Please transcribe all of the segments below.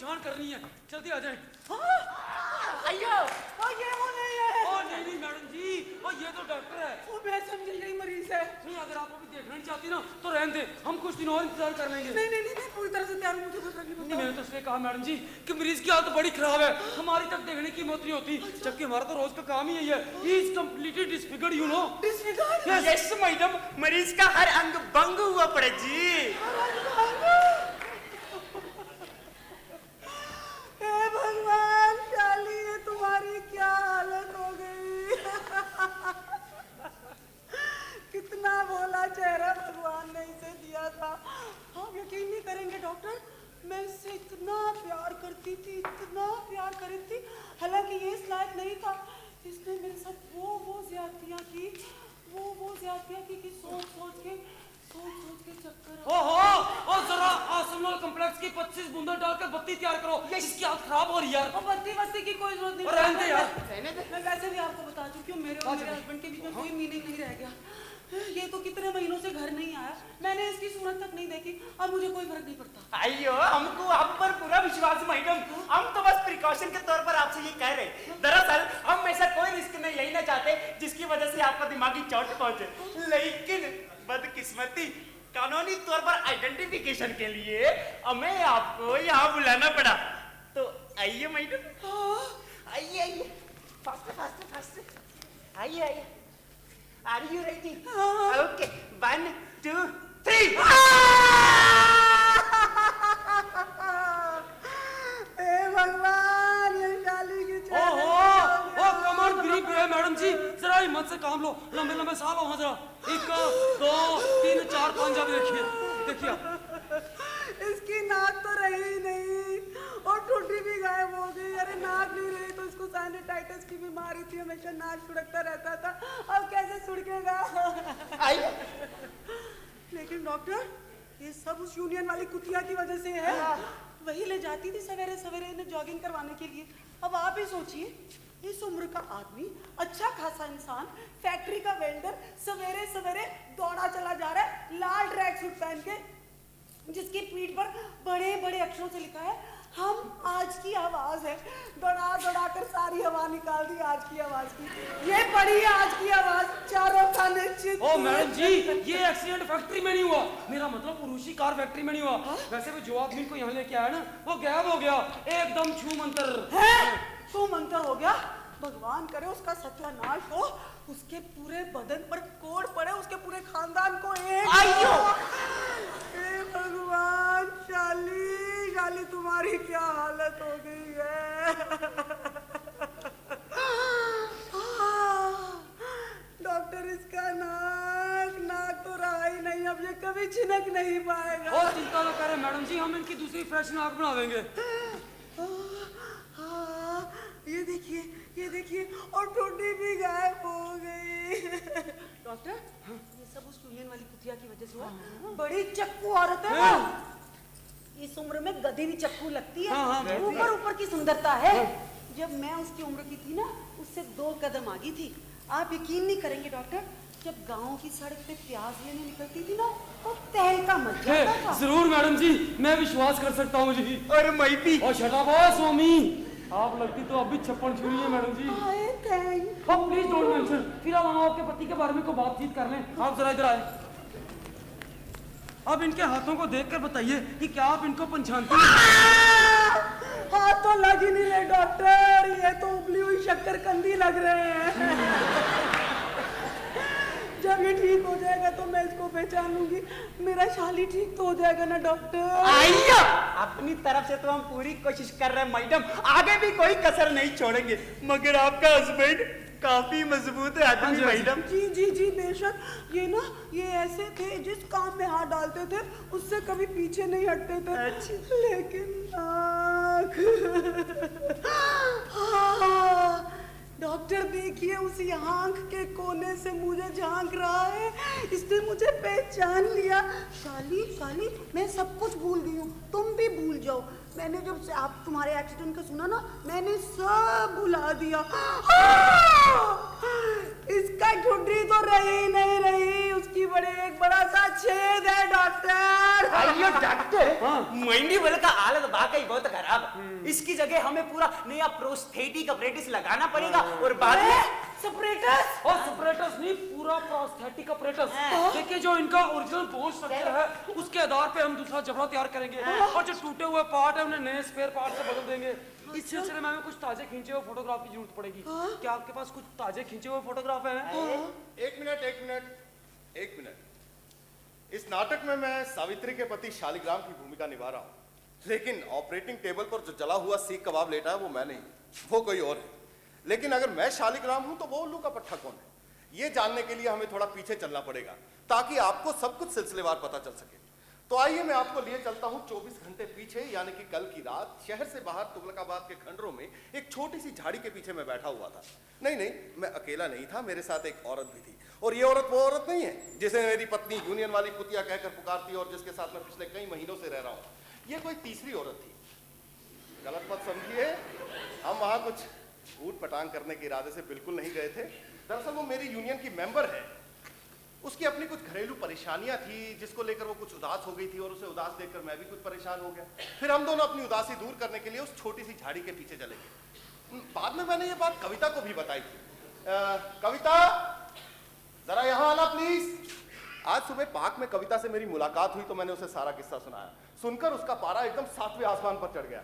जान करनी है, जल्दी आ जाए। अयो ये वो नहीं है। नहीं मैडम जी, ये तो डॉक्टर है। मैं समझ गई मरीज है। नहीं, अगर आप अभी देखना नहीं चाहती ना तो रहने दे, हम कुछ दिन और इंतजार कर लेंगे। नहीं पूरी तरह से तैयार हूं, मुझे कुछ नहीं पता। मैंने तो इसलिए कहा मैडम जी कि मरीज की हालत बड़ी खराब है, हमारी तक देखने की हिम्मत नहीं होती, जबकि हमारा तो रोज का काम ही यही है। He is completely disfigured, you know. Disfigured? Yes madam, मरीज का हर अंग भंग हुआ पड़े जी। हे भगवान, शाली ये तुम्हारी क्या हालत हो गई। कितना भोला चेहरा भगवान ने इसे दिया था। आप यकीन नहीं करेंगे डॉक्टर, मैं इससे इतना प्यार करती थी, इतना प्यार करती थी। हालांकि ये इस लायक नहीं था। इसने मेरे साथ वो ज्यादतियां की, वो ज्यादतियां की कि सोच सोच के चक्कर। ओहो, जरा आर्सेनल कॉम्प्लेक्स की 25 बूंदे डालकर बत्ती तैयार करो, इसकी हालत खराब हो रही है यार। बत्ती की कोई जरूरत नहीं। रहने दे यार। मैं वैसे भी आपको बता चुकी हूँ, मेरे और मेरे हस्बैंड के बीच में कोई मीनिंग नहीं रह गया। ये तो कितने महीनों से घर नहीं आया, मैंने इसकी सूरत तक नहीं देखी, अब मुझे कोई फर्क नहीं पड़ता। अयो, हमको आप पर पूरा विश्वास है मैडम, हम तो बस प्रिकॉशन के तौर पर आपसे ये कह रहे। दरअसल हम ऐसा कोई रिस्क नहीं लेना चाहते जिसकी वजह से आपको दिमागी चोट पहुंचे, लेकिन बदकिस्मती कानूनी तौर पर आइडेंटिफिकेशन के लिए हमें आपको यहाँ बुलाना पड़ा। तो आइए मैडम, आइए फास्ट आइए। Are you ready? Okay, 1, 2, 3. हे भगवान, ये शाली की कमांड ग्रीप है मैडम जी, जरा हिम्मत से काम लो, लंबे लंबे साल हो जरा। 1 2 3 4 5 जब देखिए इसकी नाक तो रही नहीं और ठुड्डी भी गायब हो गई। अरे नाक नहीं रही तो इसको साइनसाइटिस की बीमारी थी, हमेशा नाक सुड़कता रहता था, अब कैसे सुड़केगा। लेकिन डॉक्टर, ये सब उस यूनियन वाली कुतिया की वजह से है। वही ले जाती थी सवेरे सवेरे इन्हें जॉगिंग करवाने के लिए। अब आप ही सोचिए, इस उम्र का आदमी, अच्छा खासा इंसान, फैक्ट्री का वेल्डर, सवेरे सवेरे दौड़ा चला जा रहा है लाल ट्रैक सूट पहन के, जिसकी पीठ पर बड़े बड़े अक्षरों से लिखा है हम आज की आवाज है। दौड़ा दौड़ा कर सारी हवा निकाल दी आज की आवाज की। ये पड़ी है आज की आवाज, चारों का निश्चित। ओ मैडम जी, ये एक्सीडेंट फैक्ट्री में नहीं हुआ, मेरा मतलब पुरुषी कार फैक्ट्री में नहीं हुआ। वैसे भी जो आदमी को यहाँ लेके आया ना, वो गायब हो गया, एकदम छू मंतर है। छू मंतर हो गया? भगवान करे उसका सत्यानाश हो, उसके पूरे बदन पर कोड़ पड़े, उसके पूरे खानदान को एक। आइयो, भगवान, शाली तुम्हारी क्या हालत हो गई है। डॉक्टर, इसका नाक तो रहा ही नहीं, अब ये कभी छिनक नहीं पाएगा। और चिंता न करें मैडम जी, हम इनकी दूसरी फ्रेश नाक बना देंगे। ये देखिए और ठुड्डी भी गायब हो गई। डॉक्टर, ये सब उस यूनियन वाली कुतिया की वजह से हुआ। बड़ी चक्कू औरत है वो, इस उम्र में गधेरी चक्कू लगती है, ऊपर की सुंदरता है। जब मैं उसकी उम्र की थी ना, उससे 2 कदम आगी थी। आप यकीन नहीं करेंगे डॉक्टर, जब गांव की सड़क पे प्याज लेने निकलती थी ना, तो तहलका मच जाता था। जरूर मैडम जी, मैं विश्वास कर सकता हूँ जी। और मैं भी। और शटाबाश स्वामी, आप लगती तो अभी छप्पन छुरी है madam ji. Please don't mention, फिलहाल हम आपके पति के बारे में को बातचीत कर लें। आप जरा इधर आए। अब इनके हाथों को देखकर बताइए कि क्या आप इनको पहचानती हैं? हाथ तो लग ही नहीं रहे डॉक्टर, ये तो उबली हुई शक्करकंदी लग रहे हैं। जब ये ठीक हो जाएगा तो मैं इसको पहचान लूंगी। मेरा शाली ठीक तो हो जाएगा ना डॉक्टर? आइए, अपनी तरफ से तो हम पूरी कोशिश कर रहे हैं मैडम, आगे भी कोई कसर नहीं छोड़ेंगे, मगर आपका हस्बैंड काफी मजबूत है आदमी मैडम। जी बेशक। ये ऐसे थे, जिस काम में हाथ डालते थे उससे कभी पीछे नहीं हटते थे। लेकिन डॉक्टर देखिए, उसी आंख के कोने से मुझे झांक रहा है, इसने मुझे पहचान लिया। शाली, मैं सब कुछ भूल गई हूँ, तुम भी भूल जाओ। मैंने जब से आप तुम्हारे एक्सीडेंट का सुना ना, मैंने सब भुला दिया। इसका ठुड्डी तो रही नहीं रही, उसकी एक बड़ा सा छेद है डॉक्टर। अयो डॉक्टर, मैंडिबल का हालत वाकई बहुत खराब है। इसकी जगह हमें पूरा नया प्रोस्थेटिक अपरेटिस लगाना पड़ेगा और बाद में सेपरेटस और सेपरेटस नहीं, पूरा प्रोस्थेटिक अपरेटस। देखिए जो इनका ओरिजिनल बोन स्ट्रक्चर है उसके आधार पे हम दूसरा जबड़ा तैयार करेंगे और जो टूटे हुए पार्ट है उन्हें नए स्पेयर पार्ट से बदल देंगे। इस सिलसिले में हमें कुछ ताजे खींचे हुए फोटोग्राफ की जरूरत पड़ेगी। क्या आपके पास कुछ ताजे खींचे हुए फोटोग्राफ हैं? एक मिनट। इस नाटक में मैं सावित्री के पति शालिग्राम की भूमिका निभा रहा हूँ, लेकिन ऑपरेटिंग टेबल पर जो जला हुआ सीख कबाब लेटा है वो मैं नहीं, वो कोई और है। लेकिन अगर मैं शालिग्राम हूं तो वो उल्लू का पट्टा कौन है, ये जानने के लिए हमें थोड़ा पीछे चलना पड़ेगा ताकि आपको सब कुछ सिलसिलेवार पता चल सके। तो आइए मैं आपको लिए चलता हूं 24 घंटे पीछे, यानी कि कल की रात शहर से बाहर तुगलकाबाद के खंडरों में एक छोटी सी झाड़ी के पीछे मैं बैठा हुआ था। नहीं, मैं अकेला नहीं था, मेरे साथ एक औरत भी थी। और ये औरत वो औरत नहीं है जिसे मेरी पत्नी यूनियन वाली कुतिया कहकर पुकारती और जिसके साथ मैं पिछले कई महीनों से रह रहा हूँ। ये कोई तीसरी औरत थी, गलत मत समझिए, हम वहां कुछ ऊट पटांग करने के इरादे से बिल्कुल नहीं गए थे। दरअसल वो मेरी यूनियन की मेंबर है, उसकी अपनी कुछ घरेलू परेशानियां थी जिसको लेकर वो कुछ उदास हो गई थी और उसे उदास देखकर मैं भी कुछ परेशान हो गया। फिर हम दोनों अपनी उदासी दूर करने के लिए उस छोटी सी झाड़ी के पीछे चले गए। बाद में मैंने ये बात कविता को भी बताई थी। कविता जरा यहाँ आना प्लीज। आज सुबह पार्क में कविता से मेरी मुलाकात हुई तो मैंने उसे सारा किस्सा सुनाया। सुनकर उसका पारा एकदम 7वें आसमान पर चढ़ गया।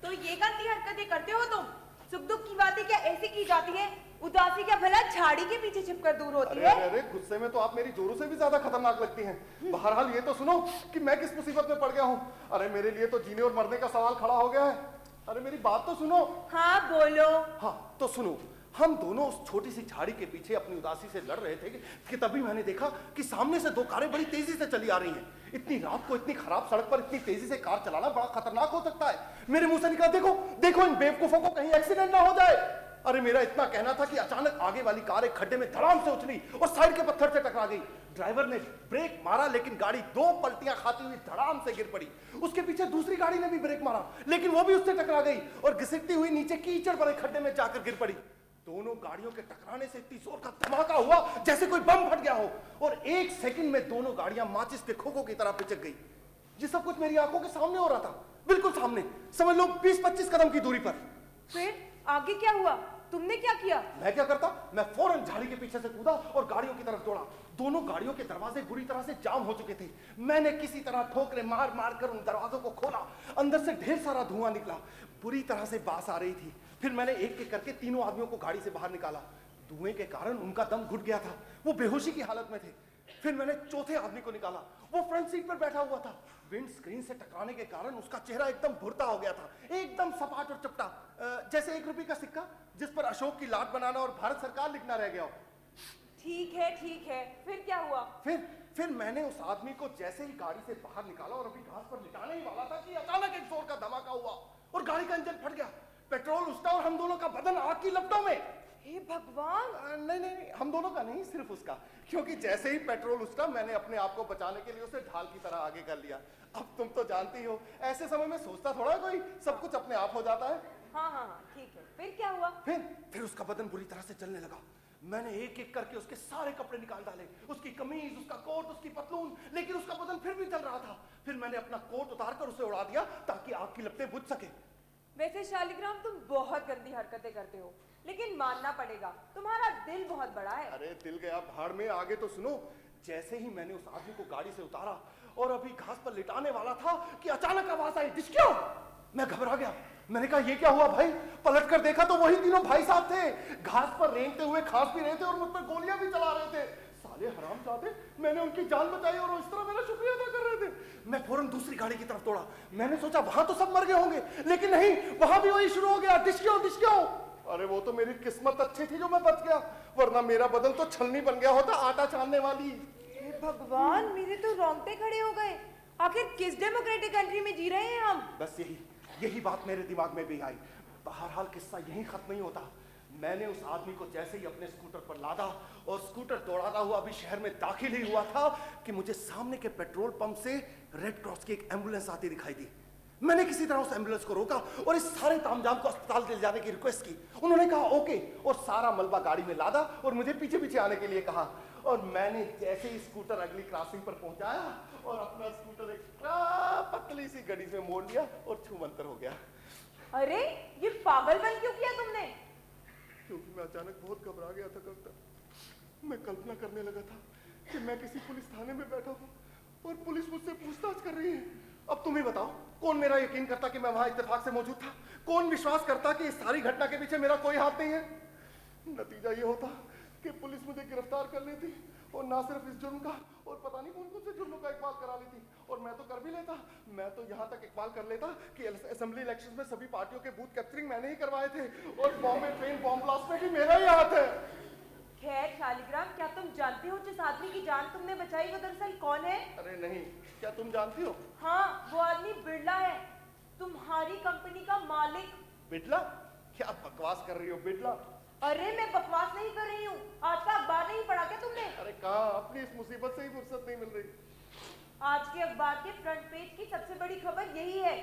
तो ये गलती हरकतें करते हो तुम? सुख दुख की बातें क्या ऐसी की जाती है? उदासी क्या भला झाड़ी के पीछे छिपकर दूर होती है? अरे गुस्से में तो आप मेरी जोरों से भी ज्यादा खतरनाक लगती हैं। बहरहाल ये तो सुनो कि मैं किस मुसीबत में पड़ गया हूँ। अरे मेरे लिए तो जीने और मरने का सवाल खड़ा हो गया है। अरे मेरी बात तो सुनो। हाँ बोलो। हाँ तो सुनो, हम दोनों उस छोटी सी झाड़ी के पीछे अपनी उदासी से लड़ रहे थे कि तभी मैंने देखा कि सामने से 2 कारें बड़ी तेजी से चली आ रही हैं। इतनी रात को इतनी खराब सड़क पर इतनी तेजी से कार चलाना बड़ा खतरनाक हो सकता है। मेरे मुंह से निकला, देखो इन बेवकूफों को कहीं एक्सीडेंट ना हो जाए। अरे मेरा इतना कहना था कि अचानक आगे वाली कार एक खड्डे में धड़ाम से उछली और साइड के पत्थर से टकरा गई। ड्राइवर ने ब्रेक मारा लेकिन गाड़ी 2 पलटियां खाती हुई धड़ाम से गिर पड़ी। उसके पीछे दूसरी गाड़ी ने भी ब्रेक मारा लेकिन वो भी उससे टकरा गई और घिसटती हुई नीचे कीचड़ भरे खड्डे में जाकर गिर पड़ी। दोनों गाड़ियों के टकराने से इतनी जोर का धमाका हुआ जैसे कोई बम फट गया हो और 1 सेकंड में दोनों गाड़ियां माचिस के खोखों की तरह पिचक गई। ये सब कुछ मेरी आंखों के सामने हो रहा था, बिल्कुल सामने, समझ लो 20-25 कदम की दूरी पर। फिर आगे क्या हुआ? तुमने क्या किया? मैं क्या करता, मैं फौरन झाड़ी के पीछे से कूदा और गाड़ियों की तरफ दौड़ा। दोनों गाड़ियों के दरवाजे बुरी तरह से जाम हो चुके थे। मैंने किसी तरह ठोकरे मार मार कर उन दरवाजों को खोला। अंदर से ढेर सारा धुआं निकला, बुरी तरह से बास आ रही थी। फिर मैंने एक एक करके तीनों आदमियों को गाड़ी से बाहर निकाला। धुएं के कारण उनका दम घुट गया था, वो बेहोशी की हालत में थे। फिर मैंने चौथे आदमी को निकाला, वो फ्रंट सीट पर बैठा हुआ था। विंड स्क्रीन से टकराने के कारण उसका चेहरा एकदम भुरता हो गया था, एकदम सपाट और चपटा, जैसे 1 रुपए का सिक्का जिस पर अशोक की लाट बनाना और भारत सरकार लिखना रह गया हो। ठीक है, फिर क्या हुआ? फिर मैंने उस आदमी को जैसे ही गाड़ी से बाहर निकाला और अभी घास पर लिटाने ही वाला था कि अचानक एक जोर का धमाका हुआ और गाड़ी का इंजन फट गया। पेट्रोल उछला और हम दोनों का बदन आग की लपटों में। हे भगवान! नहीं, हम दोनों का नहीं, सिर्फ उसका, क्योंकि जैसे ही पेट्रोल उछला मैंने अपने आप को बचाने के लिए उसे ढाल की तरह आगे कर लिया। अब तुम तो जानती हो, ऐसे समय में सोचता थोड़ा कोई, सब कुछ अपने आप हो जाता है। हाँ, ठीक है। फिर क्या हुआ? फिर उसका बदन बुरी तरह से जलने लगा। मैंने एक एक करके उसके सारे कपड़े निकाल डाले, उसकी कमीज, उसका कोट, उसकी पतलून, लेकिन उसका बदन फिर भी जल रहा था। फिर मैंने अपना कोट उतार कर उसे उड़ा दिया ताकि आग की लपटें बुझ सके। वैसे शालिग्राम तुम बहुत गंदी हरकतें करते हो, लेकिन मानना पड़ेगा तुम्हारा दिल बहुत बड़ा है। अरे दिल गया भाड़ में, आगे तो सुनो। जैसे ही मैंने उस आदमी को गाड़ी से उतारा और अभी घास पर लिटाने वाला था कि अचानक आवाज आई, डिस्क्यो! मैं घबरा गया। मैंने कहा ये क्या हुआ भाई? पलट कर देखा तो वही तीनों भाई साहब थे, घास पर रेंगते हुए खांस भी रहे थे और मुझ पर गोलियां भी चला रहे थे। साले हरामजादे, मैंने उनकी जान बचाई और वो इस तरह मेरा शुक्रिया अदा कर रहे थे। मैं फौरन दूसरी गाड़ी की तरफ दौड़ा। मैंने सोचा वहां तो सब मर गए होंगे, लेकिन नहीं, वहां भी वही शुरू हो गया, डिस्क्यो! अरे वो तो मेरी किस्मत अच्छी थी जो मैं बच गया, वरना मेरा बदन तो छलनी बन गया होता, आटा छानने वाली। हे भगवान, मेरे तो रोंगटे खड़े हो गए। आखिर किस डेमोक्रेटिक कंट्री में जी रहे हैं हम? बस यही बात मेरे दिमाग में भी आई। बहरहाल किस्सा यहीं खत्म नहीं होता। मैंने उस आदमी को जैसे ही अपने स्कूटर पर लादा और स्कूटर दौड़ाता हुआ अभी शहर में दाखिल ही हुआ था कि मुझे सामने के पेट्रोल पंप से रेड क्रॉस की एक एम्बुलेंस आती दिखाई दी। मैंने किसी तरह उस एम्बुलेंस को रोका और इस सारे तामझाम को अस्पताल ले जाने की रिक्वेस्ट की। उन्होंने कहा ओके और सारा मलबा गाड़ी में लादा और मुझे पीछे पीछे आने के लिए कहा। और मैंने जैसे ही स्कूटर अगली क्रॉसिंग पर पहुंचाया और अपना स्कूटर एक पतली सी गड़ी में मोड़ लिया और छूमंतर हो गया। अरे ये पागलपन क्यों किया तुमने? क्योंकि मैं अचानक बहुत घबरा गया था कविता। मैं कल्पना करने लगा था कि मैं किसी पुलिस थाने में बैठा हूँ और पुलिस मुझसे पूछताछ कर रही है। अब तुम ही बताओ, कौन मेरा यकीन करता कि मैं वहां इत्तेफाक से मौजूद था? कौन विश्वास करता कि इस सारी घटना के पीछे मेरा कोई हाथ नहीं है? नतीजा ये होता कि पुलिस मुझे गिरफ्तार कर लेती और ना सिर्फ इस जुर्म का और पता नहीं कौन कौन से जुर्मों का इकबाल करा लेती। और मैं तो कर भी लेता, मैं तो यहाँ तक इकबाल कर लेता कि असेंबली इलेक्शन में सभी पार्टियों के बूथ कैप्चरिंग मैंने ही करवाए थे और बॉम्बे ट्रेन बॉम्ब ब्लास्ट में भी मेरा ही हाथ है। खैर शालिग्राम, क्या तुम जानते हो जिस आदमी की जान तुमने बचाई वो दरअसल कौन है? अरे नहीं, क्या तुम जानती हो? हाँ, वो आदमी बिड़ला है, तुम्हारी कंपनी का मालिक। बिड़ला? क्या बकवास कर रही हो बिड़ला? अरे मैं बकवास नहीं कर रही हूँ, आज का अखबार नहीं पढ़ा क्या तुमने? अरे कहाँ, अपनी इस मुसीबत से ही फुर्सत नहीं मिल रही। आज के अखबार के फ्रंट पेज की सबसे बड़ी खबर यही है,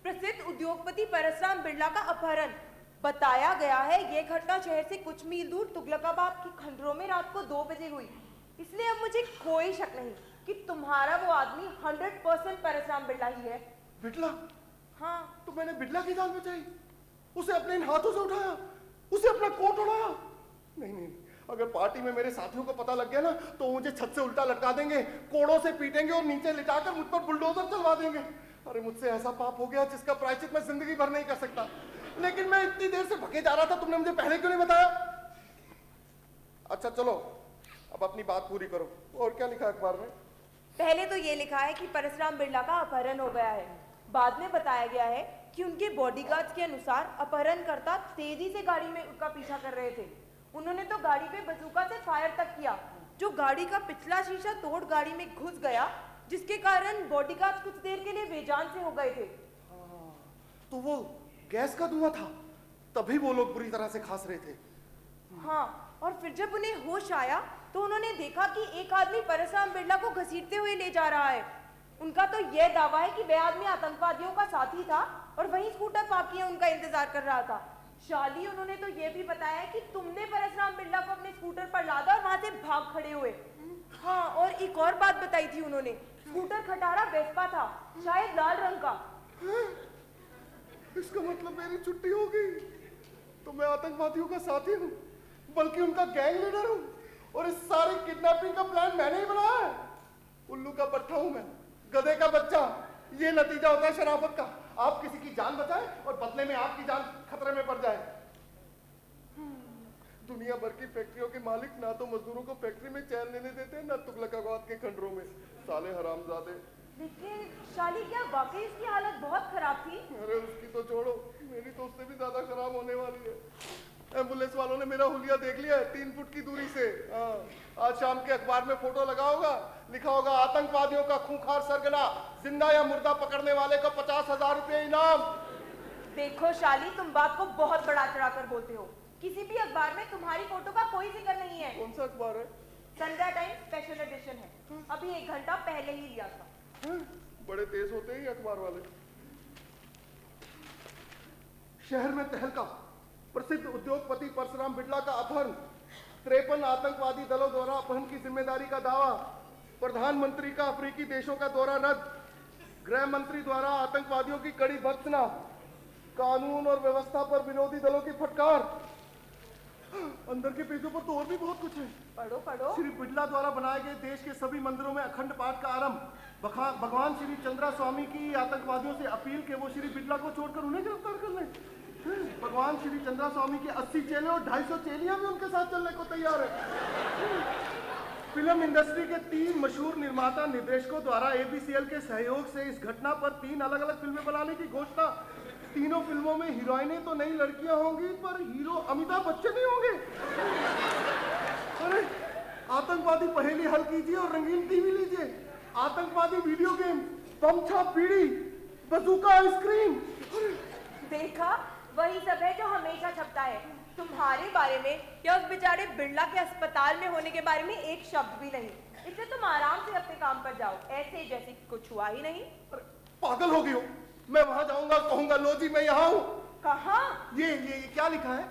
प्रसिद्ध उद्योगपति परसराम बिड़ला का अपहरण। बताया गया है ये घटना शहर से कुछ मील दूर तुगलकाबाद की खंडरों में रात को 2 बजे हुई। इसलिए अब मुझे कोई शक नहीं कि तुम्हारा वो आदमी 100% परसराम बिड़ला ही है। बिड़ला? हाँ। तो मैंने बिड़ला की जान बचाई, उसे अपने इन हाथों से उठाया, उसे अपना कोट उड़ाया। नहीं नहीं, अगर पार्टी में मेरे साथियों को पता लग गया ना तो मुझे छत से उल्टा लटका देंगे, कोड़ों से पीटेंगे और नीचे लिटाकर मुझ पर बुलडोजर चलवा देंगे। अरे मुझसे ऐसा पाप हो गया जिसका प्रायश्चित मैं जिंदगी भर नहीं कर सकता। लेकिन मैं इतनी देर से भगे जा रहा था, तुमने मुझे पहले क्यों नहीं बताया? अच्छा चलो, अब अपनी बात पूरी करो। और क्या लिखा अखबार में? पहले तो ये लिखा है कि परसराम बिड़ला का अपहरण हो गया है। बाद में बताया गया है कि उनके बॉडीगार्ड्स के अनुसार अपहरणकर्ता तेजी से गाड़ी में उनका पीछा कर रहे थे। उन्होंने तो गाड़ी पे बंदूका से फायर तक किया, जो गाड़ी का पिछला शीशा तोड़ गाड़ी में घुस गया, जिसके कारण बॉडीगार्ड्स कुछ देर के लिए बेजान से हो गए थे। तो वो गैस का धुआं था, तभी वो लोग बुरी तरह से खास रहे थे। हाँ, और फिर जब उन्हें होश आया तो उन्होंने देखा कि एक आदमी परसराम बिड़ला को घसीटते हुए ले जा रहा है। उनका तो यह दावा है कि वह आदमी आतंकवादियों का साथी था और वहीं स्कूटर पार्क किए उनका इंतजार कर रहा था। शाली, उन्होंने तो यह भी बताया कि तुमने परसराम बिड़ला को अपने स्कूटर पर लादा और वहां से भाग खड़े हुए। हाँ, और एक और बात बताई थी उन्होंने, स्कूटर खटारा वेस्पा था, शायद लाल रंग का। इसका मतलब मेरी छुट्टी हो गई। तो मैं आतंकवादियों का साथी हूँ, बल्कि उनका गैंग लीडर हूँ, और इस सारे किडनैपिंग का प्लान मैंने ही बनाया है। उल्लू का पट्टा हूँ मैं, गधे का बच्चा। ये नतीजा होता है शराफत का। आप किसी की जान बचाएं और बदले में आपकी जान खतरे में पड़ जाए। दुनिया भर की फैक्ट्रियों के मालिक ना तो मजदूरों को फैक्ट्री में चैन लेने देते, ना तुगलकाबाद के खंडरों में। साले हरामजादे। लेकिन शाली, क्या वाकई इसकी हालत बहुत खराब थी? अरे उसकी तो छोड़ो, मेरी तो उससे भी ज्यादा खराब होने वाली है। एम्बुलेंस वालों ने मेरा हुलिया देख लिया है 3 फुट की दूरी से। आज शाम के अखबार में फोटो लगा होगा, लिखा होगा आतंकवादियों का खूंखार सरगना, जिंदा या मुर्दा पकड़ने वाले को 50,000 रुपए इनाम। देखो शाली, तुम बात को बहुत बढ़ा चढ़ा कर बोलते हो। किसी भी अखबार में तुम्हारी फोटो का कोई जिक्र नहीं है। कौन सा अखबार है? संडे टाइम्स स्पेशल एडिशन है, अभी 1 घंटा पहले ही लिया था। बड़े तेज होते हैं ये अखबार वाले। शहर में तहलका, प्रसिद्ध उद्योगपति परसराम बिड़ला का अपहरण, 53 आतंकवादी दलों द्वारा अपहरण की जिम्मेदारी का दावा, प्रधानमंत्री का अफ्रीकी देशों का दौरा रद्द, गृह मंत्री द्वारा आतंकवादियों की कड़ी भर्त्सना, कानून और व्यवस्था पर विरोधी दलों की फटकार। अंदर के पेजों पर तो और भी बहुत कुछ है। पढ़ो पढ़ो। श्री बिड़ला द्वारा बनाए गए देश के सभी मंदिरों में अखंड पाठ का आरंभ। भगवान श्री चंद्रा स्वामी की आतंकवादियों से अपील के वो श्री बिड़ला को छोड़कर उन्हें गिरफ्तार कर लें। भगवान श्री चंद्रा स्वामी के 80 चेले और 250 चेलियां भी उनके साथ चलने को तैयार है। फिल्म इंडस्ट्री के 3 मशहूर निर्माता निर्देशकों द्वारा ABCL के सहयोग से इस घटना पर 3 अलग-अलग फिल्में बनाने की घोषणा। तीनों फिल्मों में हीरोइनें तो नई लड़कियां होंगी, पर हीरो अमिताभ बच्चन ही होंगे। अरे आतंकवादी पहेली हल कीजिए और रंगीन टीवी लीजिए। आतंकवादी वीडियो गेम, बम छाप बीड़ी, बंदूका आइसक्रीम। देखा, वही सब है जो हमेशा छपता है। तुम्हारे बारे में या उस बेचारे बिड़ला के अस्पताल में होने के बारे में एक शब्द भी नहीं। इसलिए तुम आराम से अपने काम पर जाओ, ऐसे जैसे कुछ हुआ ही नहीं। पागल हो गई हो? मैं वहां जाऊंगा, कहूंगा लो जी मैं यहाँ हूँ। कहाँ? ये क्या लिखा है?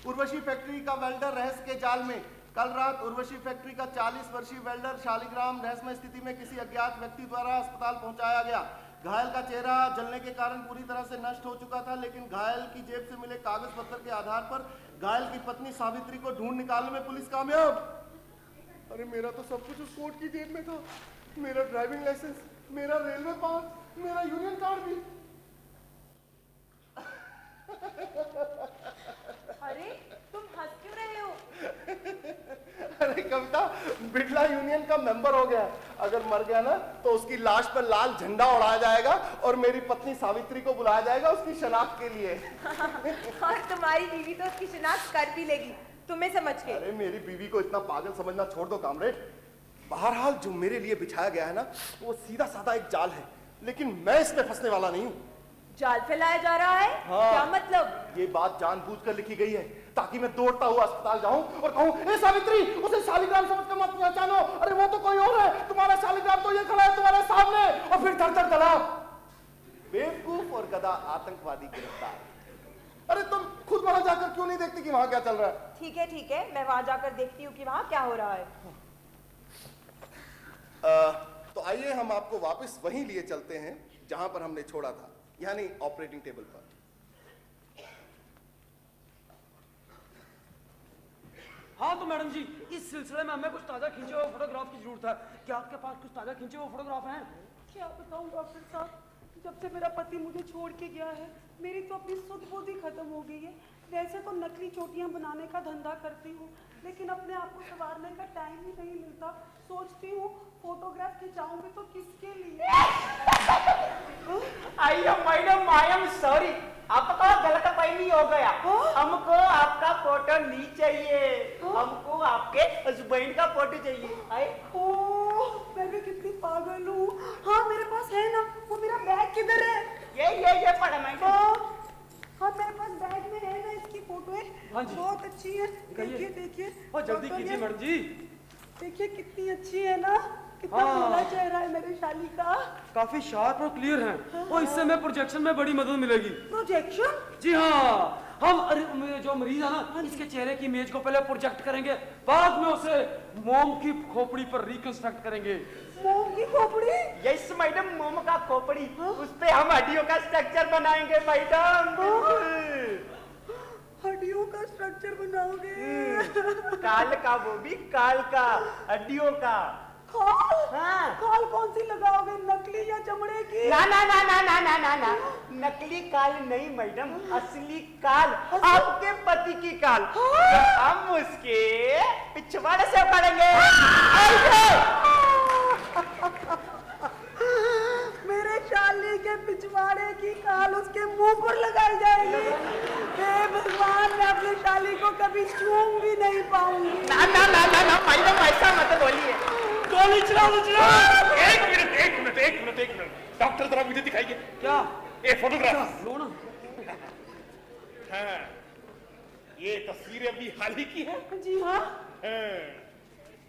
उर्वशी फैक्ट्री का वेल्डर रहस्य के जाल में कल रात उर्वशी फैक्ट्री का 40 वर्षीय वेल्डर शालिग्राम रहस्यमय स्थिति में किसी अज्ञात व्यक्ति द्वारा अस्पताल पहुंचाया गया। घायल का चेहरा जलने के कारण पूरी तरह से नष्ट हो चुका था, लेकिन घायल की जेब से मिले कागज पत्र के आधार पर घायल की पत्नी सावित्री को ढूंढ निकालने में पुलिस कामयाब। अरे मेरा तो सब कुछ उस कोट की जेब में था, मेरा ड्राइविंग लाइसेंस, मेरा रेलवे पास, मेरा यूनियन कार्ड भी। अरे तुम हंस क्यों रहे हो? अरे कविता, बिड़ला यूनियन का मेंबर हो गया। अगर मर गया ना तो उसकी लाश पर लाल झंडा उड़ाया जाएगा और मेरी पत्नी सावित्री को बुलाया जाएगा उसकी शनाख्त के लिए। और तुम्हारी बीवी तो उसकी शिनाख्त कर भी लेगी, तुम्हें समझ के। अरे मेरी बीवी को इतना पागल समझना छोड़ दो कामरेड। बहरहाल जो मेरे लिए बिछाया गया है ना, वो सीधा साधा एक जाल है, लेकिन मैं इसमें फंसने वाला नहीं हूँ। जाल फैलाया जा रहा है? हाँ। क्या मतलब? ये बात जानबूझकर लिखी गई है ताकि मैं दौड़ता हुआ अस्पताल जाऊं और कहूं, ए सावित्री, उसे शालिग्राम समझकर मत पहचानो, अरे वो तो कोई और है, तुम्हारा शालिग्राम तो ये खड़ा है तुम्हारे सामने। और फिर धड़ धड़ा बेवकूफ और गधा आतंकवादी गिरफ्तार। अरे तुम खुद वहां जाकर क्यों नहीं देखती कि वहां क्या चल रहा है? ठीक है, मैं वहां जाकर देखती हूँ कि वहां क्या हो रहा है। तो आइए हम आपको वापस वहीं लिए चलते हैं जहां पर हमने छोड़ा था, यानी ऑपरेटिंग टेबल पर। हाँ तो मैडम जी, इस सिलसिले में हमें कुछ ताजा खींचे हुए फोटोग्राफ की जरूरत है। क्या आपके पास कुछ ताजा खींचे हुए फोटोग्राफ हैं? क्या बताऊं डॉक्टर साहब, जब से मेरा पति मुझे छोड़ के गया है, मेरी तो अपनी सुध बुध ही खत्म हो गई है। वैसे तो नकली चोटियां बनाने का धंधा करती हूँ, लेकिन अपने आप को संवारने का टाइम ही नहीं मिलता। सोचती हूँ फोटोग्राफ खिंचाऊंगी तो किसके लिए? मैडम, आई एम सॉरी, आपका गलत फहमी हो गया। हमको आपका फोटो नहीं चाहिए, हमको आपके हस्बैंड का फोटो चाहिए। ओह, मैं भी कितनी पागल हूँ। हाँ मेरे पास है ना, वो मेरा बैग किधर है? ये पड़ा मैडम। हाँ मेरे पास बैग में है ना, इसकी फोटो है। हाँ जी। बहुत अच्छी है, देखिए देखिए। और जल्दी डॉक्टर, कीजिए ये मैडम जी। देखिए कितनी अच्छी है ना, कितना हाँ। भोला चेहरा है मेरे शाली का। काफी शार्प और क्लियर हैं। और इससे हमें प्रोजेक्शन में बड़ी मदद मिलेगी। प्रोजेक्शन? जी हाँ, हम जो मरीज है ना, इसके चेहरे की इमेज को पहले प्रोजेक्ट करेंगे, बाद में उसे मोम की खोपड़ी पर रिकंस्ट्रक्ट करेंगे। मोम की खोपड़ी? यस मैडम, मोम का खोपड़ी, उस पे हम हड्डियों का स्ट्रक्चर बनाएंगे मैडम। हड्डियों का स्ट्रक्चर बनाओगे? काल का, वो भी काल का, हड्डियों का। खाल? हाँ। खाल कौन सी लगाओगे, नकली या चमड़े की? ना ना ना ना ना ना ना ना, नकली काल नहीं मैडम, असली काल, आपके पति की काल। हम उसके पिछवाड़े से उखाड़ेंगे। मेरे शाली के पिछवाड़े की खाल उसके मुंह पर लगाई जाएगी। हे भगवान, मैं अपने शाली को कभी छूम भी नहीं पाऊंगी। ना ना ना ना ना मैडम, ऐसा मत बोलिए। गोली चलाओ। एक मिनट, डॉक्टर जरा मुझे दिखाइए। क्या? ये फोटोग्राफ। लो ना। हाँ, ये तस्वीर अभी हाल ही की है। जी हाँ, हाँ,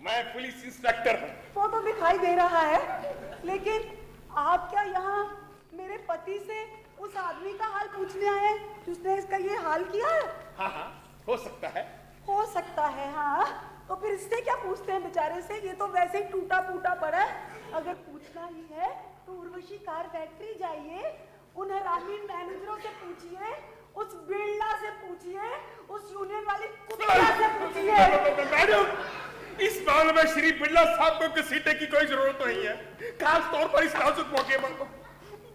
मैं पुलिस इंस्पेक्टर हूँ। वो तो दिखाई दे रहा है, लेकिन आप क्या यहाँ मेरे पति से उस आदमी का हाल पूछने आए हैं जिसने इसका ये हाल किया है? हाँ, हो सकता है। हो सकता है, हाँ। तो फिर इससे क्या पूछते हैं बेचारे से, ये तो वैसे ही टूटा फूटा पड़ा है। अगर पूछना ही है तो उर्वशी कार फैक्ट्री जाइए, उन हरामी मैनेजरों से पूछिए, उस बिड़ला से पूछिए, उस यूनियन वाली कुत्ता से पूछिए। मैडम, इस मामले में श्री बिड़ला साहब को घसीटने की कोई जरूरत नहीं है, खास तौर पर इस नाजुक मौके पर।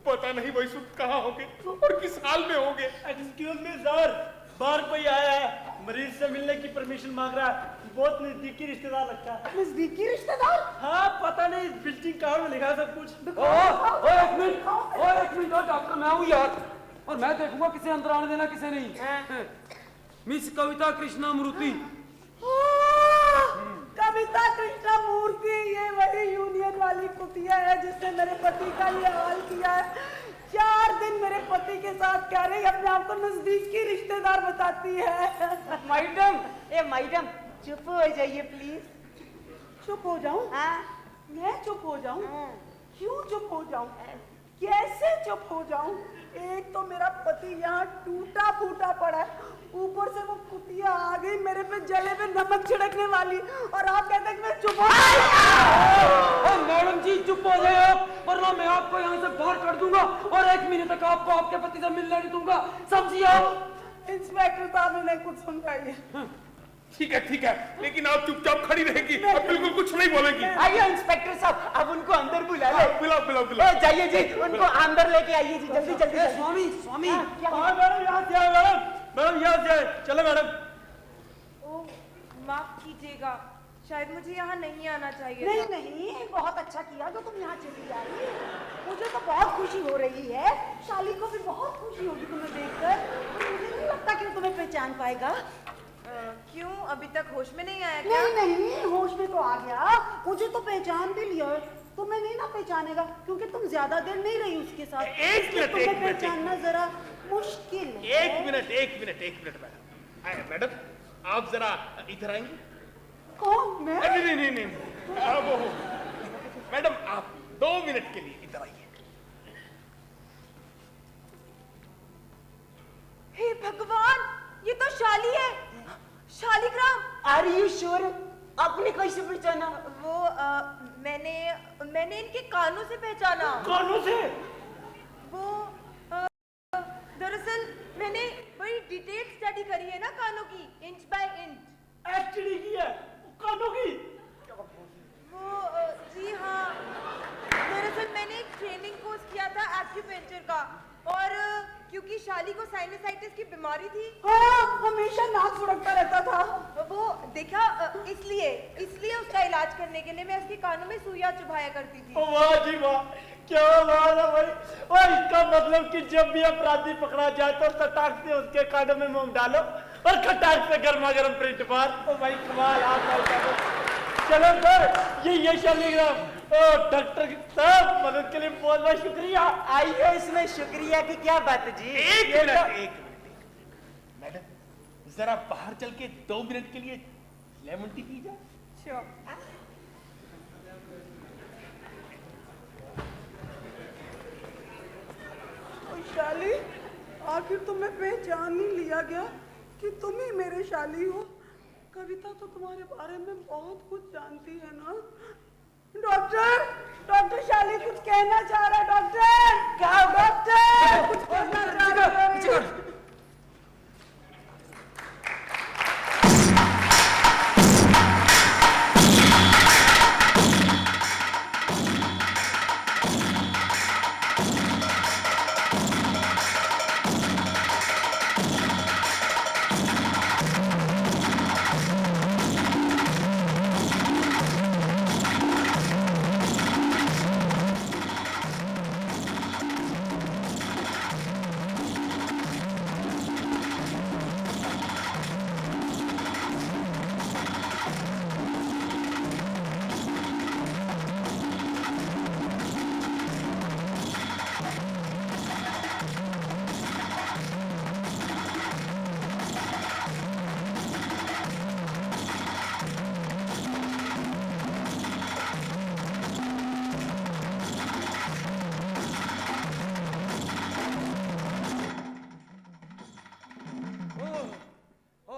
पता नहीं वही सुख कहाँ होंगे और किस हाल में होंगे। एक्सक्यूज मी सर, बाहर कोई आया है, मरीज से मिलने की परमिशन मांग रहा है। बहुत नजदीकी रिश्तेदार लगता है। नजदीकी रिश्तेदार? हाँ, पता नहीं, विजिटिंग कार्ड में लिखा है सब कुछ। एक मिनट डॉक्टर, मैं हूँ यार, और मैं देखूंगा किसे अंदर आने देना किसे नहीं। मिस कविता कृष्णा मूर्ति। कविता कृष्णा मूर्ति, ये वही यूनियन वाली कुतिया है जिसने मेरे पति का ये हाल किया है। 4 दिन मेरे पति के साथ कह रही, अपने आप को नजदीकी रिश्तेदार बताती है। मैडम चुप हो जाइए प्लीज। चुप हो जाऊं? हाँ। मैं चुप हो जाऊं? हाँ। क्यों चुप हो जाऊं? कैसे चुप हो जाऊं? एक तो मेरा पति यहाँ टूटा फूटा पड़ा है, ऊपर से वो कुतिया आ गई मेरे पे जले पे नमक छिड़कने वाली, और आप कहते हैं कि मैं चुप हो। मैडम जी चुप हो जाए आप, वरना मैं आपको यहाँ से बाहर कर दूंगा और 1 महीने तक आपको आपके पति से मिलने नहीं दूंगा, समझिए आप। इंस्पेक्टर साहब इन्हें कुछ समझाइए। ठीक है, लेकिन आप चुपचाप खड़ी रहेगी, अब बिल्कुल कुछ नहीं बोलेगी। आइए इंस्पेक्टर साहब, अब उनको अंदर बुला ले। बुलाओ। जाइए जी, उनको अंदर लेके आइए जी, जल्दी जल्दी। स्वामी हाँ मैडम, यहाँ से आए मैडम, यहाँ से आए। चलो मैडम। ओह, माफ कीजिएगा, शायद मुझे यहाँ नहीं आना चाहिए नहीं था। नहीं, बहुत अच्छा किया जो तुम यहाँ चली आई। मुझे तो बहुत खुशी हो रही है, शाली को भी बहुत खुशी होगी तुम्हें देखकर, और मुझे नहीं लगता कि वो तुम्हें पहचान पाएगा। क्यों, अभी तक होश में नहीं आया क्या? नहीं नहीं, होश में तो आ गया, मुझे तो पहचान भी लिया। तुम्हें नहीं ना पहचानेगा, क्योंकि तुम ज्यादा देर नहीं रही उसके साथ। एक मिनट, तुम्हें एक मिनट, पहचानना जरा मुश्किल है। एक मिनट मैडम, आप जरा इधर आएंगे। कौन, मैं? नहीं, अब मैडम आप 2 मिनट के लिए इधर आइए। हे भगवान, ये तो शाली है, शालिग्राम। Are you sure? आपने कैसे पहचाना? वो मैंने इनके कानों से पहचाना। कानों से? वो दरअसल मैंने बड़ी डिटेल स्टडी करी है ना कानों की, इंच बाय इंच। एचडी की है कानों की? वो जी हाँ, दरअसल मैंने एक ट्रेनिंग कोर्स किया था एक्यूपेंचर का, और क्योंकि शाली को साइनसाइटिस की बीमारी थी। हाँ, हमेशा नाक फुड़कता रहता था। वो देखा, इसलिए उसका इलाज करने के लिए मैं उसके कानों में सुइयां चुभाया करती थी। वाह जी वाह, क्या बात है भाई। और इसका मतलब कि जब भी अपराधी पकड़ा जाए तो तटाक से उसके कानों में मुंह डालो और खटाक से गर्मा गर्म प्रिंट मार। ओ भाई कमाल, आप चलो सर, ये शालिग्राम। ओ डॉक्टर साहब, मदद के लिए बहुत बहुत शुक्रिया। आइए, इसमें शुक्रिया की क्या बात है जी। एक मिनट मैडम, जरा बाहर चल के 2 मिनट के लिए लेमन टी पी जाए। शाली, आखिर तुम्हें पहचान नहीं लिया गया कि तुम ही मेरे शाली हो। कविता तो तुम्हारे बारे में बहुत कुछ जानती है ना। डॉक्टर शाली कुछ कहना चाह रहा है। डॉक्टर क्या? डॉक्टर कुछ कहना चाह रहा है।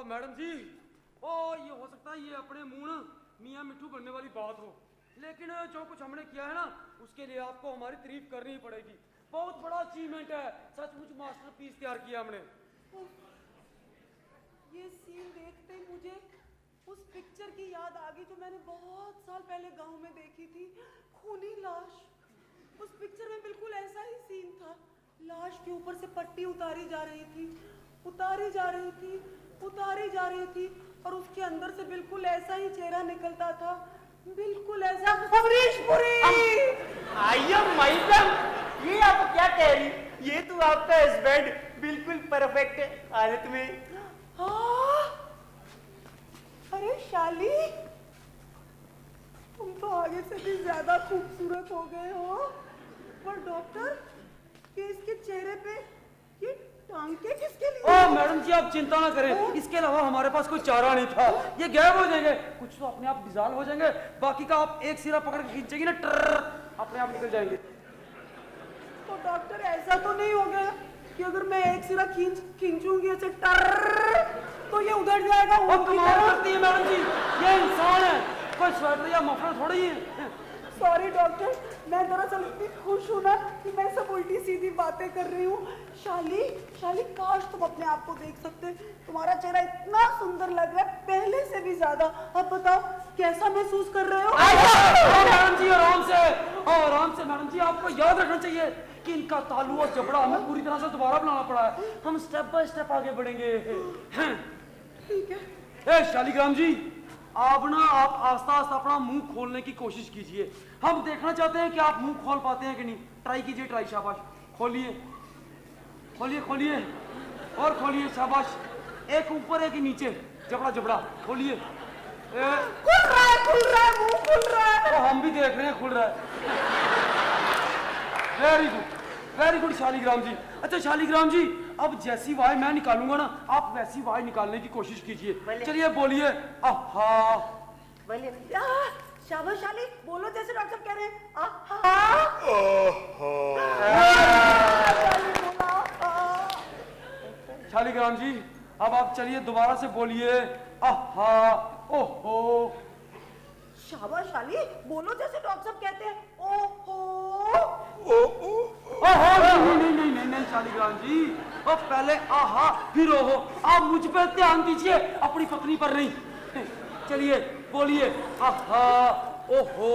मैडम जी, ये हो सकता है ये अपने मुंह मियाँ मिट्ठू बनने वाली बात हो, लेकिन जो कुछ हमने किया है ना, उसके लिए आपको हमारी तारीफ करनी ही पड़ेगी। बहुत बड़ा अचीवमेंट है, सचमुच मास्टरपीस तैयार किया हमने। ये सीन देखते ही मुझे उस पिक्चर की याद आ गई जो मैंने बहुत साल पहले गांव में देखी थी, खूनी लाश। उस पिक्चर में बिल्कुल ऐसा ही सीन था। लाश के ऊपर से पट्टी उतारी जा रही थी, और उसके अंदर से बिल्कुल ऐसा ही चेहरा निकलता था, बिल्कुल ऐसा। अमरीश पुरी। आइए मैडम, ये आप क्या कह रही? ये तो आपका हस्बैंड बिल्कुल परफेक्ट है हालत में। हाँ, अरे शाली, तुम तो आगे से भी ज्यादा खूबसूरत हो गए हो। पर डॉक्टर, ये इसके चेहरे पे ये टांके किसके लिए? मैडम जी आप चिंता ना करें, इसके अलावा हमारे पास कोई चारा नहीं था। ये गायब हो जाएंगे, कुछ तो अपने आप डिसॉल्व हो जाएंगे, बाकी का आप एक सिरा पकड़ के खींचेंगे ना, अपने आप निकल जाएंगे। तो डॉक्टर ऐसा तो नहीं हो गया कि अगर मैं एक सिरा खींचूंगी ऐसे टर तो ये उधर जाएगा वो ऊन की कमाल तरह? करती है मैडम जी, ये इंसान है, कोई स्वेटर या मफलर थोड़ी है। सॉरी डॉक्टर, मैं दरअसल इतनी खुश हूँ ना कि मैं सब उल्टी सीधी बातें कर रही हूँ। शाली, शाली काश तुम अपने आप को देख सकते, तुम्हारा चेहरा इतना सुंदर लग रहा है पहले से भी ज्यादा। अब बताओ कैसा महसूस कर रहे हो? मैडम जी आराम से, आराम से मैडम जी, आपको याद रखना चाहिए कि इनका तालू और जबड़ा हमें पूरी तरह से दोबारा बनाना पड़ा है। हम स्टेप बाय स्टेप आगे बढ़ेंगे। ठीक है। ए शालिग्राम जी, आप आस्ता आस्ता अपना मुंह खोलने की कोशिश कीजिए। हम देखना चाहते हैं कि आप मुंह खोल पाते हैं कि नहीं। ट्राई कीजिए, ट्राई, शाबाश। खोलिए खोलिए खोलिए और खोलिए, शाबाश। एक ऊपर एक नीचे, जबड़ा जबड़ा खोलिए। खुल रहा है, मुंह खुल रहा है। तो हम भी देख रहे हैं खुल रहा है। वेरी गुड शालिग्राम जी। अच्छा शालिग्राम जी, अब जैसी वाय मैं निकालूंगा ना, आप वैसी वाय निकालने की कोशिश कीजिए। चलिए बोलिए। आहा, बोलिए। शाबाश शाली, बोलो जैसे डॉक्टर कह रहे हैं। शाली बोला, आहा। शालिग्राम जी, अब आप चलिए दोबारा से बोलिए। आहा, ओहो। शाबाश शाली, बोलो जैसे डॉक्टर साहब कहते हैं। ओहो। ओहो, नहीं शालिग्राम जी, अब पहले आहा फिर ओहो। आप मुझ पर ध्यान दीजिए, अपनी पत्नी पर नहीं। चलिए बोलिए। आहा, ओहो,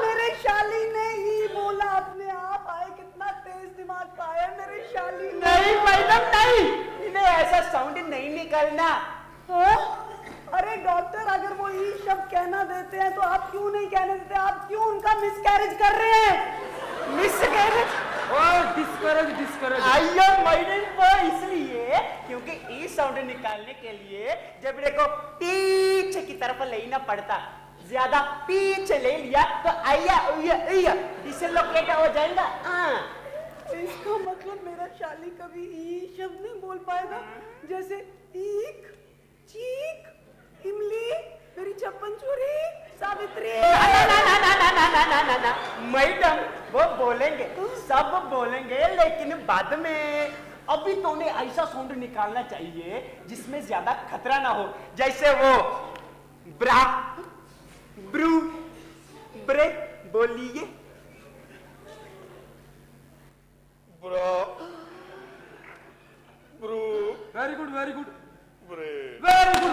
मेरे शाली ने ही बोला अपने आप। आए कितना तेज दिमाग का है मेरे शाली ने। नहीं मैडम नहीं, इन्हें ऐसा साउंड नहीं निकलना। हाँ? अरे डॉक्टर, अगर वो ई शब्द कहना देते हैं तो आप क्यों नहीं कहने देते? आप क्यों उनका मिसकैरेज कर रहे हैं? मिसकैरेज? डिस्करेज। आइयो मैडम, वो इसलिए क्योंकि ई साउंड निकालने के लिए जबड़े को पीछे की तरफ लेना पड़ता। ज्यादा पीछे ले लिया तो आया डिसलोकेट हो जाएगा। इसका मतलब मेरा शाली कभी ई शब्द नहीं बोल पाएगा, जैसे ईक, चीक, इमली, मेरी छप्पन चूरी, सावित्री। ना मैडम, वो बोलेंगे, सब बोलेंगे, लेकिन बाद में। अभी तो उन्हें ऐसा साउंड निकालना चाहिए जिसमें ज्यादा खतरा ना हो, जैसे वो ब्रा, ब्रू, ब्रे। बोलिए। ब्रा, ब्रू, वेरी गुड ब्रे।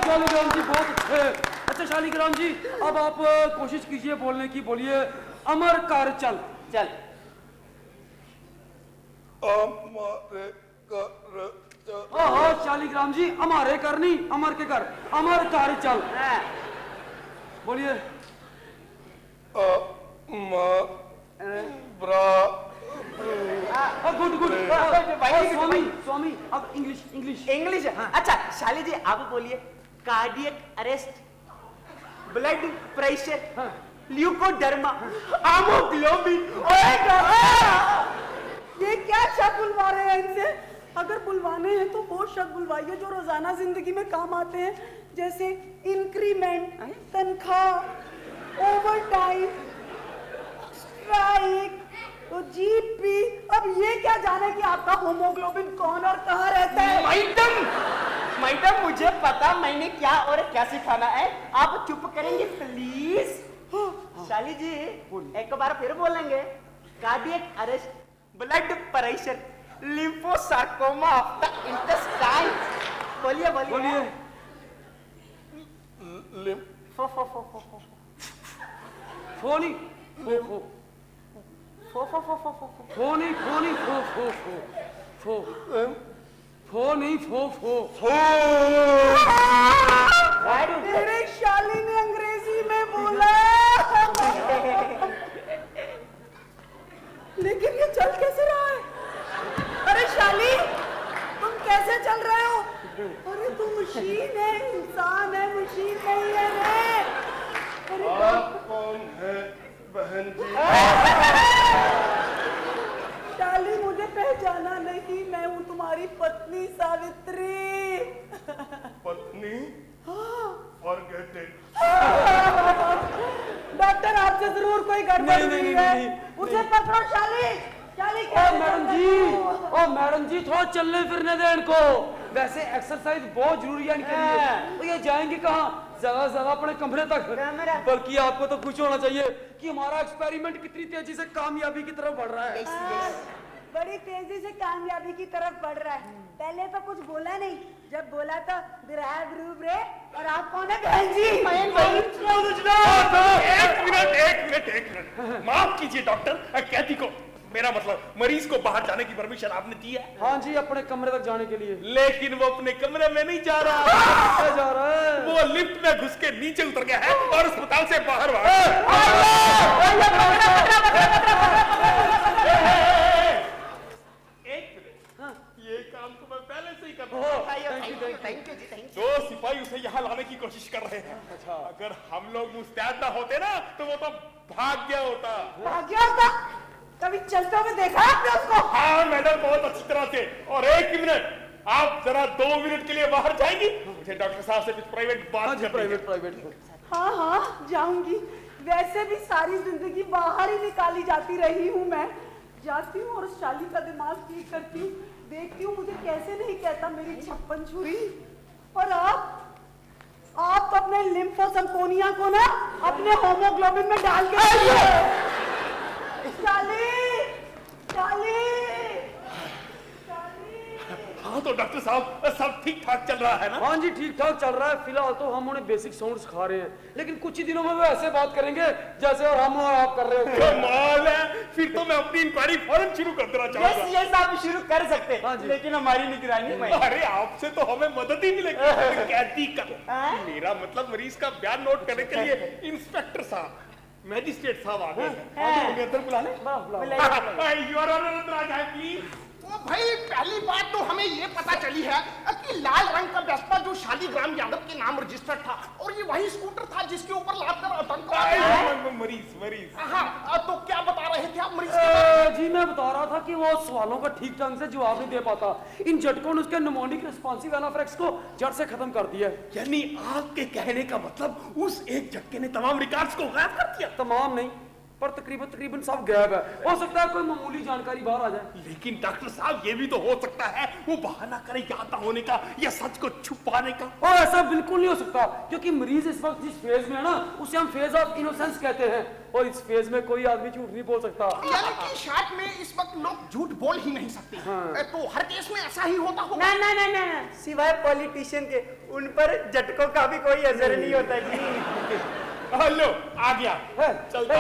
शालिग्राम जी, बहुत अच्छे। अच्छा शालिग्राम जी, अब आप कोशिश कीजिए बोलने की। बोलिए अमर कर चल। चल। हमारे कर चल। ओहो शालिग्राम जी, हमारे कर नहीं, अमर के कर, अमर कर चल। बोलिए। ब्रा, गुड स्वामी स्वामी, अब इंग्लिश। इंग्लिश। अच्छा शाली जी, आप बोलिए। Cardiac arrest, blood pressure, leucoderma, haemoglobin. ये क्या शब्द बुलवा रहे हैं इनसे? अगर बुलवाने हैं तो वो शब्द बुलवाइए जो रोजाना जिंदगी में काम आते हैं, जैसे इंक्रीमेंट, तनख्वाह, ओवर टाइम, स्ट्राइक, तो जीपी। अब ये क्या जाने कि आपका होमोग्लोबिन कौन और कहाँ रहता है? मैडम मुझे पता मैंने क्या और क्या सिखाना है। आप चुप करेंगे प्लीज? शाली जी एक बार फिर बोलेंगे। Cardiac arrest, blood pressure, lymphosarcoma of the intestine. बोलिए बोलिए। फो फो फो फो फो फो नहीं, फो फो फो फो फो फो फो नहीं, फो नहीं, फो फो फो फो फो नहीं, फो फो फो। मेरे शाली ने अंग्रेजी में बोला। लेकिन ये चल कैसे रहा है? अरे शाली, तुम कैसे चल रहे हो? अरे तू मशीन है, इंसान है, मशीन नहीं है रे। अरे आप कौन है बहन जी? शाली, मुझे पहचाना नहीं? मैं हूँ तुम्हारी पत्नी सावित्री। पत्नी फॉरगेट इट। डॉक्टर आपसे जरूर कोई गड़बड़ नहीं, हुई नहीं, है। नहीं, उसे पकड़ो शाली। शाली ओ मैडम जी थोड़ा चलने फिरने दे इनको। वैसे एक्सरसाइज बहुत जरूरी है इनके लिए। तो ये जाएंगे कहाँ? ज्यादा से ज्यादा अपने कमरे तक। बल्कि आपको तो खुश होना चाहिए कि हमारा एक्सपेरिमेंट कितनी तेजी से कामयाबी की तरफ बढ़ रहा है। बड़ी तेजी से कामयाबी की तरफ बढ़ रहा है। पहले तो कुछ बोला नहीं, जब बोला तो बिरहा ब्रूब रे। और आप कौन है बहन जी? एक मिनट माफ कीजिए डॉक्टर, कैथी को, मेरा मतलब मरीज को बाहर जाने की परमिशन आपने दी है? हाँ जी, अपने कमरे तक जाने के लिए। लेकिन वो अपने कमरे में नहीं जा रहा। जा रहा है वो लिफ्ट में घुस के नीचे उतर गया है और अस्पताल से बाहर ये काम तो मैं पहले से ही कर रहा हूँ। दो सिपाही उसे यहाँ लाने की कोशिश कर रहे हैं। अच्छा, अगर हम लोग मुस्तैद ना होते ना तो वो तो भाग गया होता। भाग गया होता? कभी चलते हुए देखा आपने उसको? हाँ मैडम, बहुत अच्छी तरह से। और एक मिनट, आप जरा 2 मिनट के लिए बाहर जाएंगी? मुझे डॉक्टर साहब से कुछ प्राइवेट बात करनी है। प्राइवेट। हाँ जाऊंगी। वैसे भी सारी जिंदगी बाहर ही निकाली जाती रही हूँ मैं। जाती हूँ और शाली का दिमाग ठीक करती हूँ, देखती हूँ मुझे कैसे नहीं कहता मेरी 56 छुरी। और आप अपने लिम्फोसंकोनिया को ना अपने होमोग्लोबिन में डाल के शाली, शाली, हाँ तो डॉक्टर साहब सब ठीक ठाक चल रहा है ना? हाँ जी, ठीक ठाक चल रहा है। फिलहाल तो हम उन्हें बेसिक साउंड सिखा रहे हैं, लेकिन कुछ ही दिनों में वो ऐसे बात करेंगे जैसे और हम और आप कर रहे हो। कमाल है, फिर तो मैं अपनी इंक्वायरी फौरन शुरू कर देना चाहूंगा। ये साहब शुरू कर सकते हाँ हैं, जी। लेकिन हमारी निगरानी में। अरे आपसे तो हमें मदद ही मिलेगी। कैदी का मेरा मतलब मरीज का बयान नोट करने के लिए इंस्पेक्टर साहब, मैजिस्ट्रेट साहब आ गए हैं। उन्हें अंदर बुला ले। योर ऑनर, अंदर आ जाए प्लीज। ओ भाई, पहली बात तो हमें ये पता चली है कि लाल रंग का वेस्पा जो शालीग्राम यादव के नाम रजिस्टर्ड था, और ये वही स्कूटर था जिसके ऊपर लादकर आतंकवादी। मरीज हाँ, तो क्या बता रहे थे आप मरीज के? जी मैं बता रहा था कि वो सवालों का ठीक ढंग से जवाब नहीं दे पाता। इन झटकों ने उसके निमोनिक रिस्पॉन्सिव एनाफिलैक्सिस को जड़ से खत्म कर दिया है। यानी आपके कहने का मतलब उस एक झटके ने तमाम रिकॉर्ड्स को गायब कर दिया? तमाम नहीं, पर तकरीबन सब गायब है। हो सकता है कोई मामूली जानकारी बाहर आ जाए। लेकिन डॉक्टर साहब, ये भी तो हो सकता है वो बहाना करे याद ना होने का या सच को छुपाने का। और ऐसा बिल्कुल नहीं हो सकता, क्योंकि मरीज इस वक्त जिस फेज में है ना, उसे हम फेज ऑफ इनोसेंस कहते हैं, और इस फेज में कोई आदमी झूठ नहीं बोल सकता। यानी कि शायद में इस वक्त लोग झूठ बोल ही नहीं सकते। तो हर केस में ऐसा ही होता होगा। ना, सिवाय पॉलिटिशियन के उन पर झटकों का भी कोई असर नहीं होता जी। हेलो, आ गया। चलता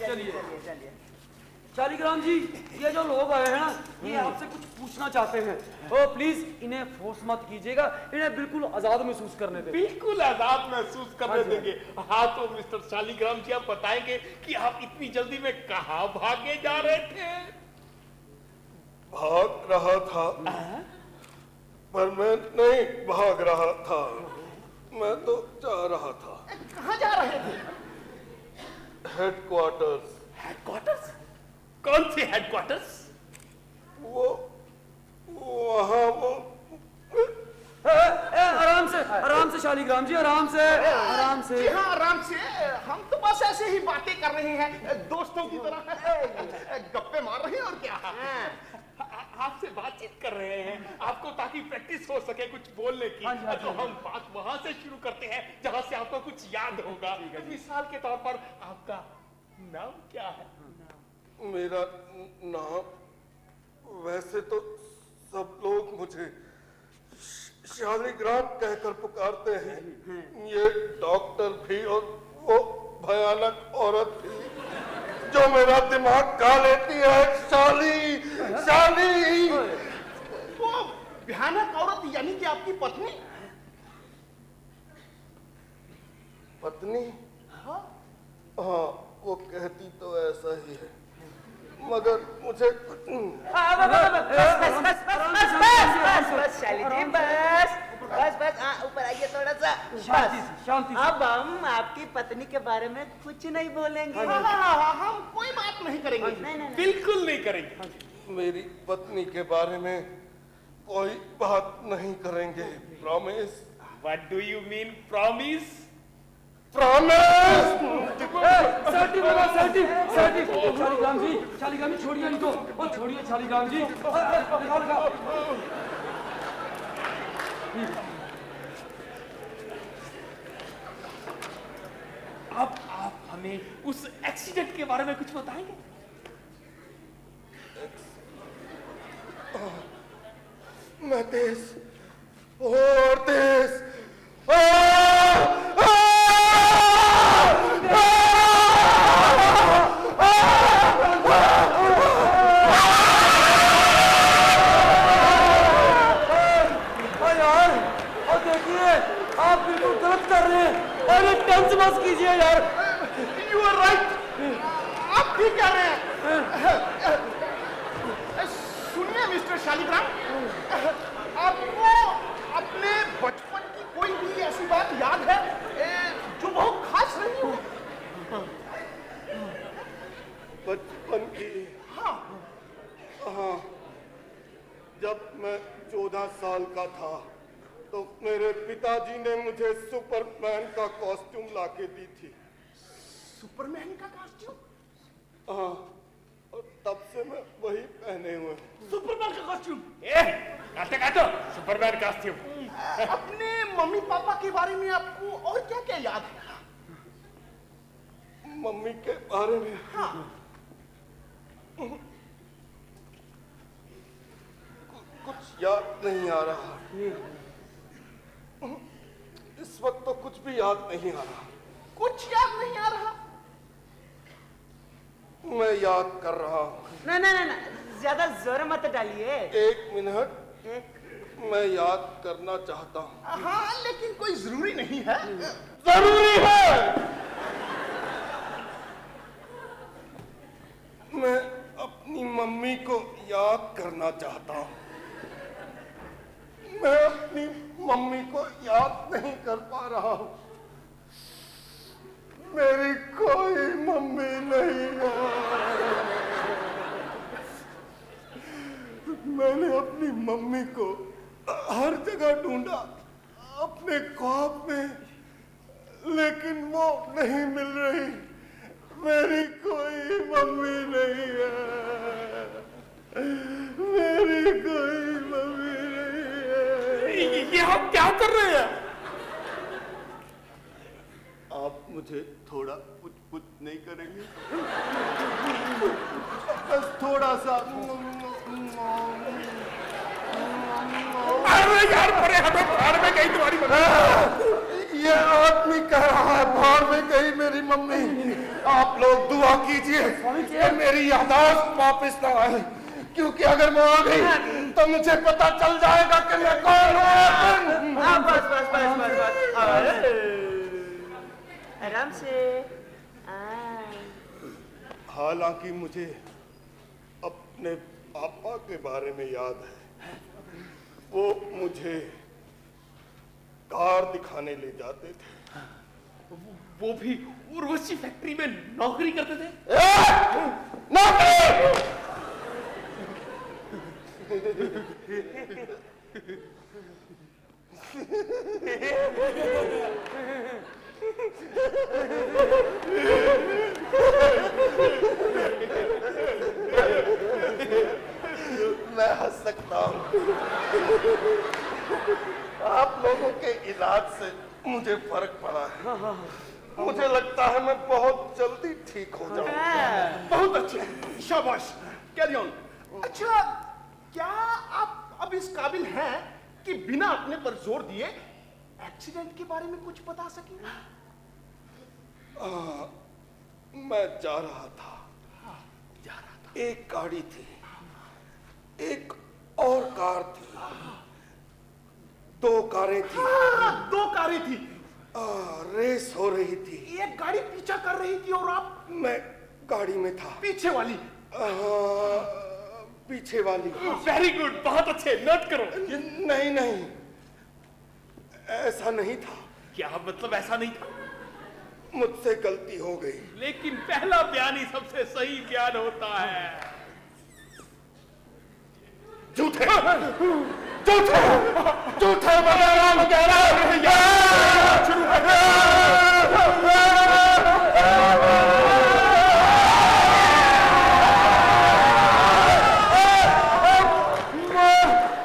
चलिए शालीग्राम जी, ये जो लोग आए हैं ना, ये आपसे कुछ पूछना चाहते हैं। ओ प्लीज इन्हें फोर्स मत कीजिएगा, इन्हें बिल्कुल आजाद महसूस करने दें। बिल्कुल आजाद महसूस करने देंगे। हाँ तो मिस्टर शालीग्राम जी, आप बताएंगे कि आप इतनी जल्दी में कहाँ भागे जा रहे थे? भाग रहा था, पर मैं नहीं भाग रहा था, मैं तो जा रहा था कहाँ जा रहे थे? हेडक्वार्टर्स। हेडक्वार्टर्स? कौन से हेडक्वार्टर्स? वो वहाँ वो आराम से शालीग्राम जी, आराम से। जी हाँ, आराम से। हम तो बस ऐसे ही बातें कर रहे हैं, दोस्तों की तरह गप्पे मार रहे हैं। और क्या, आपसे बातचीत कर रहे हैं आपको, ताकि प्रैक्टिस हो सके कुछ बोलने की। तो हम बात वहां से शुरू करते हैं जहां से आपको कुछ याद होगा। मिसाल के तौर पर आपका नाम क्या है? मेरा नाम, वैसे तो सब लोग मुझे शालीग्राम कहकर पुकारते हैं। ये डॉक्टर भी और वो भयानक औरत भी जो मेरा दिमाग खा लेती है, शाली शाली। वो भयानक औरत यानी कि आपकी पत्नी? पत्नी? हाँ, वो कहती तो ऐसा ही है, मगर मुझे बस शाली जी, बस। बस बस, हाँ ऊपर आइए थोड़ा सा। शांति बस। से, शांति से। अब हम आपकी पत्नी के बारे में कुछ नहीं बोलेंगे। हाँ, हम कोई बात नहीं करेंगे। नहीं नहीं बिल्कुल नहीं करेंगे। मेरी पत्नी के बारे में कोई बात नहीं करेंगे। Promise. What do you mean promise? Promise. Shaligram ji, Shaligram ji छोड़िए इनको, ओ छोड़िए शालिग्राम जी। लगाओ लगाओ। अब आप हमें उस एक्सीडेंट के बारे में कुछ बताएंगे? मैं तेज और तेज। यार, और देखिए आप बिल्कुल गलत कर रहे हैं। और ये टेंस मत कीजिए यार। You are right. आप ठीक कह रहे हैं। सुनिए मिस्टर शालिग्राम, आपको अपने बचपन की कोई भी ऐसी बात याद है जो बहुत खास रही हो? बचपन की? हाँ। हाँ, जब मैं 14 साल का था तो मेरे पिताजी ने मुझे सुपरमैन का कॉस्ट्यूम लाके दी थी। सुपरमैन का कॉस्ट्यूम? हाँ, और तब से मैं वही पहने हुए हूँ। सुपरमैन का कॉस्ट्यूम? काटो काटो, सुपरमैन कॉस्ट्यूम। अपने मम्मी पापा के बारे में आपको और क्या क्या याद है? मम्मी के बारे में? हाँ। कुछ याद नहीं आ रहा। इस वक्त तो कुछ भी याद नहीं आ रहा। कुछ याद नहीं आ रहा? मैं याद कर रहा हूँ। नहीं नहीं नहीं, ज्यादा जोर मत डालिए। 1 मिनट, मैं याद करना चाहता हूँ। हाँ, लेकिन कोई जरूरी नहीं है। जरूरी है। मैं अपनी मम्मी को याद करना चाहता हूँ। मैं अपनी मम्मी को याद नहीं कर पा रहा हूँ। मेरी कोई मम्मी नहीं है। मैंने अपनी मम्मी को हर जगह ढूंढा, अपने ख्वाब में, लेकिन वो नहीं मिल रही। मेरी कोई मम्मी नहीं है। मेरी कोई मम्मी नहीं है। ये हम क्या कर रहे हैं? आप मुझे थोड़ा कुछ नहीं करेंगे? बस थोड़ा सा। अरे यार, बड़े हमें भाड़ में गई तुम्हारी मम्मी। ये आदमी कह रहा है भाड़ में गई मेरी मम्मी। आप लोग दुआ कीजिए कि मेरी याददाश्त वापस ना आए, क्योंकि अगर मैं आ गई तो मुझे पता चल जाएगा कि मैं कौन हूँ। बस बस बस बस बस, आराम से। हालांकि मुझे अपने पापा के बारे में याद है। वो मुझे कार दिखाने ले जाते थे। वो भी उर्वशी फैक्ट्री में नौकरी करते थे? नौकरी! मैं हंस सकता हूँ। आप लोगों के इलाज से मुझे फर्क पड़ा है। मुझे लगता है मैं बहुत जल्दी ठीक हो जाऊंगा। बहुत अच्छे, शाबाश, कैरी ऑन। अच्छा, क्या आप अब इस काबिल हैं कि बिना अपने पर जोर दिए एक्सीडेंट के बारे में कुछ बता सकें? मैं जा रहा था। एक गाड़ी थी, एक और कार थी, 2 कारें थी। दो कारें थी। रेस हो रही थी। एक गाड़ी पीछा कर रही थी और आप मैं गाड़ी में था। पीछे वाली? पीछे वाली। वेरी गुड, बहुत अच्छे, नोट करो। नहीं नहीं, ऐसा नहीं था। क्या मतलब ऐसा नहीं था? मुझसे गलती हो गई। लेकिन पहला बयान ही सबसे सही बयान होता है। झूठे झूठे झूठे वगैरह शुरू कर दे।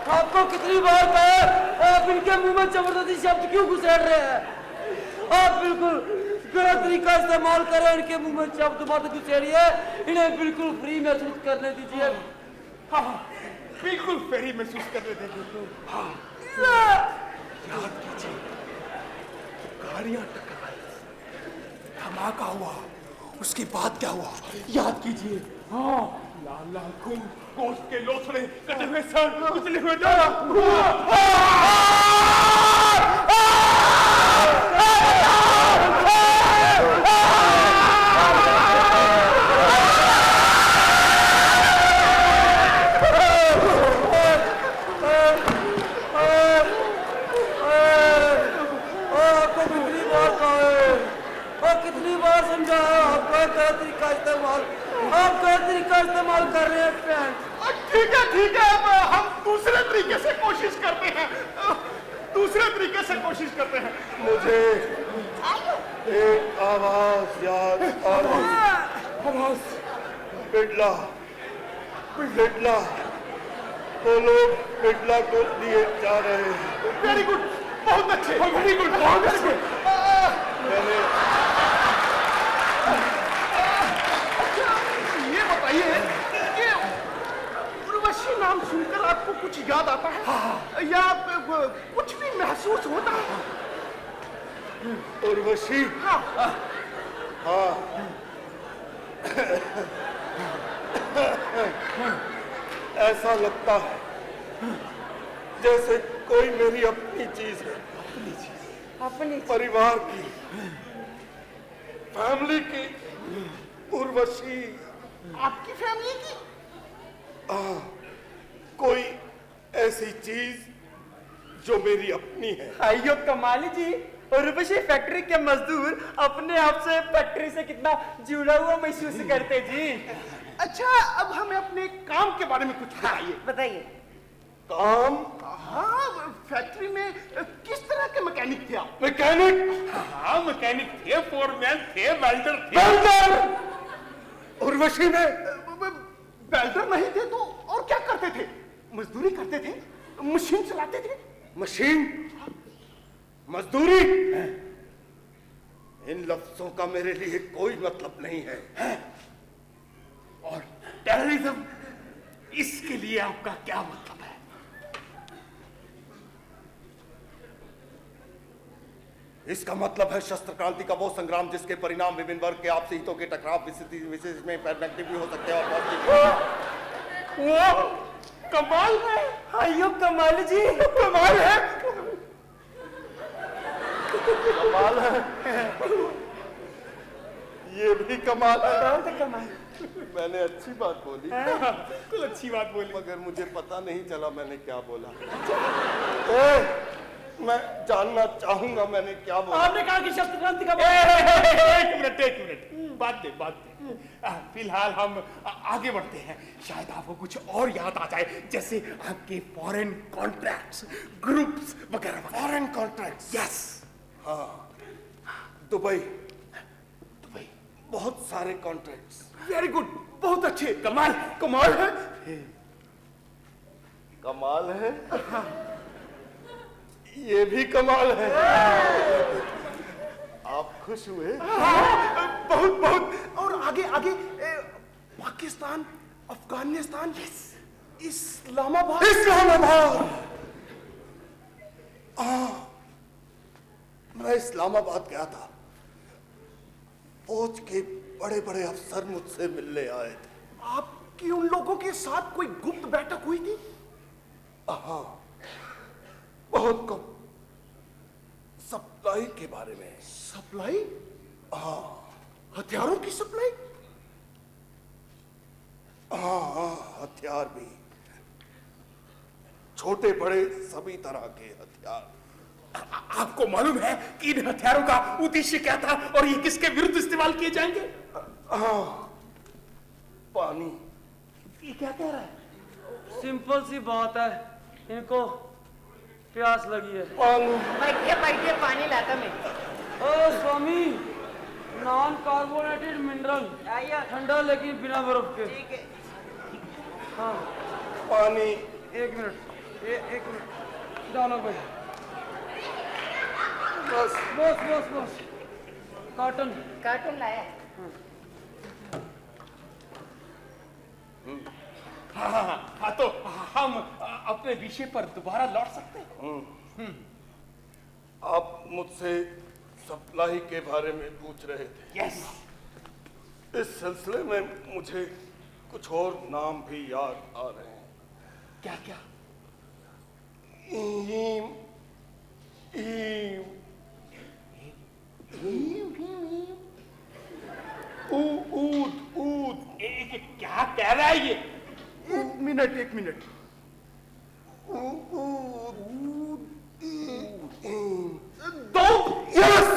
आपको कितनी बार कहा, आप इनके मुंह में जबरदस्ती शब्द क्यों घुसेड़ रहे हैं? आप बिल्कुल गलत तरीका इस्तेमाल करें, इनके मुंह में शब्द मत घुसेड़िए, इन्हें बिल्कुल फ्री महसूस करने दीजिए। हाँ, बिल्कुल फ्री महसूस करने देंगे। हाँ, याद कीजिए, गाड़ियां टकराई, धमाका हुआ, उसके बाद क्या हुआ याद कीजिए। हाँ, लाल लाल खून, गोश्त के लोथड़े, कटे हुए सर, कुचले हुए कितनी बार समझाया आपको, गलत तरीका इस्तेमाल कर रहे हैं फ्रेंड। ठीक है, अब हम दूसरे तरीके से कोशिश करते हैं। मुझे एक आवाज याद आ रही। बिड़ला वो लोग बिड़ला को लिए जा रहे हैं। वेरी गुड, बहुत अच्छे, वेरी गुड, बहुत अच्छे। मैंने ये बताइए कि उर्वशी नाम सुनकर आपको कुछ याद आता है या कुछ भी महसूस होता है? उर्वशी? हाँ। ऐसा लगता है जैसे कोई मेरी अपनी चीज है, अपनी परिवार की, फैमिली की। उर्वशी आपकी फैमिली की? कोई ऐसी चीज जो मेरी अपनी है। आइयो कमाल जी, उर्वशी फैक्ट्री के मजदूर अपने आप से फैक्ट्री से कितना जुड़ा हुआ महसूस करते जी। अच्छा, अब हमें अपने काम के बारे में कुछ बताइए। काम? हाँ, फैक्ट्री में किस तरह के मैकेनिक थे आप? मैकेनिक? हाँ, मैकेनिक थे, फोरमैन थे, वेल्डर थे। उर्वशी में वेल्डर नहीं थे तो और क्या करते थे? मजदूरी करते थे, मशीन चलाते थे। मशीन? मजदूरी? इन लफ्जों का मेरे लिए कोई मतलब नहीं है। और टेररिज्म, इसके लिए आपका क्या मतलब है? इसका मतलब है शस्त्र क्रांति का वो संग्राम जिसके परिणाम विभिन्न वर्ग के आपसी हितों के टकराव विशेष में नेगेटिव भी हो सकते हैं और पॉजिटिव। वो कमाल है। आइयो कमाल जी, कमाल है। कमाल है, ये भी कमाल है। कमाल। मैंने अच्छी बात बोली, बिल्कुल अच्छी बात बोली, मगर मुझे पता नहीं चला मैंने क्या बोला। मैं जानना चाहूंगा मैंने क्या बोला। आपने कहा कि शस्त्र क्रांति का एक मिनट, बात दे। फिलहाल हम आगे बढ़ते हैं, शायद आपको कुछ और याद आ जाए, जैसे आपके फॉरेन कॉन्ट्रैक्ट्स, ग्रुप्स वगैरह। Foreign contracts? यस। हाँ, दुबई, बहुत सारे कॉन्ट्रैक्ट्स। वेरी गुड, बहुत अच्छे। कमाल है। कमाल है। ये भी कमाल है। आप खुश हुए? बहुत। और आगे पाकिस्तान, अफगानिस्तान, इस्लामाबाद। मैं इस्लामाबाद गया था, फौज के बड़े बड़े अफसर मुझसे मिलने आए थे। आपकी उन लोगों के साथ कोई गुप्त बैठक हुई थी? हाँ, बहुत कम। सप्लाई के बारे में। सप्लाई? हाँ, हथियारों की सप्लाई? हाँ, हथियार भी, छोटे बड़े सभी तरह के हथियार। आपको मालूम है कि इन हथियारों का उद्देश्य क्या था और ये किसके विरुद्ध इस्तेमाल किए जाएंगे? पानी। ये क्या कह रहा है? सिंपल सी बात है, इनको प्यास लगी है। पानी। बैठिए बैठिए, पानी लाता मैं। ओ स्वामी, नॉन कार्बोनेटेड मिनरल, ठंडा लेकिन बिना बर्फ के। ठीक है। हाँ पानी। एक मिनट, एक मिनट डालो भाई। बस बस बस बस, कार्टन। कार्टून लाया। हाँ, तो हम अपने विषय पर दोबारा लौट सकते हैं। आप मुझसे सप्लाई के बारे में पूछ रहे थे। यस। इस सिलसिले में मुझे कुछ और नाम भी याद आ रहे हैं। क्या क्या? ईम, ईम, ऊद, ऊद। क्या कह रहा है ये? एक मिनट। ऊद, दो। Yes,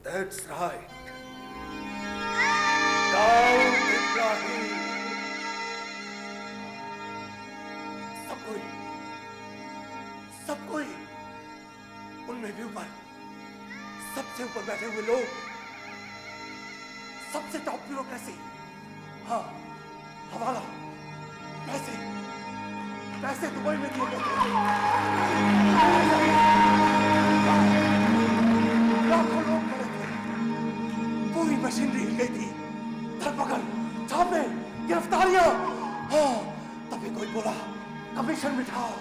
that's right. Dawood Ibrahim. सब कोई उनमें भी ऊपर, सबसे ऊपर बैठे हुए लोग, सबसे टॉप ब्यूरोक्रेसी। हाँ, हवाला, पैसे दुबई में दिए गए थे। लाखों लोग मरे थे, पूरी मशीनरी हिल गई थी, धरपकड़, छापे, गिरफ्तारियां। हाँ, तभी कोई बोला कमीशन बिठाओ,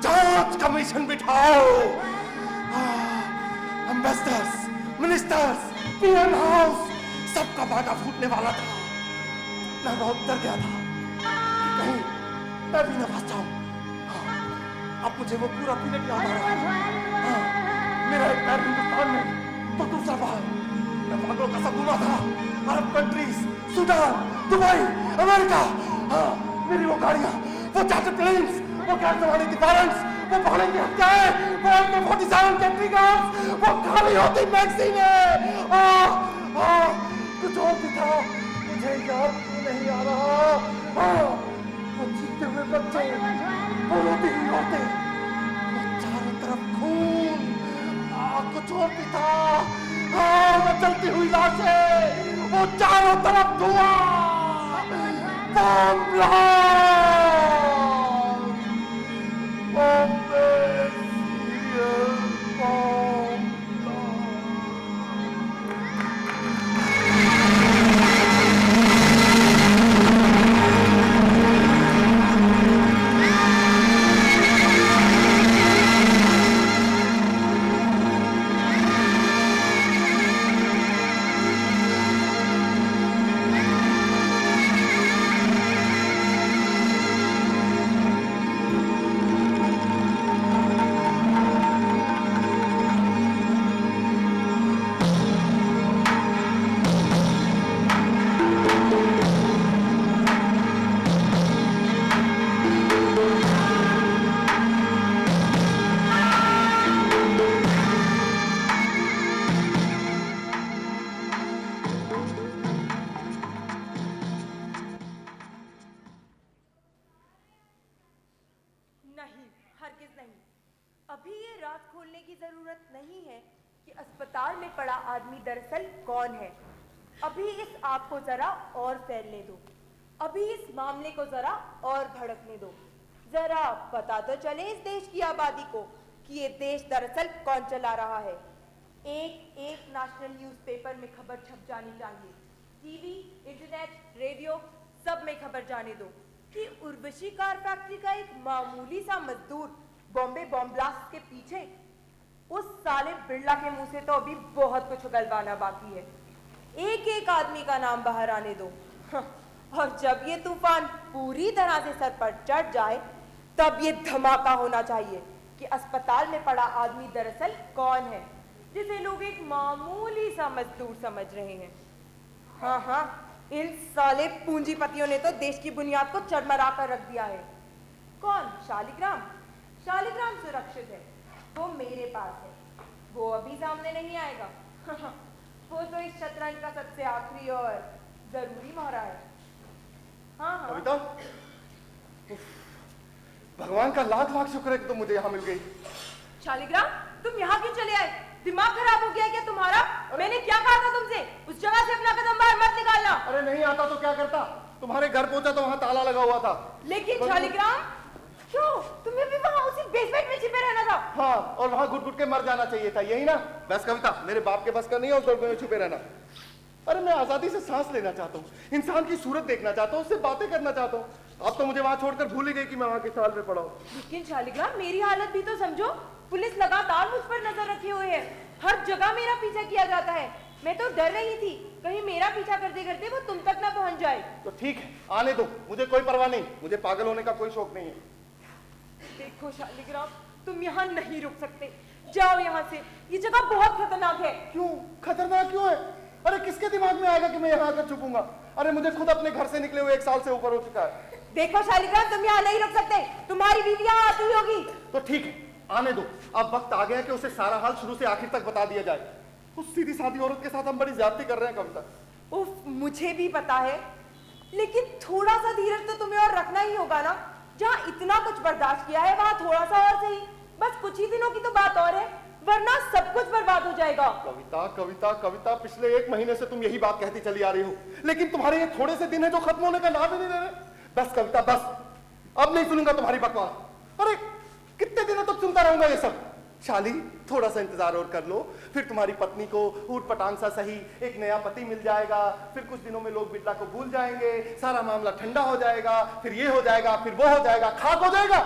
जांच कमीशन बिठाओ। एम्बेसडर्स, मिनिस्टर्स, पीएम हाउस, सबका बागा फूटने वाला था। मैं बहुत डर गया था कि कहीं मैं भी न फंस जाऊं। हाँ, अब मुझे वो पूरा पीरियड याद आ रहा है। हाँ, मेरा एक पैर हिंदुस्तान में तो दूसरा बाहर। मैं पागलों का सब घुमा था, अरब कंट्रीज, सूडान, दुबई, अमेरिका। हाँ, मेरी वो गाड़ियां, वो चार्टर प्लेन्स, वो गैर जमाने की वारंट्स, वो पकड़े की हत्याएं, वो AK-47 के ट्रिगर्स, वो खाली होती मैगजीनें। कुछ और भी था, मुझे याद नहीं आ रहा। वो चीखते हुए बच्चे, वो रोती हुई औरतें, वो चारों तरफ खून। कुछ और भी था, वो चलती हुई लाशें, वो चारों तरफ धुआं, बम ब्लास्ट। अभी ये राज खोलने की जरूरत नहीं है कि अस्पताल में पड़ा आदमी दरअसल कौन है। अभी इस आग को जरा और फैलने दो, अभी इस मामले को जरा और भड़कने दो। जरा पता तो चले इस देश की आबादी को कि ये देश दरअसल कौन चला रहा है। एक एक नेशनल न्यूज़पेपर में खबर छप जानी चाहिए, टीवी, इंटरनेट, रेडियो, सब में खबर जाने दो कि उर्वशी कार फैक्ट्री का एक मामूली सा मजदूर बॉम्बे बॉम्ब ब्लास्ट के पीछे। उस साले बिरला के मुंह से तो अभी बहुत कुछ उगलवाना बाकी है। एक एक आदमी का नाम बाहर आने दो। और जब ये तूफान पूरी तरह से सर पर चढ़ जाए तब ये धमाका होना चाहिए कि अस्पताल में पड़ा आदमी दरअसल कौन है, जिसे लोग एक मामूली सा मजदूर समझ रहे हैं। हाँ, इन साले पूंजीपतियों ने तो देश की बुनियाद को चरमरा कर रख दिया है। कौन? शालिग्राम। शालिग्राम सुरक्षित है, वो मेरे पास है, वो अभी सामने नहीं आएगा। वो तो इस शतरंज का सबसे आखिरी और जरूरी मोहरा है। हाँ हाँ। कविता, भगवान का लाख लाख शुक्र है कि तुम मुझे यहाँ मिल गई। शालिग्राम, तुम यहाँ क्यों चले आए? दिमाग खराब हो गया क्या तुम्हारा? मैंने क्या कहा था तुमसे? उस जगह से अपना कदम बाहर मत निकालना। अरे नहीं आता तो क्या करता? तुम्हारे घर पहुंचा तो वहाँ ताला लगा हुआ था। लेकिन शालिग्राम, क्यों? तुम्हें भी वहाँ उसी बेसमेंट में छिपे रहना था। हाँ, और वहाँ घुट घुट के मर जाना चाहिए था, यही ना? बस कविता, मेरे बाप के बस का नहीं है उस दरगाह में छुपे रहना। अरे मैं आजादी से सांस लेना चाहता हूँ, इंसान की सूरत देखना चाहता हूँ, उससे बातें करना चाहता हूँ। अब तो मुझे वहाँ छोड़कर भूल ही गई कि मैं वहाँ के साल में पड़ा हूँ। लेकिन शालिग्राम, मेरी हालत भी तो समझो। पुलिस लगातार मुझ पर नजर रखे हुए है, हर जगह मेरा पीछा किया जाता है। मैं तो डर रही थी कहीं मेरा पीछा करते करते वो तुम तक ना पहुंच जाए। तो ठीक है, आने दो, मुझे कोई परवाह नहीं, मुझे पागल होने का कोई शौक नहीं है। देखो शालिग्राम, तुम यहाँ नहीं रुक सकते, जाओ यहाँ से, ये जगह बहुत खतरनाक है। क्यों? खतरनाक क्यों है? अरे किसके दिमाग में आएगा कि मैं यहाँ आकर छुपूंगा? अरे मुझे खुद अपने घर से निकले हुए 1 साल से ऊपर हो चुका है। देखो शालिग्राम, तुम यहाँ नहीं रुक सकते, तुम्हारी बीवी यहाँ आती होगी। तो ठीक है, आने दो। अब वक्त आ गया कि उसे सारा हाल शुरू से आखिर तक बता दिया जाए। उस सीधी सादी औरत के साथ हम बड़ी ज्यादती कर रहे हैं कविता। उफ, मुझे भी पता है, लेकिन थोड़ा सा धीरज तो तुम्हें और रखना ही होगा ना। जहाँ इतना कुछ बर्दाश्त किया है, वहाँ थोड़ा सा और सही। बस कुछ ही दिनों की तो बात और है, वरना सब कुछ बर्बाद हो जाएगा। कविता कविता कविता, पिछले 1 महीने से तुम यही बात कहती चली आ रही हो, लेकिन तुम्हारे ये थोड़े से दिन है जो खत्म होने का नाम ही नहीं ले रहे। बस कविता बस, अब नहीं सुनूंगा तुम्हारी बकवास। अरे कितने दिनों तक सुनता रहूंगा ये सब? शाली, थोड़ा सा इंतजार और कर लो, फिर तुम्हारी पत्नी को ऊट पटांग सा सही एक नया पति मिल जाएगा। फिर कुछ दिनों में लोग बिरला को भूल जाएंगे, सारा मामला ठंडा हो जाएगा, फिर ये हो जाएगा, फिर वो हो जाएगा, खाक हो जाएगा।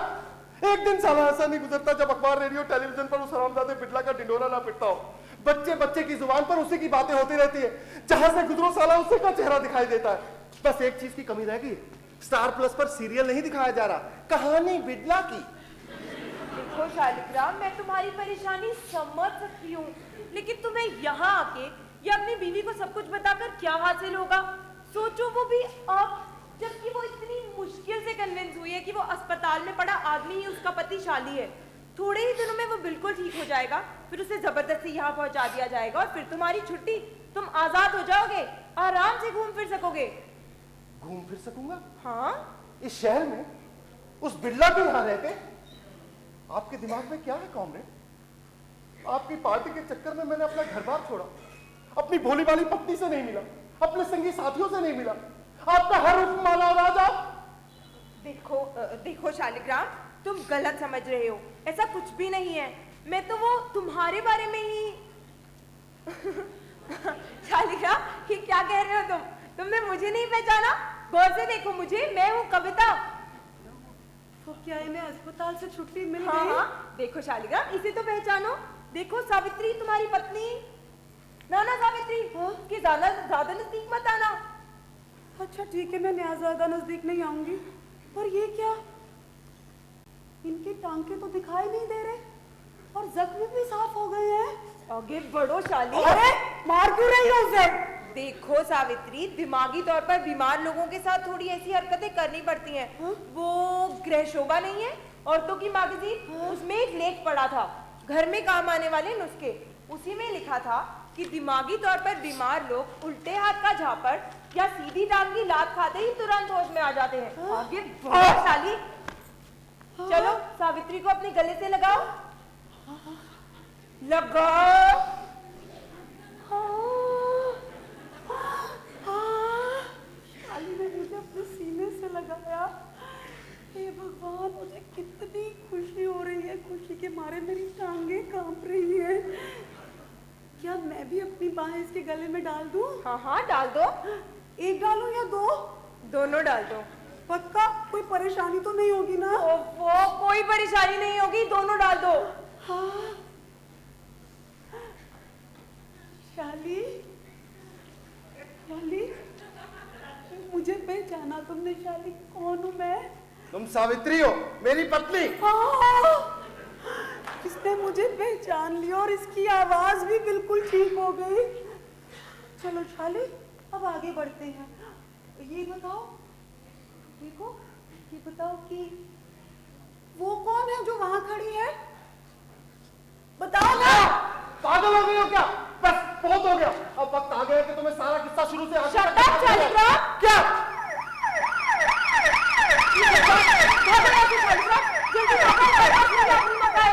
एक दिन साला ऐसा नहीं गुजरता जब अखबार, रेडियो, टेलीविजन पर उस हरामजादे बिरला का ढिंढोरा ना पिटता हो। बच्चे बच्चे की जुबान पर उसी की बातें होती रहती है, जहां से गुजरो साला उसी का चेहरा दिखाई देता है। बस एक चीज की कमी रह गई, स्टार प्लस पर सीरियल नहीं दिखाया जा रहा, कहानी बिरला की। देखो शालिग्राम, मैं तुम्हारी परेशानी समझ सकती हूँ, लेकिन तुम्हें यहाँ आके या अपनी बीवी को सब कुछ बताकर क्या हासिल होगा? सोचो, वो भी अब, जबकि वो इतनी मुश्किल से कन्विंस हुई है कि वो अस्पताल में पड़ा आदमी ही उसका पति शाली है। थोड़े ही दिनों में वो बिल्कुल ठीक हो जाएगा, फिर उसे जबरदस्ती यहाँ पहुंचा दिया जाएगा और फिर तुम्हारी छुट्टी, तुम आजाद हो जाओगे, आराम से घूम फिर सकोगे। घूम फिर सकूंगा? हाँ, इस शहर में उस बिरला के यहाँ रहते? आपके दिमाग में क्या है कॉमरेड? आपकी पार्टी के चक्कर में मैंने अपना घर बार छोड़ा, अपनी भोली भाली पत्नी से नहीं मिला, अपने संगी साथियों से नहीं मिला, आपका हर रुख माना और राजा। देखो शालिग्राम, तुम गलत समझ रहे हो, ऐसा कुछ भी नहीं है। मैं तो वो तुम्हारे बारे में ही शालिग्राम, ये क्या कह रहे हो तुम? तुमने मुझे नहीं पहचाना? गौर से देखो मुझे, मैं हूँ कविता। तो क्या इन्हें अस्पताल से छुट्टी मिल हाँ, गई? हाँ, देखो शालिग्राम, इसे तो पहचानो। देखो सावित्री, तुम्हारी पत्नी। ना सावित्री, कि ज्यादा नजदीक मत आना। अच्छा ठीक है, मैं ज्यादा नजदीक नहीं आऊंगी। पर ये क्या, इनके टांके तो दिखाई नहीं दे रहे और जख्म भी साफ हो गए हैं। आगे बढ़ो शाली। अरे मार क्यों रही हो उसे? देखो सावित्री, दिमागी तौर पर बीमार लोगों के साथ थोड़ी ऐसी हरकतें करनी पड़ती हैं। वो ग्रह शोभा नहीं है, औरतों की मैगजीन, उसमें एक लेख पढ़ा था, घर में काम आने वाले नुस्खे। उसी में लिखा था कि दिमागी तौर पर बीमार लोग उल्टे हाथ का झापड़ या सीधी टांग की लात खाते ही तुरंत होश में आ जाते हैं। आगे बढ़ो शाली। चलो सावित्री को अपने गले से लगाओ। लगाओ। शाली ने मुझे अपने सीने से लगाया। हे भगवान, मुझे कितनी खुशी हो रही है, खुशी के मारे मेरी टांगे कांप रही है। क्या मैं भी अपनी बाहें इसके गले में डाल दूं? हाँ हाँ, डाल दो। एक डालूं या 2? दोनों डाल दो। पक्का? कोई परेशानी तो नहीं होगी ना? वो कोई परेशानी नहीं होगी, दोनों डाल दो। हाँ। शाली, शाली, मुझे पहचाना तुमने? शाली, कौन हूँ मैं? तुम सावित्री हो, मेरी पत्नी। हाँ, इसने मुझे पहचान लिया और इसकी आवाज भी बिल्कुल ठीक हो गई। चलो शाली, अब आगे बढ़ते हैं। ये बताओ, देखो, ये बताओ कि वो कौन है जो वहां खड़ी है? बताओ ना। पागल हो गई हो क्या? बस बहुत हो गया, अब वक्त आ गया कि तुम्हें सारा किस्सा शुरू से आगे Shut up, शालिग्राम। क्या?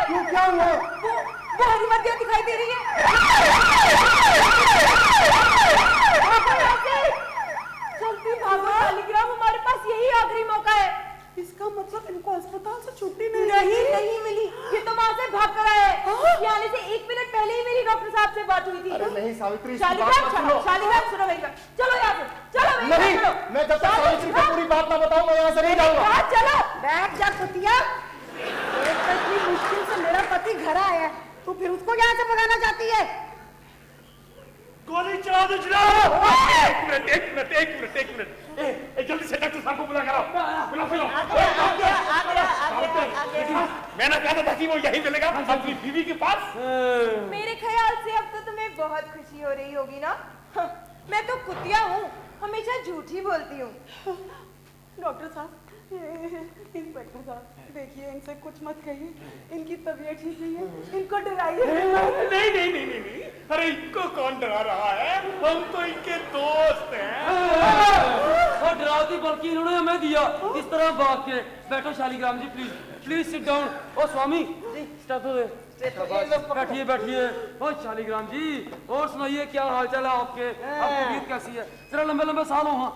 क्यों, क्या हुआ? वो हरिमतिया दिखाई दे रही है। जल्दी भागो शालिग्राम, हमारे पास यही आखिरी मौका है। इसका मतलब इनको अस्पताल से छुट्टी नहीं मिली। ये तो वहां से भाग कर आए हैं। ये आने से 1 मिनट पहले ही मेरी डॉक्टर साहब से बात हुई थी। अरे नहीं सावित्री, इसकी बात मत सुनो। शालिग्राम सुनो मेरी बात। चलो यहाँ से, चलो मेरी नहीं, बात सुनो। मैं जब तक सावित्री को पूरी बात ना बताऊं मैं यहाँ से नहीं जाऊंगा। बात चलो। बैठ जा कुतिया। एक तो इतनी मुश्किल से मेरा पति घर आया है, तो फिर उसको यहाँ से भगाना चाहती है? गोली चला दो जनाब। एक मिनट। जल्दी से डॉक्टर साहब को बुला कर आओ। बुला। मैंने कहा था कि वो यहीं मिलेगा अपनी बीवी के पास। मेरे ख्याल से अब तो तुम्हें बहुत खुशी हो रही होगी ना? मैं तो कुतिया हूँ, हमेशा झूठ ही बोलती हूँ। डॉक्टर साहब, इंस्पेक्टर साहब, देखिए इनसे कुछ मत कहिए, इनकी तबीयत ठीक नहीं है, इनको डराइए। नहीं। अरे इनको कौन डरा रहा है? हम तो इनके दोस्त हैं। और डरावती बल्कि इन्होंने हमें दिया इस तरह भाग के। बैठो Shaligram ji, please sit down. ओ स्वामी स्टेप दो दे। बैठिए। ओ शालिग्राम जी, और सुनाइए क्या हालचाल है आपके? आपकी तबीयत कैसी है? जरा लंबे साल हो।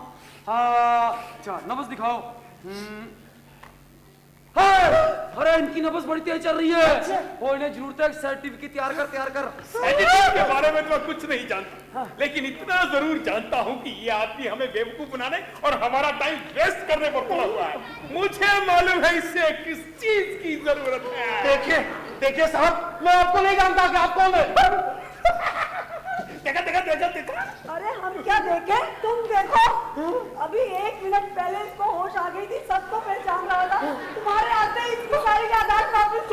अच्छा नब्ज दिखाओ। अरे इनकी नब्ज बड़ी तेज चल रही है। वो इन्हें जरूरत है सर्टिफिकेट तैयार कर। सर्टिफिकेट के बारे में तो मैं कुछ नहीं जानता, लेकिन इतना जरूर जानता हूँ कि ये आदमी हमें बेवकूफ बनाने और हमारा टाइम वेस्ट करने पर पड़ा हुआ है। मुझे मालूम है इससे किस चीज की जरूरत है। देखिए साहब, मैं आपको नहीं जानता कि आप कौन है। देखा। अरे हम क्या देखे, तुम देखो। अभी 1 मिनट पहले इसको होश आ गई थी, सबको पहचान रहा था। तुम्हारे आते ही इसकी सारी यादाश्त वापस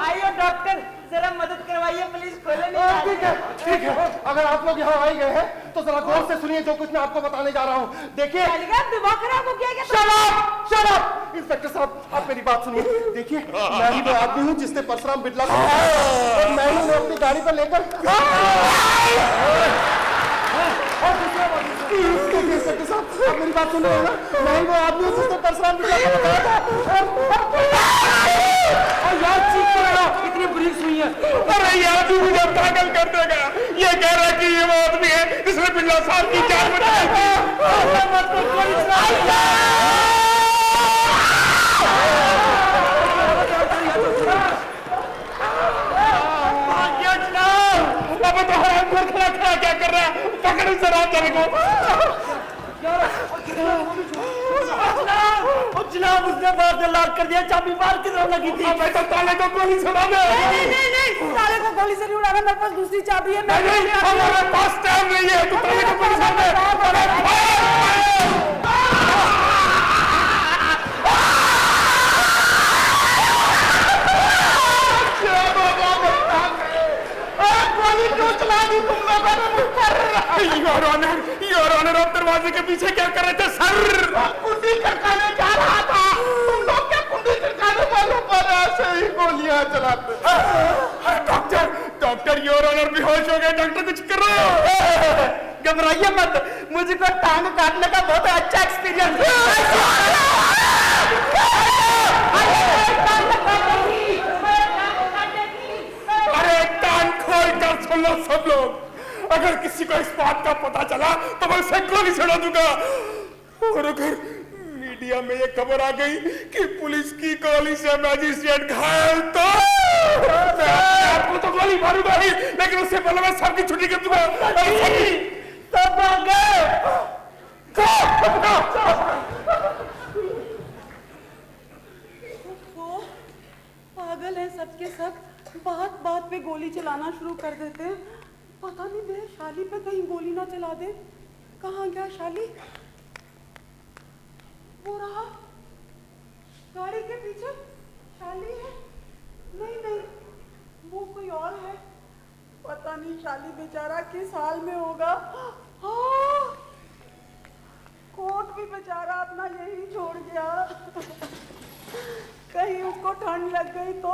आइए डॉक्टर, जरा मदद करवाइए प्लीज, खोले नहीं। ठीक है, अगर आप लोग यहाँ आए गए हैं तो जरा गौर से सुनिए जो कुछ मैं आपको बताने जा रहा हूँ। देखिए, दिमाग खराब हो गया क्या? Shut up! इंस्पेक्टर साहब, आप मेरी बात सुनिए। देखिए, मैं ही वो आदमी हूँ जिसने परशुराम बिड़ला को और मैं ही उन्हें अपनी गाड़ी पर लेकर इंस्पेक्टर साहब, आप मेरी बात सुन रहे हैं ना? मैं ही वो आदमी हूँ जिसने परशुराम बिड़ला को बताया था। यार चीख कर रहा, इतनी ब्रीक हुई है। अरे ये आदमी मुझे पागल कर देगा। ये कह रहा है कि ये वो आदमी है जिसने बिड़ला साहब की जान बचाई थी। अब तो हराम खड़ा क्या कर रहा है? पकड़ उसे रात जाने को। जनाब, उसने बाहर से लॉक कर दिया, चाबी बाहर की तरफ लगी थी। मैं तो ताले को गोली चला दे। नहीं, ताले को गोली से नहीं उड़ाना, मेरे पास दूसरी चाबी है। नहीं, हमारे पास टाइम नहीं है, तू ताले को गोली चला दे। योर ऑनर, आप दरवाजे के पीछे क्या कर रहे थे सर? कुंडी खड़काने जा रहा था। तुम लोग क्या कुंडी खड़काने वालों पर ऐसे ही गोलियां चलाते? डॉक्टर योर ऑनर बेहोश हो गए। डॉक्टर कुछ करो। घबराइए मत, मुझको टांग काटने का बहुत अच्छा एक्सपीरियंस है। अरे कान खोल कर सुन लो सब लोग। अगर किसी को इस बात का पता चला तो मैं उसे गोली चढ़ा दूंगा। और अगर मीडिया में ये खबर आ गई कि पुलिस की गोली से मैजिस्ट्रेट घायल तो मैं आपको तो गोली मारूंगा ही, लेकिन उससे पहले मैं सबकी छुट्टी कर दूंगा। सब आ गए। पागल है सबके सब, बात बात पे गोली चलाना शुरू कर देते हैं। पता नहीं मेरे शाली पे कहीं गोली ना चला दे। कहाँ गया शाली? वो रहा गाड़ी के पीछे। शाली है? नहीं, वो कोई और है। पता नहीं शाली बेचारा किस हाल में होगा। हाँ, कोट भी बेचारा अपना यही छोड़ गया। कहीं उसको ठंड लग गई तो,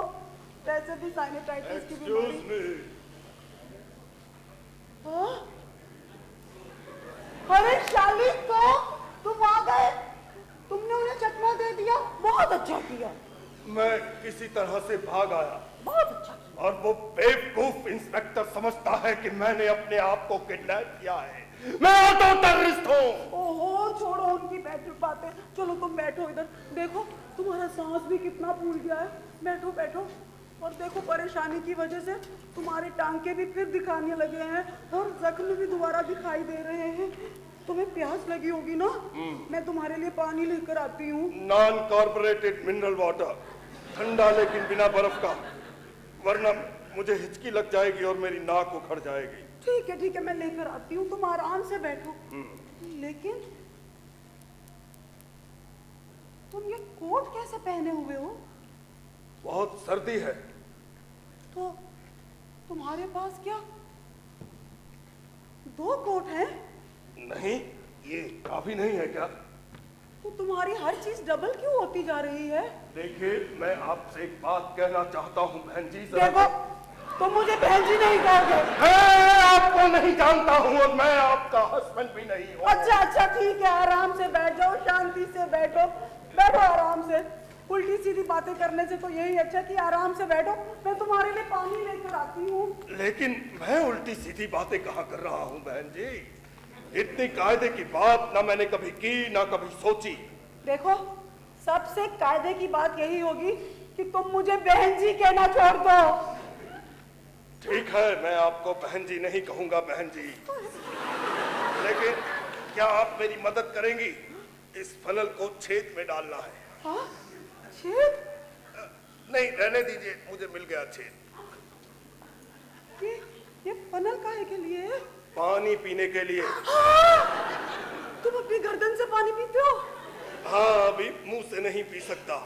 वैसे भी साइनेटाइटिस की बीमारी। हाँ? अरे शाली, तो तुम आ गए, तुमने उन्हें चकमा दे दिया, बहुत अच्छा किया। मैं किसी तरह से भाग आया, बहुत अच्छा किया। और वो बेवकूफ इंस्पेक्टर समझता है कि मैंने अपने आप को किडनैप किया है। मैं ऑटो टेररिस्ट हूँ। ओहो, छोड़ो उनकी बैठ बातें, चलो तुम बैठो इधर। देखो तुम्हारा सांस भी कितना फूल गया है, बैठो बैठो। और देखो परेशानी की वजह से तुम्हारे टांके भी फिर दिखाने लगे हैं और जख्म भी दोबारा दिखाई दे रहे हैं। तुम्हें प्यास लगी होगी ना? मैं तुम्हारे लिए पानी लेकर आती हूँ। नॉन कॉर्पोरेटेड मिनरल वाटर, ठंडा लेकिन बिना बर्फ का, वरना मुझे हिचकी लग जाएगी और मेरी नाक उखड़ जाएगी। ठीक है मैं लेकर आती हूँ, तुम आराम से बैठो। लेकिन तुम ये कोट कैसे पहने हुए हो? बहुत सर्दी है। तो तुम्हारे पास क्या 2 कोट हैं? नहीं, ये काफी नहीं है क्या? तो तुम्हारी हर चीज डबल क्यों होती जा रही है? देखिए, मैं आपसे एक बात कहना चाहता हूँ बहन जी। देखो, तुम मुझे बहन जी नहीं कहोगे। मैं आपको नहीं जानता हूँ और मैं आपका हस्बैंड भी नहीं हूँ। अच्छा ठीक है, आराम से बैठ जाओ, शांति से बैठो, बैठो आराम से। उल्टी सीधी बातें करने से तो यही अच्छा कि आराम से बैठो। मैं तुम्हारे लिए पानी लेकर आती हूँ। लेकिन मैं उल्टी सीधी बातें कहाँ कर रहा हूँ बहन जी? इतनी कायदे की बात ना मैंने कभी की ना कभी सोची। देखो, सबसे कायदे की बात यही होगी कि तुम मुझे बहन जी कहना छोड़ दो। ठीक है, मैं आपको बहन जी नहीं कहूंगा बहन जी। लेकिन क्या आप मेरी मदद करेंगी? इस फनल को छेद में डालना है। हाँ? छेद? नहीं, रहने दीजिए, मुझे मिल गया छेद। ये फनल काहे के लिए है? पानी पीने के लिए। तुम अपनी गर्दन से पानी पीते हो? हाँ, अभी मुंह से नहीं पी सकता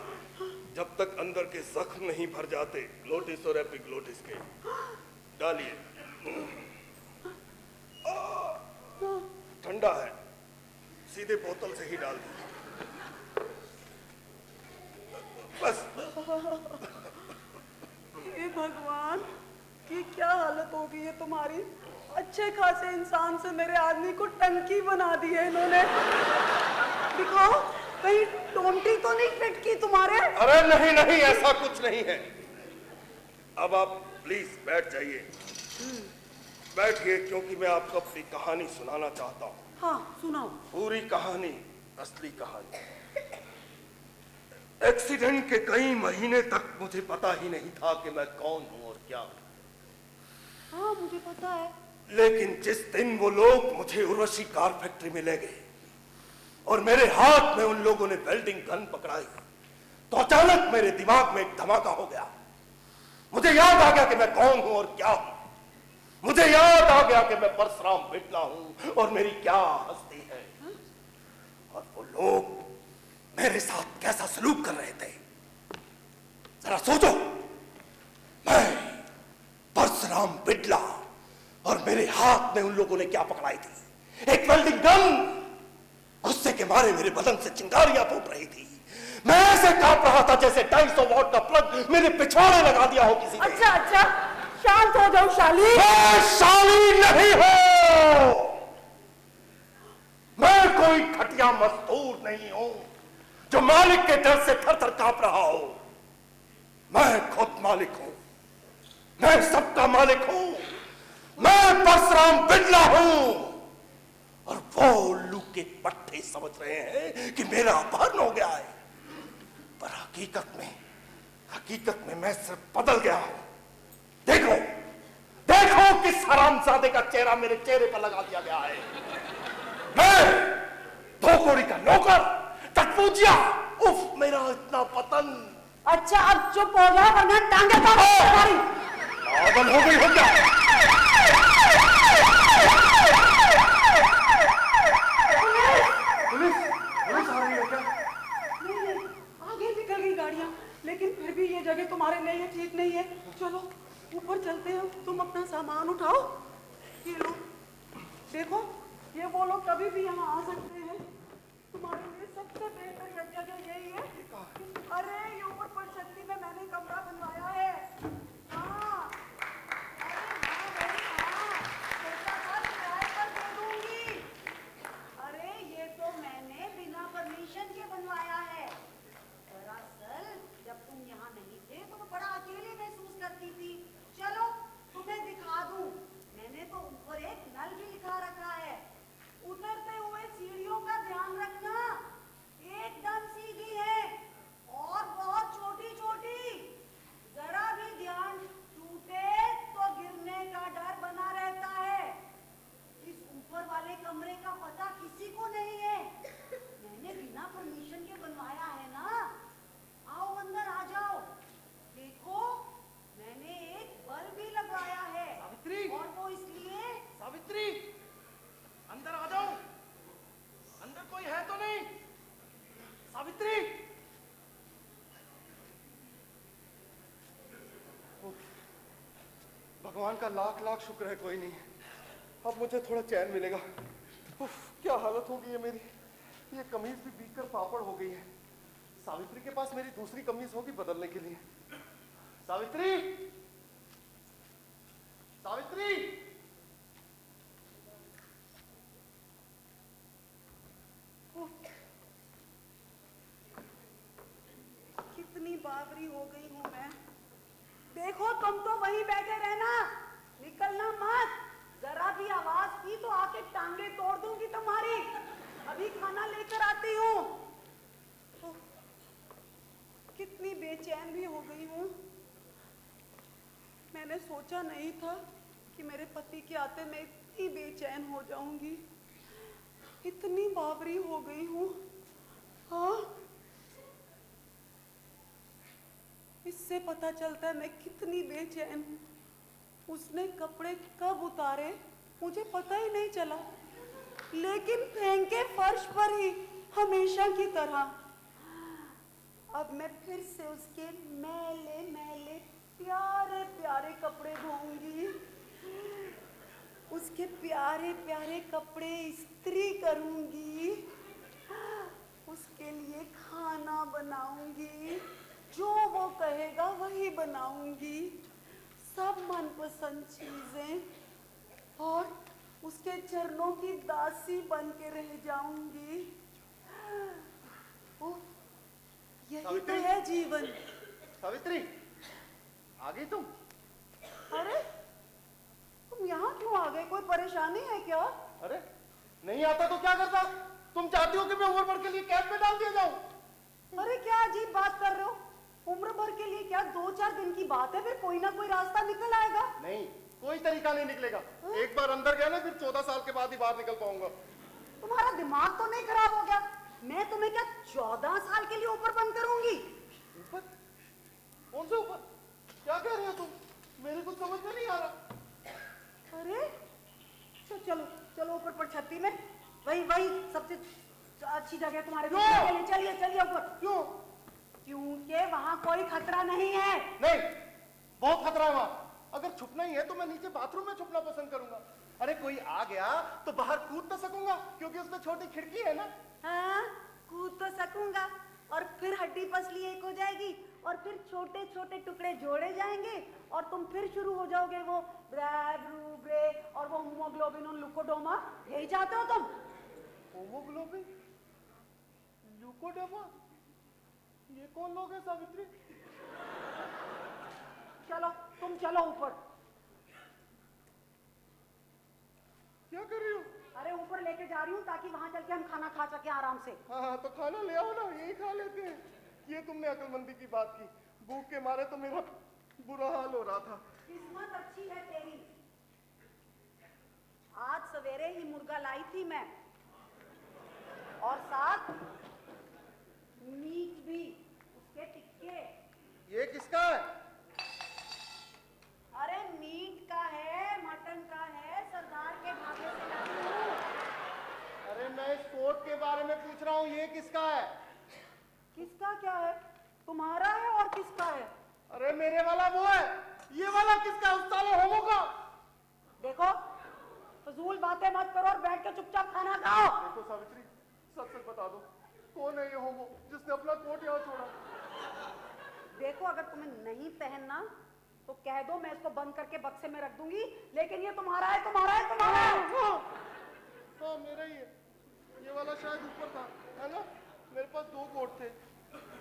जब तक अंदर के जख्म नहीं भर जाते, ग्लोटिस और एपिग्लोटिस के। डालिए। ठंडा है, सीधे बोतल से ही डाल दीजिए। बस। हे भगवान, ये क्या हालत हो गई है तुम्हारी? अच्छे खासे इंसान से मेरे आदमी को टंकी बना दी है इन्होंने। दिखाओ, कहीं टोंटी तो नहीं पिटकी तुम्हारे? अरे नहीं नहीं, ऐसा कुछ नहीं है। अब आप प्लीज बैठ जाइए। बैठिए, क्योंकि मैं आपको अपनी कहानी सुनाना चाहता हूँ। हाँ, सुनाओ। पूरी कहानी, असली कहानी। एक्सीडेंट के कई महीने तक मुझे पता ही नहीं था कि मैं कौन हूँ और क्या हूँ। हाँ, मुझे पता है। लेकिन जिस दिन वो लोग मुझे उर्वशी कार फैक्ट्री में ले गए और मेरे हाथ में उन लोगों ने वेल्डिंग गन पकड़ाई, तो अचानक मेरे दिमाग में एक धमाका हो गया। मुझे याद आ गया कि मैं कौन हूं और क्या हूं। मुझे याद आ गया कि मैं परशुराम बिटला हूं और मेरी क्या हस्ती है। और वो लोग मेरे साथ कैसा सलूक कर रहे थे, जरा सोचो। मैं परशुराम बिटला और मेरे हाथ में उन लोगों ने क्या पकड़ाई थी? एक वेल्डिंग गन। गुस्से के मारे मेरे बदन से चिंगारियां फूट रही थी। मैं ऐसे कांप रहा था जैसे 250 वॉट का प्लग मेरे पिछवाड़े लगा दिया हो किसी ने। अच्छा, शांत हो जाओ शाली। मैं शाली नहीं हूं। मैं कोई खटिया मजदूर नहीं हूं जो मालिक के डर से थर थर कांप रहा हो। मैं खुद मालिक हूं, मैं सबका मालिक हूं। मैं परशुराम बिटला हूं और वो उल्लू के पट्टे समझ रहे हैं कि मेरा अपहरण हो गया है, पर हकीकत में मैं सिर्फ बदल गया हूं। देखो देखो किस हरामजादे का चेहरा मेरे चेहरे पर लगा दिया गया है। मैं धोकोड़ी का नौकर, टटपूजिया, उफ, मेरा इतना पतन। अच्छा, अब चुप हो जाओ वरना टांगे पागल हो गई हो क्या? पुलिस आ रही है क्या? नहीं, आगे निकल गई गाड़ियां, लेकिन फिर भी ये जगह तुम्हारे लिए ठीक नहीं है। चलो ऊपर चलते हैं, तुम अपना सामान उठाओ। ये लो, देखो, ये वो लोग कभी भी यहाँ आ सकते हैं। तुम्हारे लिए सबसे बेहतर जगह यही है। अरे ये ऊपर परछत्ती में मैंने कमरा बनवाया है। हाँ, अरे हाँ भाई हाँ, छोटा सा किराए पर दे दूंगी। अरे ये तो मैंने बिना परमिशन के बनवाया है। दरअसल जब तुम यहाँ नहीं थे तो मैं बड़ा अकेले महसूस करती थी। चलो तुम्हें दिखा दूं, मैंने तो ऊपर एक नल भी लिखा रखा है। उतरते हुए सीढ़ियों का ध्यान रखना, एकदम सीधी है और बहुत छोटी छोटी। जरा भी ध्यान टूटे तो गिरने का डर बना रहता है। इस ऊपर वाले कमरे का पता किसी को नहीं है। मैंने बिना परमिशन के बनवाया है ना। आओ अंदर आ जाओ। देखो मैंने एक बल्ब भी लगवाया है। सावित्री! और वो इसलिए सावित्री, अंदर आ जाओ। अंदर कोई है तो नहीं? सावित्री! भगवान का लाख लाख शुक्र है कोई नहीं। अब मुझे थोड़ा चैन मिलेगा। उफ, क्या हालत हो गई है मेरी। ये कमीज भी भीग कर पापड़ हो गई है। सावित्री के पास मेरी दूसरी कमीज होगी बदलने के लिए। सावित्री! सावित्री! कितनी बावरी हो गई हूँ मैं। देखो तुम तो वहीं बैठे रहना, निकलना मत। जरा भी आवाज की तो आके टांगे तोड़ दूंगी तुम्हारी। अभी खाना लेकर आती हूँ। कितनी बेचैन भी हो गई हूँ। मैंने सोचा नहीं था कि मेरे पति के आते मैं इतनी बेचैन हो जाऊंगी। इतनी बावरी हो गई हूँ। हाँ, इससे पता चलता है मैं कितनी बेचैन हूँ। उसने कपड़े कब उतारे मुझे पता ही नहीं चला, लेकिन फेंके फर्श पर ही हमेशा की तरह। अब मैं फिर से उसके मैले मैले प्यारे प्यारे कपड़े धोऊंगी, उसके प्यारे प्यारे कपड़े इस्त्री करूंगी, उसके लिए खाना बनाऊंगी, जो वो कहेगा वही बनाऊंगी, सब मनपसंद चीजें, और उसके चरणों की दासी बन के रह जाऊंगी। ओह, यही तो है जीवन। सावित्री, आ गई तुम? अरे तुम यहाँ क्यों आ गए? कोई परेशानी है क्या? अरे नहीं आता तो क्या करता? तुम चाहती हो कि मैं उम्र भर के लिए कैद में डाल दिया जाऊं? अरे क्या अजीब बात कर रहे हो? उम्र भर के लिए क्या, 2-4 दिन की बात है, फिर कोई ना कोई रास्ता निकल आएगा। नहीं, कोई तरीका नहीं निकलेगा। एक बार अंदर गया ना, फिर 14 साल के बाद ही बाहर निकल पाऊंगा। तुम्हारा दिमाग तो नहीं खराब हो गया? मैं तुम्हें क्या 14 साल के लिए ऊपर बंद करूंगी? ऊपर? कौन से ऊपर? क्या कह रहे हो तुम? मेरे कुछ समझ में नहीं आ रहा। अरे चलो चलो ऊपर पर छत्ती में, वही सबसे अच्छी जगह तुम्हारे लिए। चलिए चलिए ऊपर। क्यों? क्योंकि वहाँ कोई खतरा नहीं है। नहीं, बहुत खतरा है वहाँ। अगर छुपना ही है तो मैं नीचे बाथरूम में छुपना पसंद करूंगा। अरे कोई आ गया तो बाहर कूद तो सकूंगा, क्योंकि उसमें छोटी खिड़की है ना। हाँ, कूद तो सकूंगा, और फिर हड्डी पसली एक हो जाएगी, और फिर छोटे छोटे टुकड़े जोड़े जाएंगे, और तुम फिर शुरू हो जाओगे वो ब्रे और वो हीमोग्लोबिन और लुकोडोमा। यही चाहते हो तुम? होमोग्लोबिन, ल्यूकोडोमा, ये कौन लोग हैं सावित्री? चलो तुम चलो ऊपर। क्या कर रही हो? अरे ऊपर लेके जा रही हूँ ताकि वहां चल के हम खाना खा सके आराम से। हाँ तो खाना ले आओ ना, यही खा लेते हैं। ये तुमने अक्लमंदी की बात की। भूख के मारे तो मेरा बुरा हाल हो रहा था। किस्मत अच्छी है तेरी, आज सवेरे ही मुर्गा लाई थी मैं, और साथ मीट भी, उसके टिक्के। ये किसका है? अरे मीट का है, मटन का है, सरदार के ढाबे से लाई हूँ। अरे मैं इस कोट के बारे में पूछ रहा हूँ, ये किसका है? किसका क्या है? तुम्हारा है और किसका है? अरे मेरे वाला वो है, ये वाला किसका? उस साले होमो का। देखो फजूल बातें मत करो और बैठ के चुपचाप खाना खाओ। देखो सावित्री, सच सच बता दो, कौन है ये होमो जिसने अपना कोट यहाँ छोड़ा? देखो, अगर तुम्हें नहीं पहनना तो कह दो, मैं इसको बंद करके बक्से में रख दूंगी, लेकिन ये तुम्हारा है, तुम्हारा है, तुम्हारा है। हाँ मेरा ही है। ये वाला शायद ऊपर था, है ना? मेरे पास 2 कोट थे।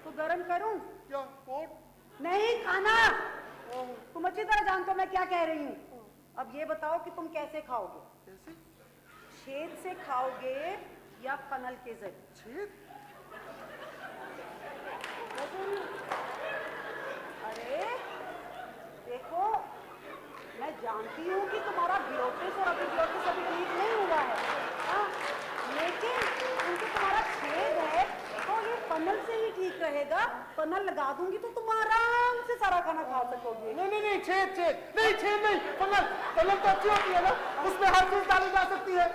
तो गरम करूं? क्या कोट? नहीं, खाना। तुम अच्छी तरह जानते हो मैं क्या कह रही हूँ। अब ये बताओ कि तुम कैसे खाओगे? कैसे? छेद से खाओगे या फनल के जरिए? छेद? अरे देखो, मैं जानती हूँ कि तुम्हारा ब्योटिस और एपिग्लोटिस अभी ठीक नहीं हुआ है, हाँ? लेकिन क्योंकि तुम्हारा छेद है तो ये फनल से ही ठीक रहेगा। फनल लगा दूंगी तो तुम आराम से सारा खाना खा सकोगे। नहीं, छेद नहीं, फनल तो अच्छी होती है ना, उसमें हर चीज डाली जा सकती है।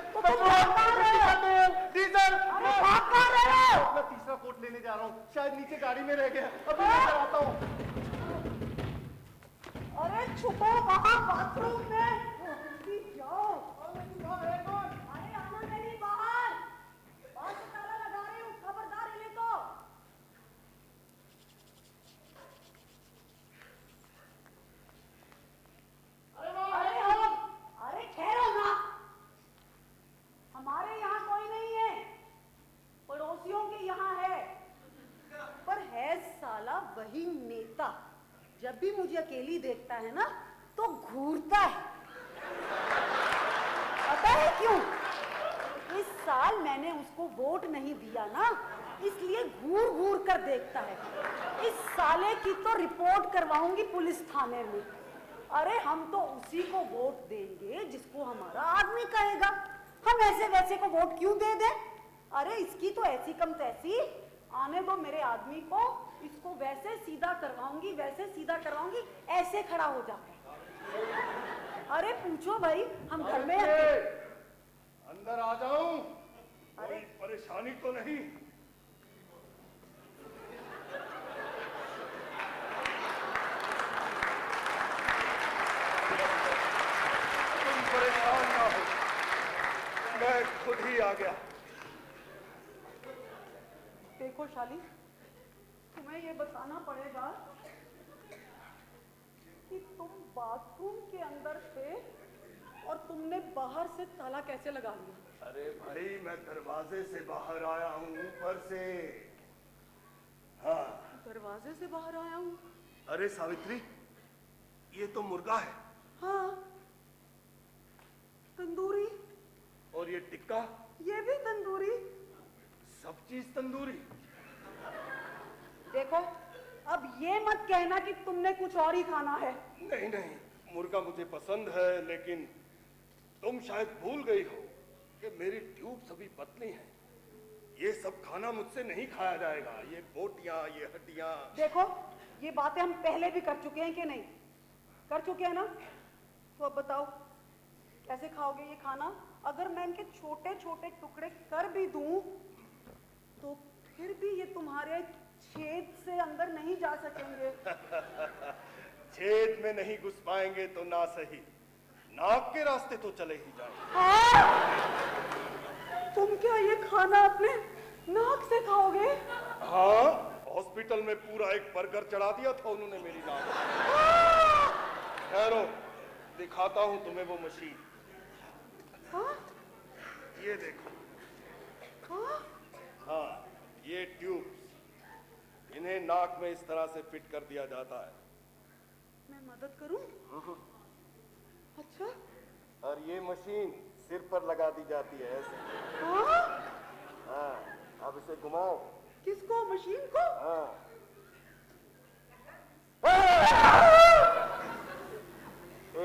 डीजल। मैं तीसरा कोट लेने जा रहा हूँ, शायद नीचे गाड़ी में रह गया, अभी लेकर आता हूँ। अरे छुपो वहाँ बाथरूम में, जल्दी जाओ। अरे आना नहीं, बाहर से ताला लगा रही हूँ, खबरदार इन्हें तो। अरे ठहरो ना, हमारे यहाँ कोई नहीं है, पड़ोसियों के यहाँ है। पर है साला वही नेता, जब भी मुझे अकेली देखता है ना तो घूरता है। पता है क्यों? इस साल मैंने उसको वोट नहीं दिया ना, इसलिए घूर घूर कर देखता है। इस साले की तो रिपोर्ट करवाऊंगी पुलिस थाने में। अरे हम तो उसी को वोट देंगे जिसको हमारा आदमी कहेगा, हम ऐसे वैसे को वोट क्यों दे दें? अरे इसकी तो ऐसी कम तैसी, आने दो मेरे आदमी को, इसको वैसे सीधा करवाऊंगी, वैसे सीधा करवाऊंगी, ऐसे खड़ा हो जाता है। अरे पूछो भाई, हम घर में अंदर आ जाऊं? कोई परेशानी तो नहीं? तुम परेशान ना हो, मैं खुद ही आ गया। देखो शाली, तुम्हें ये बताना पड़ेगा कि तुम बाथरूम के अंदर थे और तुमने बाहर से ताला कैसे लगा लिया? अरे भाई, मैं दरवाजे से बाहर आया हूँ, ऊपर से। हाँ। दरवाजे से बाहर आया हूँ? अरे सावित्री, ये तो मुर्गा है। हाँ। तंदूरी? और ये टिक्का? ये भी तंदूरी। सब चीज तंदूरी। देखो, अब ये मत कहना कि तुमने कुछ और ही खाना है। नहीं, मुर्गा मुझे पसंद है, लेकिन तुम शायद भूल गई हो कि मेरी ट्यूब्स अभी पतली हैं। ये सब खाना मुझसे नहीं खाया जाएगा, ये बोटियां, ये हड्डियां। देखो, ये बातें हम पहले भी कर चुके हैं कि नहीं? कर चुके हैं ना? तो अब बताओ, कैसे खाओगे ये खाना? अगर मैं इनके छोटे छोटे टुकड़े कर भी दूं, तो फिर भी ये तुम्हारे छेद से अंदर नहीं जा सकेंगे। छेद में नहीं घुस पाएंगे तो ना सही, नाक के रास्ते तो चले ही जाएंगे। तुम क्या ये खाना अपने नाक से खाओगे? हाँ, हॉस्पिटल में पूरा एक बर्गर चढ़ा दिया था उन्होंने मेरी नाक। ठहरो, दिखाता हूँ तुम्हें वो मशीन। हाँ? ये देखो। हाँ? हाँ, ये ट्यूब्स, इन्हें नाक में इस तरह से फिट कर दिया जाता है। मैं मदद करूं? अच्छा। और ये मशीन सिर पर लगा दी जाती है ऐसे। हाँ? हाँ, अब इसे घुमाओ। किसको? मशीन को? हाँ।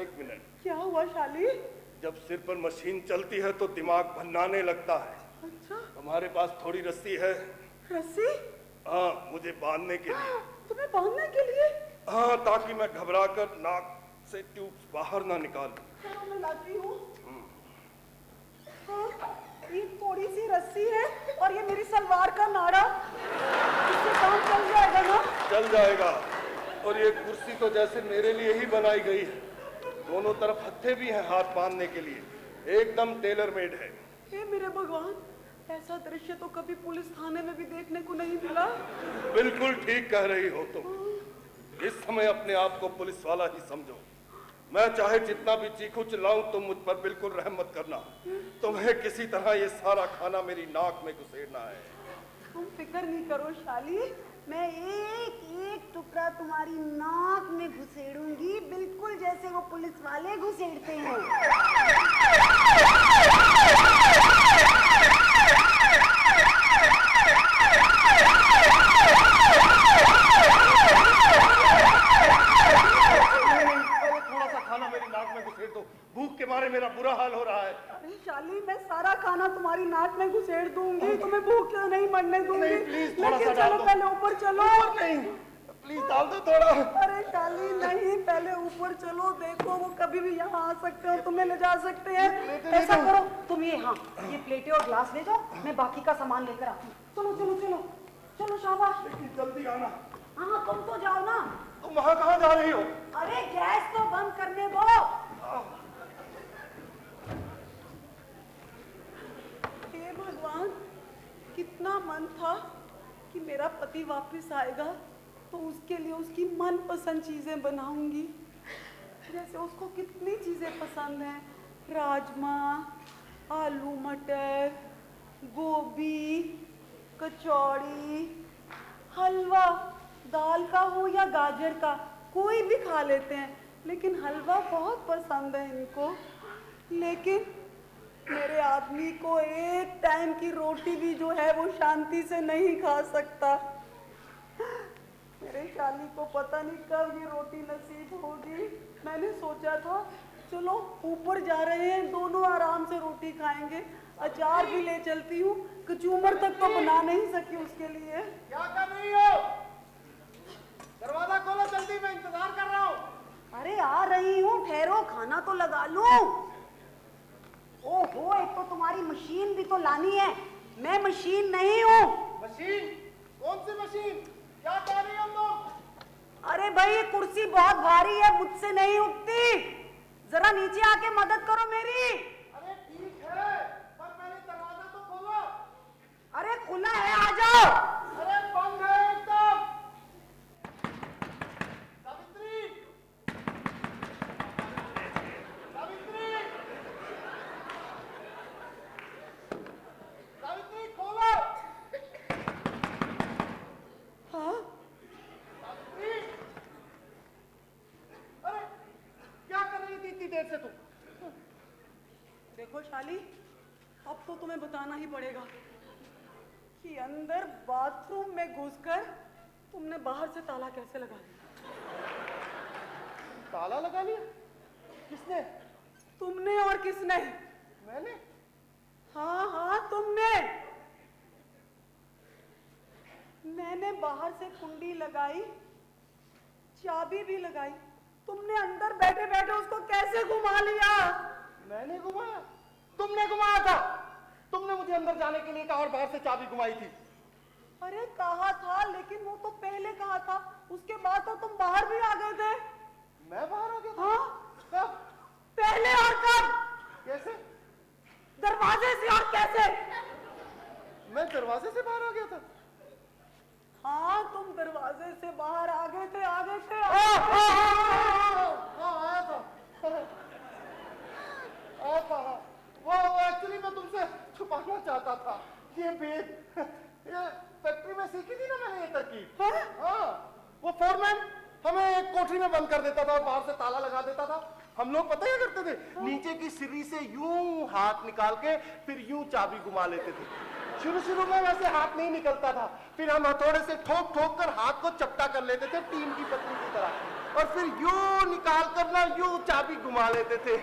एक मिनट। क्या हुआ शाली? जब सिर पर मशीन चलती है तो दिमाग भन्नाने लगता है। अच्छा। हमारे पास थोड़ी रस्सी है। रस्सी? हाँ, मुझे बांधने के लिए। तुम्हें बांधने के लिए? हाँ, ताकि मैं घबराकर नाक से ट्यूब्स बाहर ना निकालूं। चलो मैं लाती हूँ। हाँ, ये थोड़ी सी रस्सी है और ये मेरी सलवार का नाड़ा, इससे काम चल जाएगा ना? चल जाएगा। और ये कुर्सी तो जैसे मेरे लिए ही बनाई गई है, दोनों तरफ हत्थे भी हैं हाथ बांधने के लिए, एकदम टेलर मेड है। हे मेरे भगवान, ऐसा दृश्य तो कभी पुलिस थाने में भी देखने को नहीं मिला। बिल्कुल ठीक कह रही हो तुम। इस समय अपने आप को पुलिस वाला ही समझो। मैं चाहे जितना भी चीखूं चिल्लाऊं, तुम मुझ पर बिल्कुल रहम मत करना। तुम्हें किसी तरह ये सारा खाना मेरी नाक में घुसेड़ना है। तुम फिक्र नहीं करो शाली, मैं एक एक टुकड़ा तुम्हारी नाक में घुसेड़ूंगी, बिल्कुल जैसे वो पुलिस वाले घुसेड़ते हैं। थोड़ा सा खाना मेरी नाक में घुसेड़ दो, भूख के मारे मेरा बुरा हाल हो रहा है। अरे शाली, मैं सारा खाना तुम्हारी नाक में घुसेड़ दूंगी, तुम्हें भूख नहीं मरने दूंगी। नहीं, प्लीज थोड़ा लेकिन सा डाल चलो दो। पहले ऊपर चलो। नहीं, प्लीज डाल दो थोड़ा। अरे शाली नहीं, पहले ऊपर चलो, देखो वो कभी भी यहाँ आ सकते हो, तुम्हें ले जा सकते हैं। ऐसा करो तुम ये प्लेटें और ग्लास ले जाओ, मैं बाकी का सामान लेकर आती हूँ। चलो चलो चलो चलो, शाबाश। लेकिन जल्दी आना। हाँ तुम तो जाओ ना। तुम वहाँ कहाँ जा रही हो? अरे गैस तो बंद करने दो। हे भगवान, कितना मन था कि मेरा पति वापस आएगा तो उसके लिए उसकी मनपसंद चीजें बनाऊंगी। जैसे उसको कितनी चीजें पसंद हैं, राजमा, आलू मटर, गोभी, कचौड़ी, हलवा, दाल का हो या गाजर का, कोई भी खा लेते हैं, लेकिन हलवा बहुत पसंद है इनको। लेकिन मेरे आदमी को एक टाइम की रोटी भी जो है वो शांति से नहीं खा सकता। मेरे शाली को पता नहीं कब ये रोटी नसीब होगी। मैंने सोचा था चलो ऊपर जा रहे हैं, दोनों आराम से रोटी खाएंगे, अचार भी ले चलती हूँ, कचूमर तक तो बना नहीं सकी उसके लिए। क्या कर रही हो? दरवाजा खोलो जल्दी, मैं इंतजार कर रहा हूँ। अरे आ रही हूँ, ठहरो, खाना तो लगा लूं। ओहो, एक तो तुम्हारी मशीन भी तो लानी है। मैं मशीन नहीं हूँ। मशीन? कौन सी मशीन? क्या कह रही हो तुम? अरे भाई, ये कुर्सी बहुत भारी है, मुझसे नहीं उठती, जरा नीचे आके मदद करो मेरी। अरे ठीक है, पर मैंने दरवाजा तो खोलो। अरे खुला है, आ जाओ। अरे बंद है एकदम। सावित्री, सावित्री, सावित्री खोलो। हाँ? सावित्री, अरे क्या कर रही थी इतनी देर से तुम? देखो शाली, अब तो तुम्हें बताना ही पड़ेगा कि अंदर बाथरूम में घुसकर तुमने बाहर से ताला कैसे लगा दिया। ताला लगा लिया? किसने? तुमने और किसने? मैंने? हाँ हाँ तुमने। मैंने बाहर से कुंडी लगाई, चाबी भी लगाई, तुमने अंदर बैठे बैठे उसको कैसे घुमा लिया? मैंने घुमाया? तुमने घुमाया था? तुमने मुझे अंदर जाने के लिए कहा और बाहर से चाबी घुमाई थी। अरे कहा था, लेकिन वो तो पहले कहा था, उसके बाद तो तुम बाहर भी आ गए थे। मैं बाहर आ गया था? हाँ? कब? पहले और कब? कैसे? दरवाजे से और कैसे? मैं दरवाजे से बाहर आ गया था? हाँ, तुम दरवाजे से बाहर आ गए थे, आ गए थे। हाँ आया था। आया था। वो एक्चुअली मैं तुमसे छुपाना चाहता था ये भेद। ये फैक्ट्री में सीखी थी ना मैंने ये तरकीब। हाँ, वो फोरमैन हमें एक कोठरी में बंद कर देता था और बाहर से ताला लगा देता था। हम लोग पता क्या करते थे, नीचे की सीढ़ी से यूं हाथ निकाल के फिर यूं चाबी घुमा लेते थे। शुरू शुरू में वैसे हाथ नहीं निकलता था, फिर हम हथौड़े से ठोक ठोक कर हाथ को चपटा कर लेते थे टीम की पत्नी की तरह, और फिर यूं निकाल कर ना यूं चाबी घुमा लेते थे।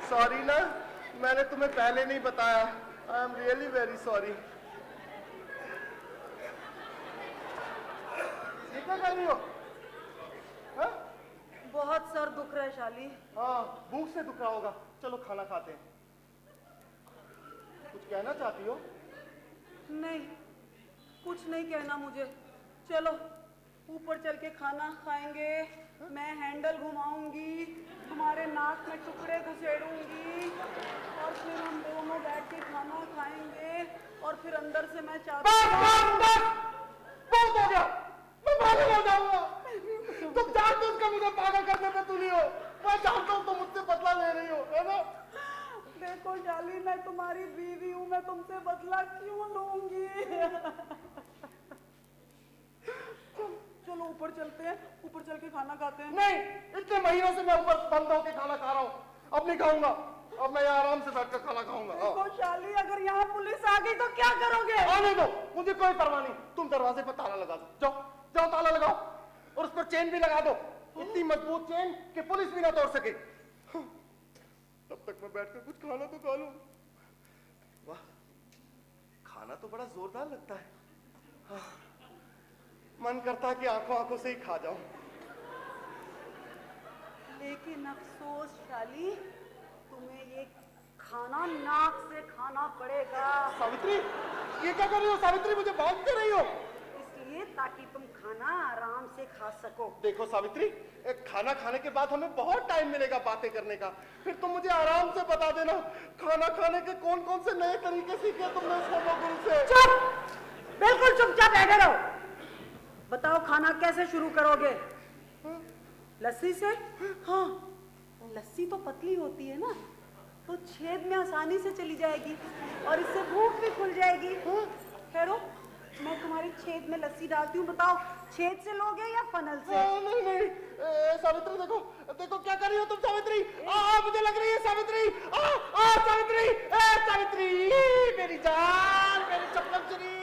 सॉरी ना, मैंने तुम्हें पहले नहीं बताया। I am really very sorry. क्या कर रही हो? हाँ? बहुत सर दुख रहा है शाली। हाँ, भूख से दुख रहा होगा। चलो खाना खाते हैं। कुछ कहना चाहती हो? नहीं, कुछ नहीं कहना मुझे। चलो ऊपर चल के खाना खाएंगे, मैं हैंडल घुमाऊंगी, तुम्हारे नाक में टुकड़े घुसेड़ूंगी, और फिर हम दोनों बैठ के खाना खाएंगे और फिर अंदर से मैं बस चाहती बस बस बहुत हो गया, मैं पागल हो जाऊंगा। तुम जानते हो उसका मुझे पागल करने पे तुली हो, मैं जानता हूँ तुम मुझसे बदला ले रही हो, है ना? देखो शाली, मैं तुम्हारी बीवी हूँ, मैं तुमसे बदला क्यों लूंगी? चलो ऊपर चलते हैं, ऊपर चल के खाना खाते हैं। नहीं, इतने महीनों से मैं ऊपर बंद होके खाना खा रहा हूँ, अब नहीं खाऊंगा, अब मैं यहाँ आराम से बैठकर खाना खाऊंगा। देखो शाली, अगर यहाँ पुलिस आ गई तो क्या करोगे? आने दो, मुझे कोई परवाह नहीं, तुम दरवाजे पर ताला लगा दो, जाओ जाओ ताला लगाओ और उस पर चेन भी लगा दो, इतनी मजबूत चेन कि पुलिस भी ना तोड़ सके। तब तक मैं बैठकर कुछ खाना तो खा लूं। वाह, खाना तो बड़ा जोरदार लगता है। हाँ, मन करता है कि आंखों आंखों से ही खा जाऊं। लेकिन अफसोस शाली, तुम्हें ये खाना नाक से खाना पड़ेगा। सावित्री, ये क्या कर रही हो सावित्री, मुझे बांध क्यों रही हो? इसलिए ताकि तुम खाना आराम से खा सको। देखो सावित्री, खाना खाने के बाद हमें बहुत टाइम मिलेगा बातें करने का, फिर तुम मुझे आराम से बता देना खाना खाने के कौन कौन से नए तरीके सीखे तुमने सोमो गुरु से। चुप, बिल्कुल चुपचाप बैठे रहो। बताओ खाना कैसे शुरू करोगे? लस्सी से? हाँ, लस्सी तो पतली होती है ना, तो छेद में आसानी से चली जाएगी और इससे भूख भी खुल जाएगी। ठहरो, मैं तुम्हारे छेद में लस्सी डालती हूँ, बताओ छेद से लोगे या फनल से? नहीं नहीं, सावित्री देखो देखो क्या कर रही हो तुम सावित्री, मुझे लग रही है सावित्री, सावित्री, सावित्री, मेरी जान, मेरी चपलचरी,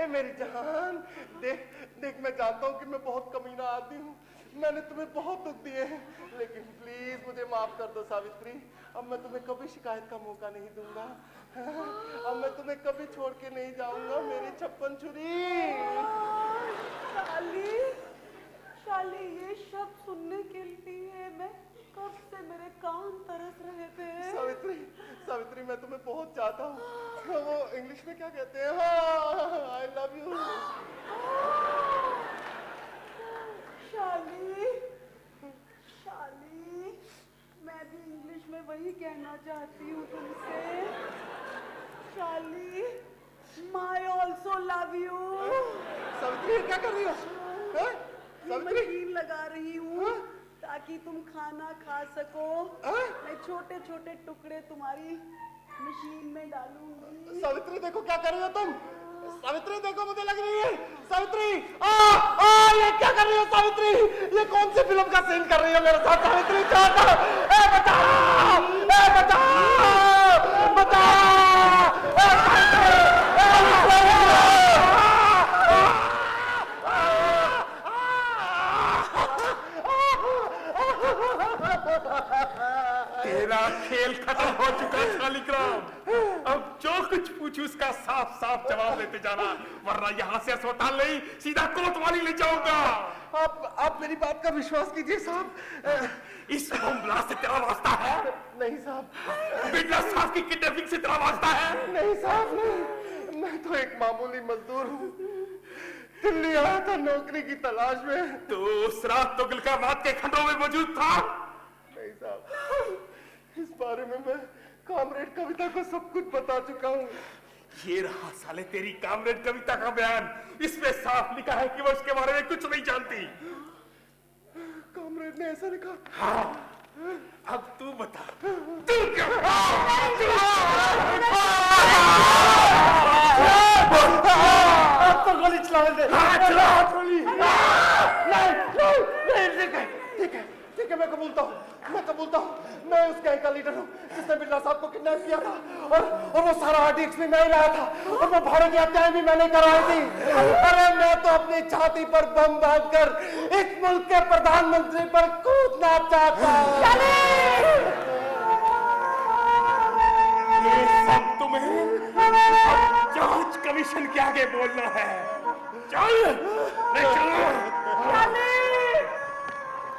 मेरी जान, देख देख, मैं जानता हूँ कि मैं बहुत कमीना आदमी हूँ, मैंने तुम्हें बहुत दुख दिए हैं, लेकिन प्लीज मुझे माफ कर दो सावित्री, अब मैं तुम्हें कभी शिकायत का मौका नहीं दूंगा, अब मैं तुम्हें कभी छोड़ के नहीं जाऊंगा, मेरी छप्पन छुरी। शाली, शाली, ये शब्द सुनने के लिए मैं कब से मेरे कान तरस रहे थे। सावित्री, सावित्री, मैं तुम्हें बहुत चाहता हूँ, वो इंग्लिश में क्या कहते हैं, हाँ, आई लव यू। शाली, शाली, मैं भी इंग्लिश में वही कहना चाहती हूँ तुमसे। शाली, I also love you। Savitri क्या कर रही हो? सावित्री मशीन लगा रही हूँ ताकि तुम खाना खा सको। मैं छोटे छोटे टुकड़े तुम्हारी मशीन में डालूंगी। सावित्री देखो क्या कर रही हो तुम, सावित्री देखो मुझे लग रही है, सावित्री, ये क्या कर रही हो सावित्री, ये कौन सी फिल्म का सीन कर रही है मेरे साथ सावित्री, बचाओ, बचाओ, बचाओ, तेरा खेल खत्म हो चुका शालिग्राम, अब जो कुछ पूछूं उसका साफ साफ जवाब देते जाना, वरना यहाँ से अस्पताल नहीं सीधा कोतवाली ले जाऊंगा। आप मेरी बात का विश्वास कीजिए साहब, इस बम ब्लास्ट से तेरा वास्ता है? नहीं साहब। बिरला साहब की किडनैपिंग से तेरा वास्ता है? नहीं साहब नहीं, मैं तो एक मामूली मजदूर हूँ, दिल्ली आया था नौकरी की तलाश में। तो उस रात तो गिलकाबाद के खंडों में मौजूद था? नहीं साहब, इस बारे में मैं कामरेड कविता को सब कुछ बता चुका हूँ। ये रहा साले तेरी कामरेड कविता का बयान, इसमें साफ लिखा है कि वो उसके बारे में कुछ नहीं जानती। कामरेड ने ऐसा लिखा? हाँ, अब तू बता, तू क्या? अब तो गोली चला दे। चला गोली। ठीक है, मैं कबूलता हूँ, मैं उस गैंग का लीडर हूँ जिसने बिरला साहब को किडनैप किया था, और वो सारा आर्टिक्स भी मैं ही लाया था, और वो भाड़े की हत्याएं भी मैंने करवाई थी। अरे मैं तो अपनी छाती पर बम बांधकर इस मुल्क के प्रधानमंत्री पर कूदना चाहता हूँ। ये सब तुम्हें जांच कमीशन के आगे बोलना है। चल, चलो।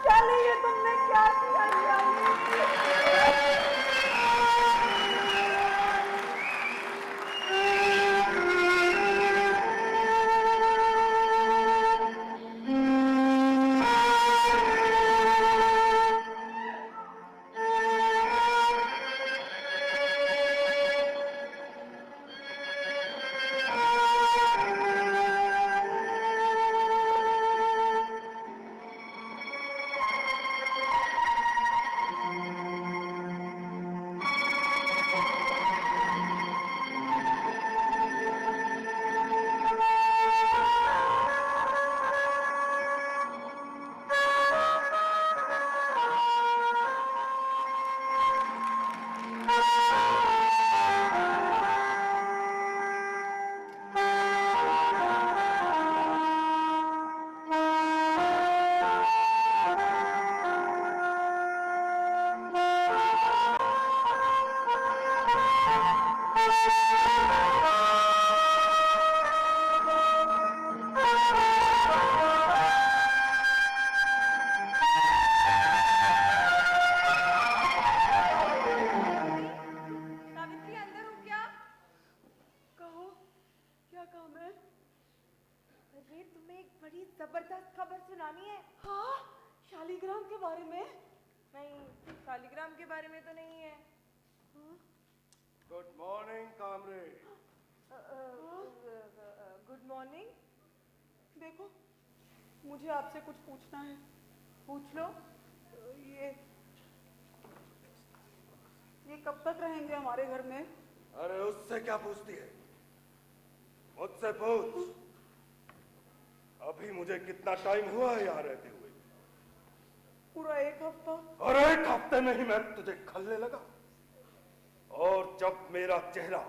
शाली, ये तुमने क्या किया? बारे में? नहीं, शालिग्राम के बारे में तो नहीं है। Good morning comrade. Good morning. देखो, मुझे आपसे कुछ पूछना है। पूछ लो। ये कब तक रहेंगे हमारे घर में? अरे उससे क्या पूछती है, मुझसे पूछ। अभी मुझे कितना टाइम हुआ है यहाँ रहते हुए? पूरा 1 हफ्ता। और 1 हफ्ते में ही मैं तुझे खलने लगा। और जब मेरा चेहरा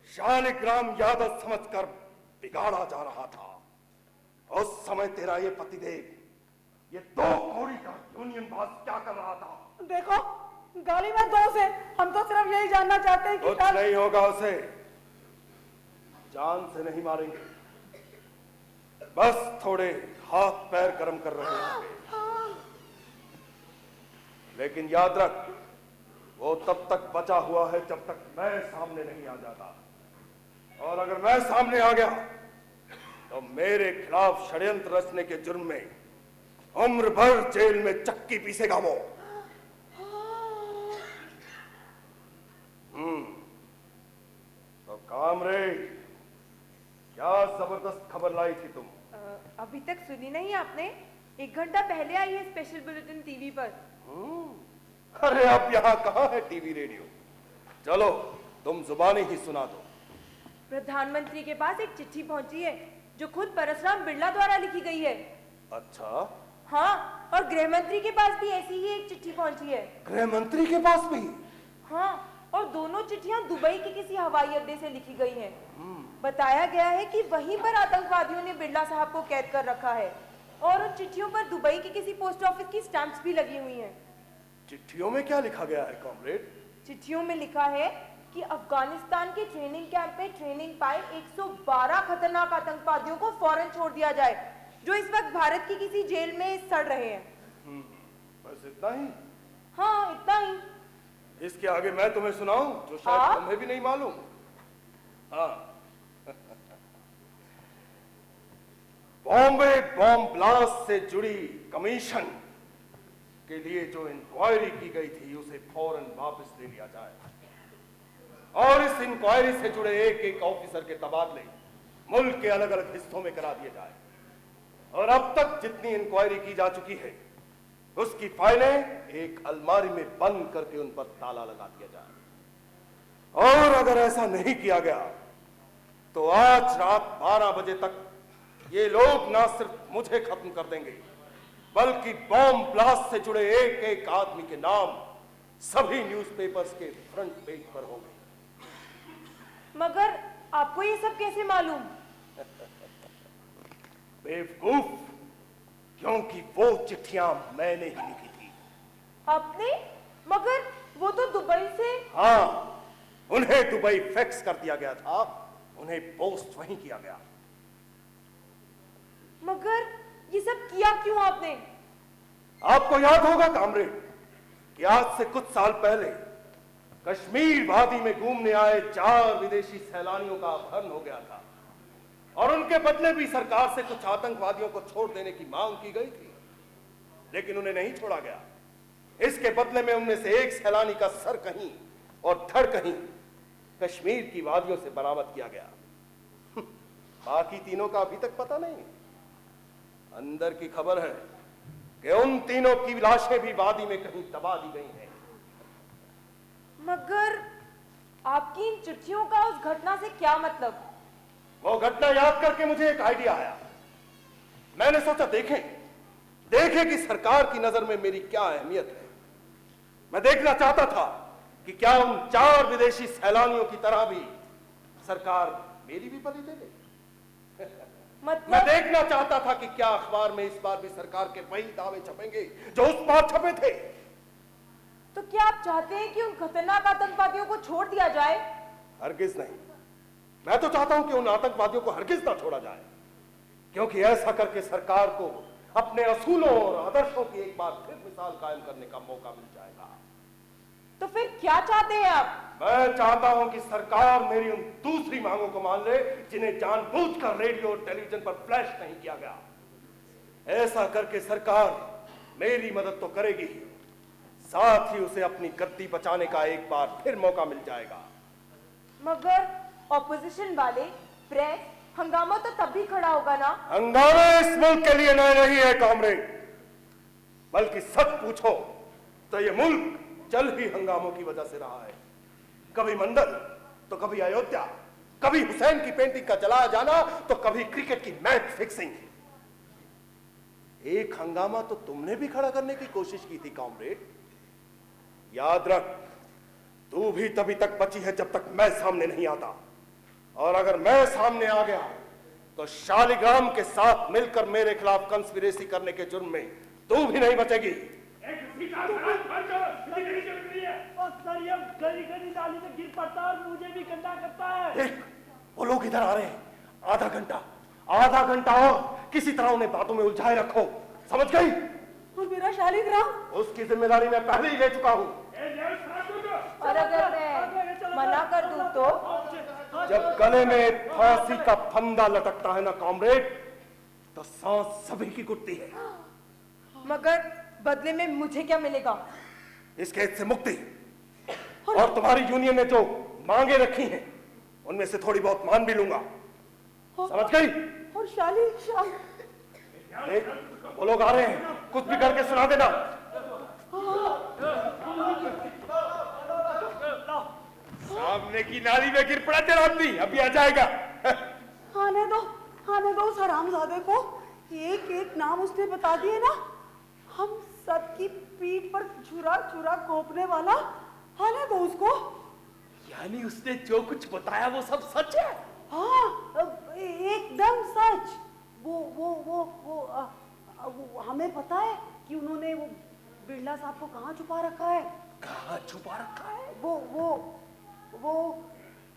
शालिग्राम यादव समझकर बिगाड़ा जा रहा था, उस समय तेरा ये पतिदेव, ये 2 कौड़ी का यूनियन बॉस क्या कर रहा था? देखो, गाली मत दो उसे। हम तो सिर्फ यही जानना चाहते हैं कि कुछ नहीं होगा उसे, जान से नहीं मारेंगे, बस थोड़े हाथ पैर गर्म कर रहे होंगे। लेकिन याद रख, वो तब तक बचा हुआ है जब तक मैं सामने नहीं आ जाता। और अगर मैं सामने आ गया तो मेरे खिलाफ षड्यंत्र रचने के जुर्म में उम्र भर जेल में चक्की पीसेगा वो। तो कामरेड, क्या जबरदस्त खबर लाई थी तुम? अभी तक सुनी नहीं आपने? 1 घंटा पहले आई है स्पेशल बुलेटिन टीवी पर। अरे अब यहाँ कहाँ है टीवी रेडियो? चलो तुम जुबानी ही सुना दो। प्रधानमंत्री के पास एक चिट्ठी पहुंची है जो खुद परसराम बिरला द्वारा लिखी गई है। अच्छा? हाँ, और गृह मंत्री के पास भी ऐसी ही एक चिट्ठी पहुंची है। गृह मंत्री के पास भी? हाँ, और दोनों चिट्ठियां दुबई के किसी हवाई अड्डे से लिखी गई हैं। बताया गया है कि वहीं पर आतंकवादियों ने बिरला साहब को कैद कर रखा है और उन चिट्ठियों पर दुबई के किसी पोस्ट ऑफिस की स्टैंप्स भी लगी हुई हैं। चिट्ठियों में क्या लिखा गया है कॉमरेड? चिट्ठियों में लिखा है कि अफगानिस्तान के ट्रेनिंग कैंप में ट्रेनिंग पाए 112 खतरनाक आतंकवादियों को फौरन छोड़ दिया जाए, जो इस वक्त भारत की किसी जेल में सड़ रहे हैं। बस इतना ही? हाँ, इतना ही। इसके आगे मैं तुम्हें सुनाऊं जो शायद हाँ? तुम्हें भी नहीं मालूम? हाँ। बॉम्बे बॉम्ब ब्लास्ट से जुड़ी कमीशन के लिए जो इंक्वायरी की गई थी उसे फौरन वापस ले लिया जाए और इस इंक्वायरी से जुड़े एक ऑफिसर के तबादले मुल्क के अलग अलग हिस्सों में करा दिए जाए। और अब तक जितनी इंक्वायरी की जा चुकी है उसकी फाइलें एक अलमारी में बंद करके उन पर ताला लगा दिया जाए। और अगर ऐसा नहीं किया गया तो आज रात 12 बजे तक ये लोग ना सिर्फ मुझे खत्म कर देंगे बल्कि बॉम्ब ब्लास्ट से जुड़े एक आदमी के नाम सभी न्यूज़पेपर्स के फ्रंट पेज पर होंगे। मगर आपको ये सब कैसे मालूम? बेवकूफ, क्योंकि वो चिट्ठियां मैंने ही लिखी थी। आपने? मगर वो तो दुबई से। हाँ, उन्हें दुबई फैक्स कर दिया गया था, उन्हें पोस्ट वहीं किया गया। मगर ये सब किया क्यों आपने? आपको याद होगा कामरेड कि आज से कुछ साल पहले कश्मीर वादी में घूमने आए 4 विदेशी सैलानियों का अपहरण हो गया था और उनके बदले भी सरकार से कुछ आतंकवादियों को छोड़ देने की मांग की गई थी, लेकिन उन्हें नहीं छोड़ा गया। इसके बदले में उनमें से एक सैलानी का सर कहीं और धड़ कहीं कश्मीर की वादियों से बरामद किया गया। बाकी तीनों का अभी तक पता नहीं। अंदर की खबर है कि उन तीनों की लाशें भी वादी में कहीं दबा दी गई हैं। मगर आपकी इन चिट्ठियों का उस घटना से क्या मतलब? वो घटना याद करके मुझे एक आइडिया आया। मैंने सोचा देखें कि सरकार की नजर में मेरी क्या अहमियत है। मैं देखना चाहता था कि क्या उन 4 विदेशी सैलानियों की तरह भी सरकार मेरी भी बलि दे दे। मैं मतलब? देखना चाहता था कि क्या अखबार में इस बार भी सरकार के वही दावे छपेंगे जो उस बार छपे थे। तो क्या आप चाहते हैं कि उन खतरनाक आतंकवादियों को छोड़ दिया जाए? हरगिज नहीं। मैं तो चाहता हूं कि उन आतंकवादियों को हरगिज ना छोड़ा जाए, क्योंकि ऐसा करके सरकार को अपने असूलों और आदर्शों की एक बार फिर मिसाल कायम करने का मौका मिल जाएगा। तो फिर क्या चाहते हैं आप? मैं चाहता हूं कि सरकार मेरी उन दूसरी मांगों को मान ले जिन्हें जानबूझकर रेडियो और टेलीविजन पर फ्लैश नहीं किया गया। ऐसा करके सरकार मेरी मदद तो करेगी ही, साथ ही उसे अपनी गद्दी बचाने का एक बार फिर मौका मिल जाएगा। मगर ऑपोजिशन वाले प्रेस हंगामा तो तब भी खड़ा होगा ना। हंगामा इस मुल्क के लिए नया नहीं है कॉमरेड, बल्कि सच पूछो तो ये मुल्क जल ही हंगामों की वजह से रहा है। कभी मंदिर तो कभी अयोध्या, कभी हुसैन की पेंटिंग का जलाया जाना तो कभी क्रिकेट की मैच फिक्सिंग। एक हंगामा तो तुमने भी खड़ा करने की कोशिश की थी कॉमरेड, याद रख, तू भी तभी तक बची है जब तक मैं सामने नहीं आता, और अगर मैं सामने आ गया तो शालिग्राम के साथ मिलकर मेरे खिलाफ कंस्पिरेसी करने के जुर्म में तू भी नहीं बचेगी। सर ये गली गली नाली में गिर पड़ता है और मुझे भी गंदा करता है। देख, वो लोग इधर आ रहे हैं। आधा घंटा और किसी तरह उन्हें बातों में उलझाए रखो, समझ गई? और मेरा शालिग्राम? उसकी जिम्मेदारी मैं पहले ही ले चुका हूँ। और अगर मैं मना कर दूं तो? जब गले में फांसी का फंदा लटकता है ना कॉमरेड, तो सांस सभी की घुटती है। मगर बदले में मुझे क्या मिलेगा? इस केस से मुक्ति, और तुम्हारी यूनियन ने जो मांगे रखी हैं उनमें से थोड़ी बहुत मान भी लूंगा, समझ गई? और शाली देख, वो लोग आ रहे हैं, कुछ भी करके सुना देना। सामने की नाली में गिर पड़ा तेरा आदमी, अभी आ जाएगा। आने दो उस हरामजादे को। एक एक नाम उसने बता दिए ना, हम सबकी पीठ पर छुरा छुरा घोंपने वाला। आने दो उसको। यानी उसने जो कुछ बताया वो सब सच है? हाँ, एकदम सच। वो हमें पता है कि उन्होंने वो बिरला साहब को कहाँ छुपा रखा है। कहाँ छुपा रखा है?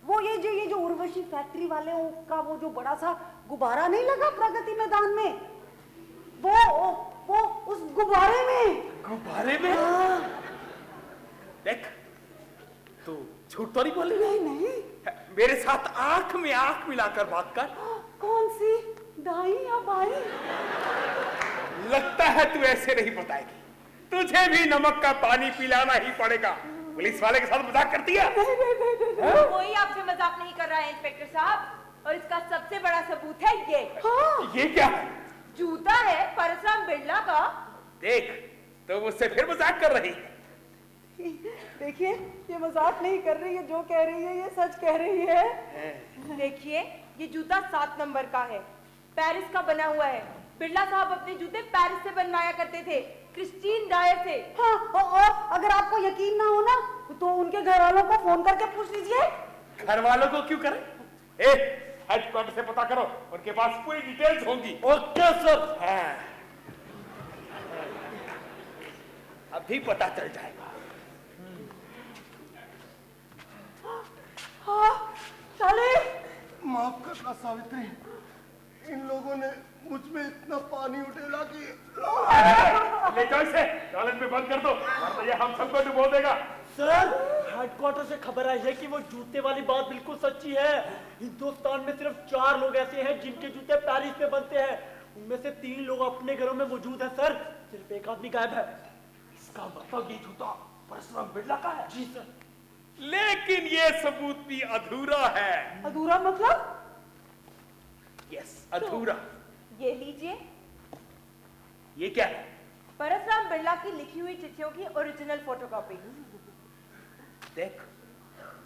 वो ये जो उर्वशी फैक्ट्री वाले का वो जो बड़ा सा गुब्बारा नहीं लगा प्रगति मैदान में, वो उस गुब्बारे में। हाँ। देख, तू झूठ तो नहीं बोल रही? नहीं। मेरे साथ आंख में आंख मिलाकर बात कर। कौन सी, दाई या बाई? लगता है तू ऐसे नहीं बताएगी, तुझे भी नमक का पानी पिलाना ही पड़ेगा। पुलिस वाले के साथ मजाक करती है? कोई आपसे मजाक नहीं कर रहा है इंस्पेक्टर साहब, और इसका सबसे बड़ा सबूत है ये। हाँ। ये क्या है? जूता है परसराम बिरला का। देख, तो मुझसे फिर मजाक कर रही है। देखिए, ये मजाक नहीं कर रही है, जो कह रही है ये सच कह रही है। देखिए, ये जूता 7 नंबर का है, पेरिस का बना हुआ है। बिरला साहब अपने जूते पेरिस से बनवाया करते थे, क्रिस्टीन डायर से। हाँ, और अगर आपको यकीन ना हो ना, तो उनके घर वालों को फोन करके पूछ लीजिए। घर वालों को क्यों करें? हेडक्वार्टर से पता करो, उनके पास पूरी डिटेल्स होंगी। Okay sir. हाँ, अभी पता चल जाएगा। हाँ, शाली। माफ करना सावित्री, इन लोगों ने मुझ में इतना पानी उड़ेला कि ले जाओ इसे, टॉयलेट में बंद कर दो, वरना ये हम सबको डुबो देगा। सर, हेडक्वार्टर से खबर आई है कि वो जूते वाली बात बिल्कुल सच्ची है। हिंदुस्तान में सिर्फ 4 लोग ऐसे हैं जिनके जूते पेरिस में बनते हैं। उनमें से 3 लोग अपने घरों में मौजूद हैं सर, सिर्फ एक आदमी गायब है। इसका मतलब ये जूता परसराम बिरला का है? जी सर। लेकिन ये सबूत भी अधूरा है। अधूरा मतलब? यस, अधूरा। ये लीजिए, ये क्या है? परसराम बिरला की लिखी हुई चिट्ठियों की ओरिजिनल फोटोकॉपी। देख,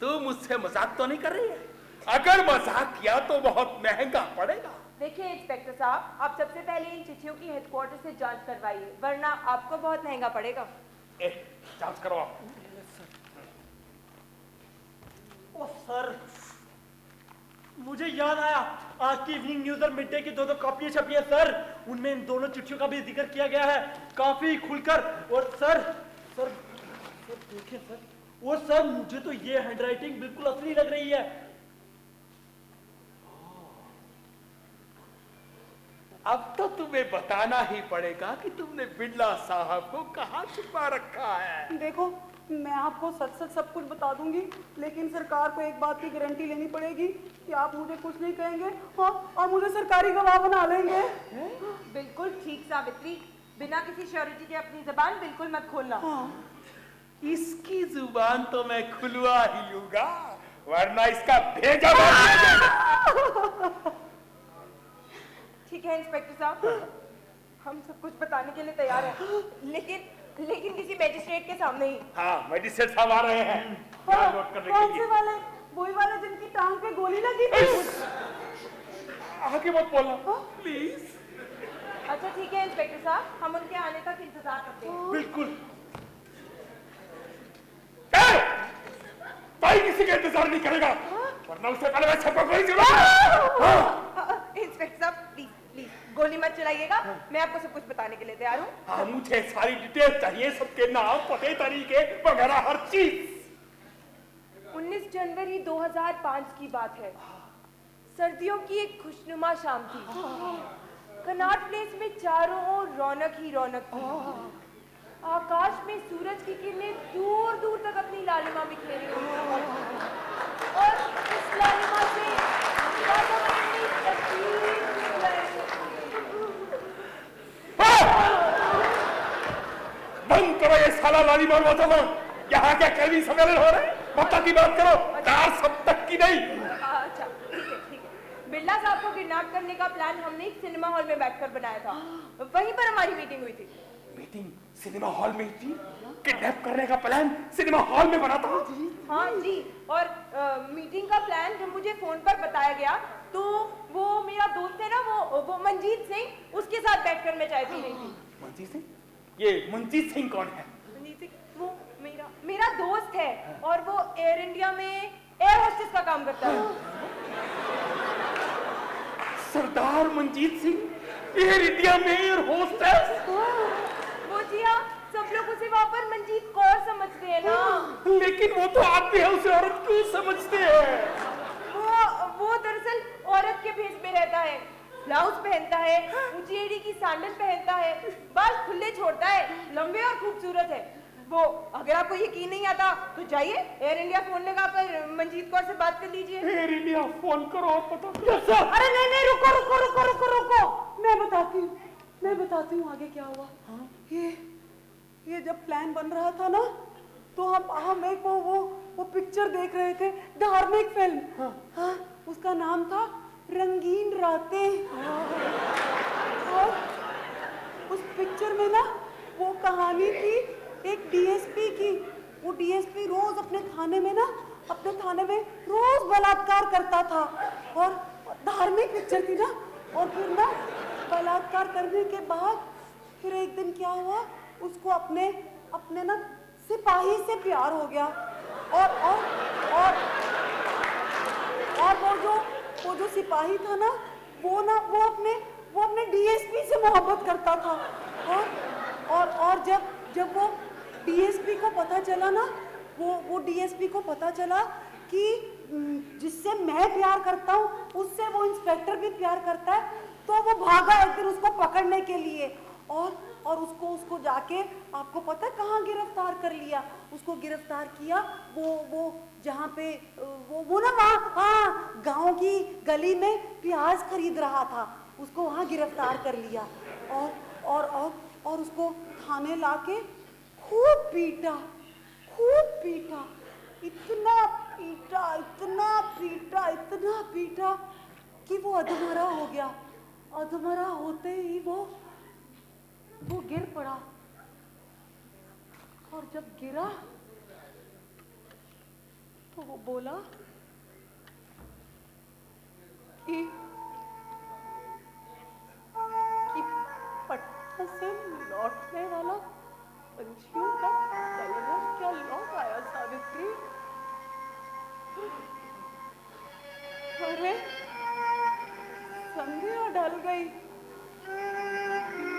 तू मुझसे मजाक तो नहीं कर रही है? अगर मजाक किया तो बहुत महंगा पड़ेगा। देखिए इंस्पेक्टर साहब, आप सबसे पहले इन चिट्ठियों की हेडक्वार्टर से जांच करवाइए, वरना आपको बहुत महंगा पड़ेगा। जांच करवाओ। ओ सर, मुझे याद आया, आज की इवनिंग न्यूज और मिड डे की 2 कॉपियां छपी है सर। उनमें इन दोनों चिट्ठियों का भी जिक्र किया गया है, काफी खुलकर। और सर देखिए सर, और सर मुझे तो ये हैंडराइटिंग बिल्कुल असली लग रही है। अब तो तुम्हें बताना ही पड़ेगा कि तुमने बिरला साहब को कहाँ छुपा रखा है। देखो, मैं आपको सच सच सब कुछ बता दूंगी, लेकिन सरकार को एक बात की गारंटी लेनी पड़ेगी कि आप मुझे कुछ नहीं कहेंगे, और मुझे सरकारी गवाह बना लेंगे। बिल्कुल ठीक सावित्री, बिना किसी श्योरिटी के अपनी जबान बिल्कुल मत खोलना। इसकी जुबान तो मैं खुलवा ही लूंगा, वरना इसका भेजा मैं दे दूंगा। ठीक है इंस्पेक्टर साहब, हम सब कुछ बताने के लिए तैयार हैं, लेकिन किसी मैजिस्ट्रेट के सामने ही। हाँ, मैजिस्ट्रेट साहब आ रहे हैं हाँ, नोट करने कौन के से लिए। वाले? वही वाले जिनकी टांग पे गोली लगी थी? आगे मत बोलना प्लीज। अच्छा ठीक है इंस्पेक्टर साहब, हम उनके आने तक इंतजार करते हैं। बिल्कुल। भाई किसी का इंतजार नहीं करेगा, वरना उससे पहले मैं सबको गोली चलाऊंगा। इंस्पेक्टर साहब प्लीज प्लीज गोली मत चलाइएगा, मैं आपको सब कुछ बताने के लिए तैयार हूँ। हाँ, मुझे सारी डिटेल चाहिए, सबके नाम, पते, तरीके वगैरह हर चीज। 19 जनवरी 2005 की बात है। सर्दियों की एक खुशनुमा शाम थी। कनॉट प्लेस में चारों ओर रौनक ही रौनक थी। आकाश में सूरज की किरणें दूर दूर तक अपनी लालिमा बिखेरी हुई थी। और उस लालिमा से वातावरण में तस्वीर दिख रही थी। बंद करो ये साला लालिमा वातावरण, यहाँ क्या कैदी सम्मेलन हो रहे हैं? मक्का की बात करो, कार सब तक की नहीं। अच्छा ठीक है। बिरला साहब को किडनैप करने का प्लान हमने एक सिनेमा हॉल में बैठकर बनाया था, वहीं पर हमारी मीटिंग हुई थी। मीटिंग सिनेमा हॉल में थी? किडनैप करने का प्लान सिनेमा हॉल में बना था? हाँ जी, और मीटिंग का प्लान जब मुझे फोन पर बताया गया तो वो मेरा दोस्त है ना, वो मंजीत सिंह, उसके साथ बैठकर मैं चाय पी रही थी। मंजीत सिंह? ये मंजीत सिंह कौन है? मंजीत सिंह वो मेरा दोस्त है, और वो एयर इंडिया में एयर होस्टेस का काम करता है। सरदार मंजीत सिंह एयर इंडिया में एयर होस्टेस? वो जी हाँ, सब लोग उसे वहाँ पर मंजीत कौर समझते हैं ना। लेकिन वो तो आदमी है, उसे औरत क्यों समझते हैं? वो दरअसल औरत के भेष में रहता है, ब्लाउज पहनता है, ऊंची एड़ी की सैंडल पहनता है, बाल खुले छोड़ता है, लंबे और खूबसूरत है वो। अगर आपको यकीन नहीं आता तो जाइए एयर इंडिया फोन लगाकर मंजीत कौर से बात कर लीजिए। एयर इंडिया फोन करो और पता। अरे नहीं, रुको, मैं बताती हूँ आगे क्या हुआ। ये जब प्लान बन रहा था ना, तो हम एक वो पिक्चर देख रहे थे, धार्मिक फिल्म। हाँ, उसका नाम था रंगीन रातें। और उस पिक्चर में ना वो कहानी थी एक डीएसपी की। वो डीएसपी रोज अपने थाने में रोज बलात्कार करता था, और धार्मिक पिक्चर थी ना। और फिर ना बलात्कार करने के बाद फिर एक दिन क्या हुआ, उसको अपने ना सिपाही से प्यार हो गया। और वो जो सिपाही था ना, वो अपने डीएसपी से मोहब्बत करता था। और जब वो डीएसपी को पता चला ना, वो डीएसपी को पता चला कि जिससे मैं प्यार करता हूँ उससे वो इंस्पेक्टर भी प्यार करता है, तो वो भागा एक दिन उसको पकड़ने के लिए। और उसको जाके आपको पता है कहाँ गिरफ्तार कर लिया? उसको गिरफ्तार किया वो जहाँ पे वो ना वहाँ, हाँ, गांव की गली में प्याज खरीद रहा था, उसको वहाँ गिरफ्तार कर लिया। और उसको थाने लाके खूब पीटा, इतना पीटा कि वो अधमरा हो गया। अधमरा होते ही वो गिर पड़ा, और जब गिरा तो वो बोला कि पटना से लौटने वाला पंछियों का कलरव क्या लौट आया सावित्री। अरे संध्या ढल गई,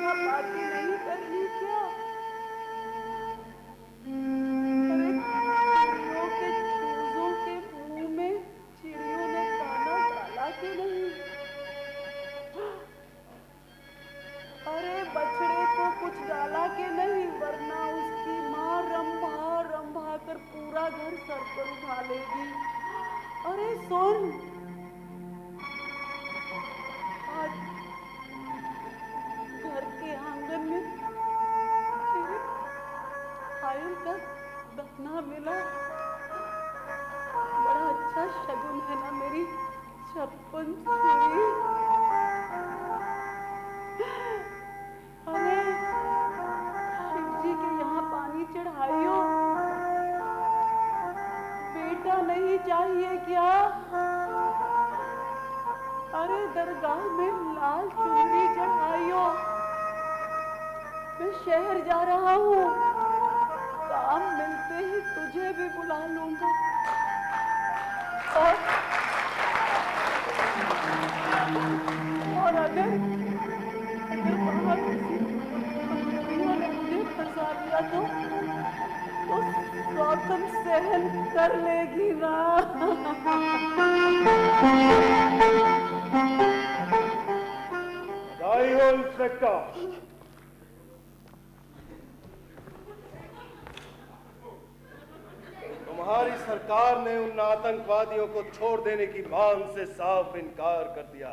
बातें नहीं करनी क्या? अरे चिड़ियों के चूजों के मुंह में चिड़ियों ने दाना डाला कि नहीं? अरे बछड़े को कुछ डाला कि नहीं, वरना उसकी माँ रंभा कर पूरा घर सर पर उठा लेगी। अरे सुन, आज घर के आंगन में मिला। बड़ा अच्छा शगुन है ना मेरी 56 छुरी। अरे शिव जी के यहाँ पानी चढ़ाइयो। बेटा नहीं चाहिए क्या? अरे दरगाह में लाल चुनरी चढ़ाइयो। मैं शहर जा रहा हूँ, काम मिलते ही तुझे भी बुला लूंगा। और अगर वहाँ किसी दुनिया ने मुझे फंसा दिया तो गौतम सहन कर लेगी ना। बधाई हो इंस्पेक्टर। तुम्हारी सरकार ने उन आतंकवादियों को छोड़ देने की मांग से साफ इनकार कर दिया।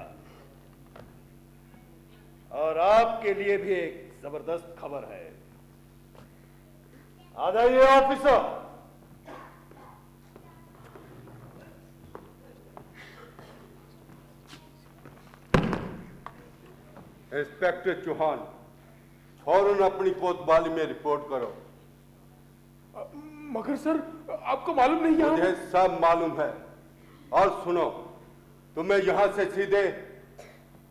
और आपके लिए भी एक जबरदस्त खबर है। आ जाइए ऑफिसर। इंस्पेक्टर चौहान, फौरन अपनी कोतवाली में रिपोर्ट करो। मगर सर, आपको मालूम नहीं है? मुझे सब मालूम है। और सुनो, तुम्हें यहां से सीधे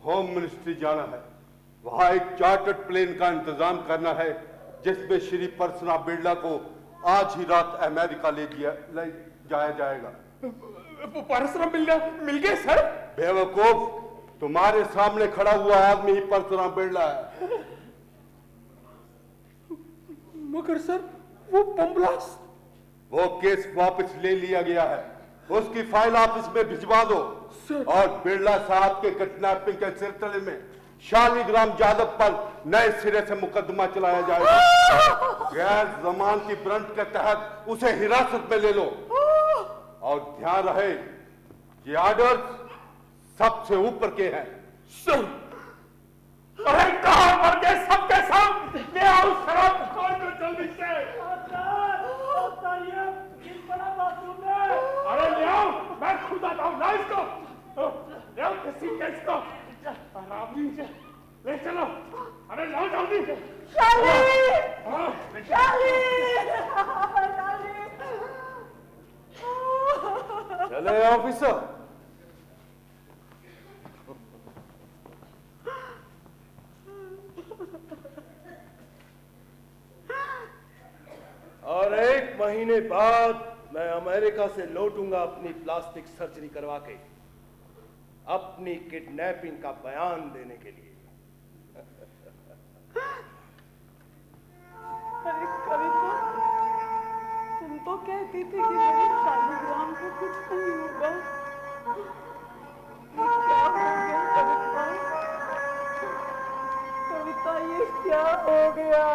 होम मिनिस्ट्री जाना है। वहां एक चार्टर्ड प्लेन का इंतजाम करना है जिसमें श्री परसना बिरला को आज ही रात अमेरिका ले जाया जाएगा। परसराम बिरला मिल गए सर? बेवकूफ, तुम्हारे सामने खड़ा हुआ आदमी ही परसराम बिरला है। मगर सर, वो बम ब्लास्ट। वो केस वापस ले लिया गया है। उसकी फाइल आप इसमें भिजवा दो। और बिरला साहब के किडनैपिंग के सिलसिले में शालिग्राम यादव पर नए सिरे से मुकदमा चलाया जाएगा। गैर जमानती वारंट के तहत उसे हिरासत में ले लो। और ध्यान रहे कि ऑर्डर सबसे ऊपर के हैं। सर, अरे कहां मर गए सबके सब? ले आओ शराब खोल दो जल्दी से। बड़ा मासूम है। अरे ले आओ, मैं खुद आता हूँ। ला इसको, ले आओ किसी केस को। आरामी से ले चलो। अरे लाओ जल्दी। चले ऑफिसर। और 1 महीने बाद मैं अमेरिका से लौटूंगा अपनी प्लास्टिक सर्जरी करवा के अपनी किडनैपिंग का बयान देने के लिए। अरे कविता, तुम तो कहती थी कि मेरे शालिग्राम को कुछ नहीं होगा। ये क्या हो गया कविता? कविता, ये क्या हो गया?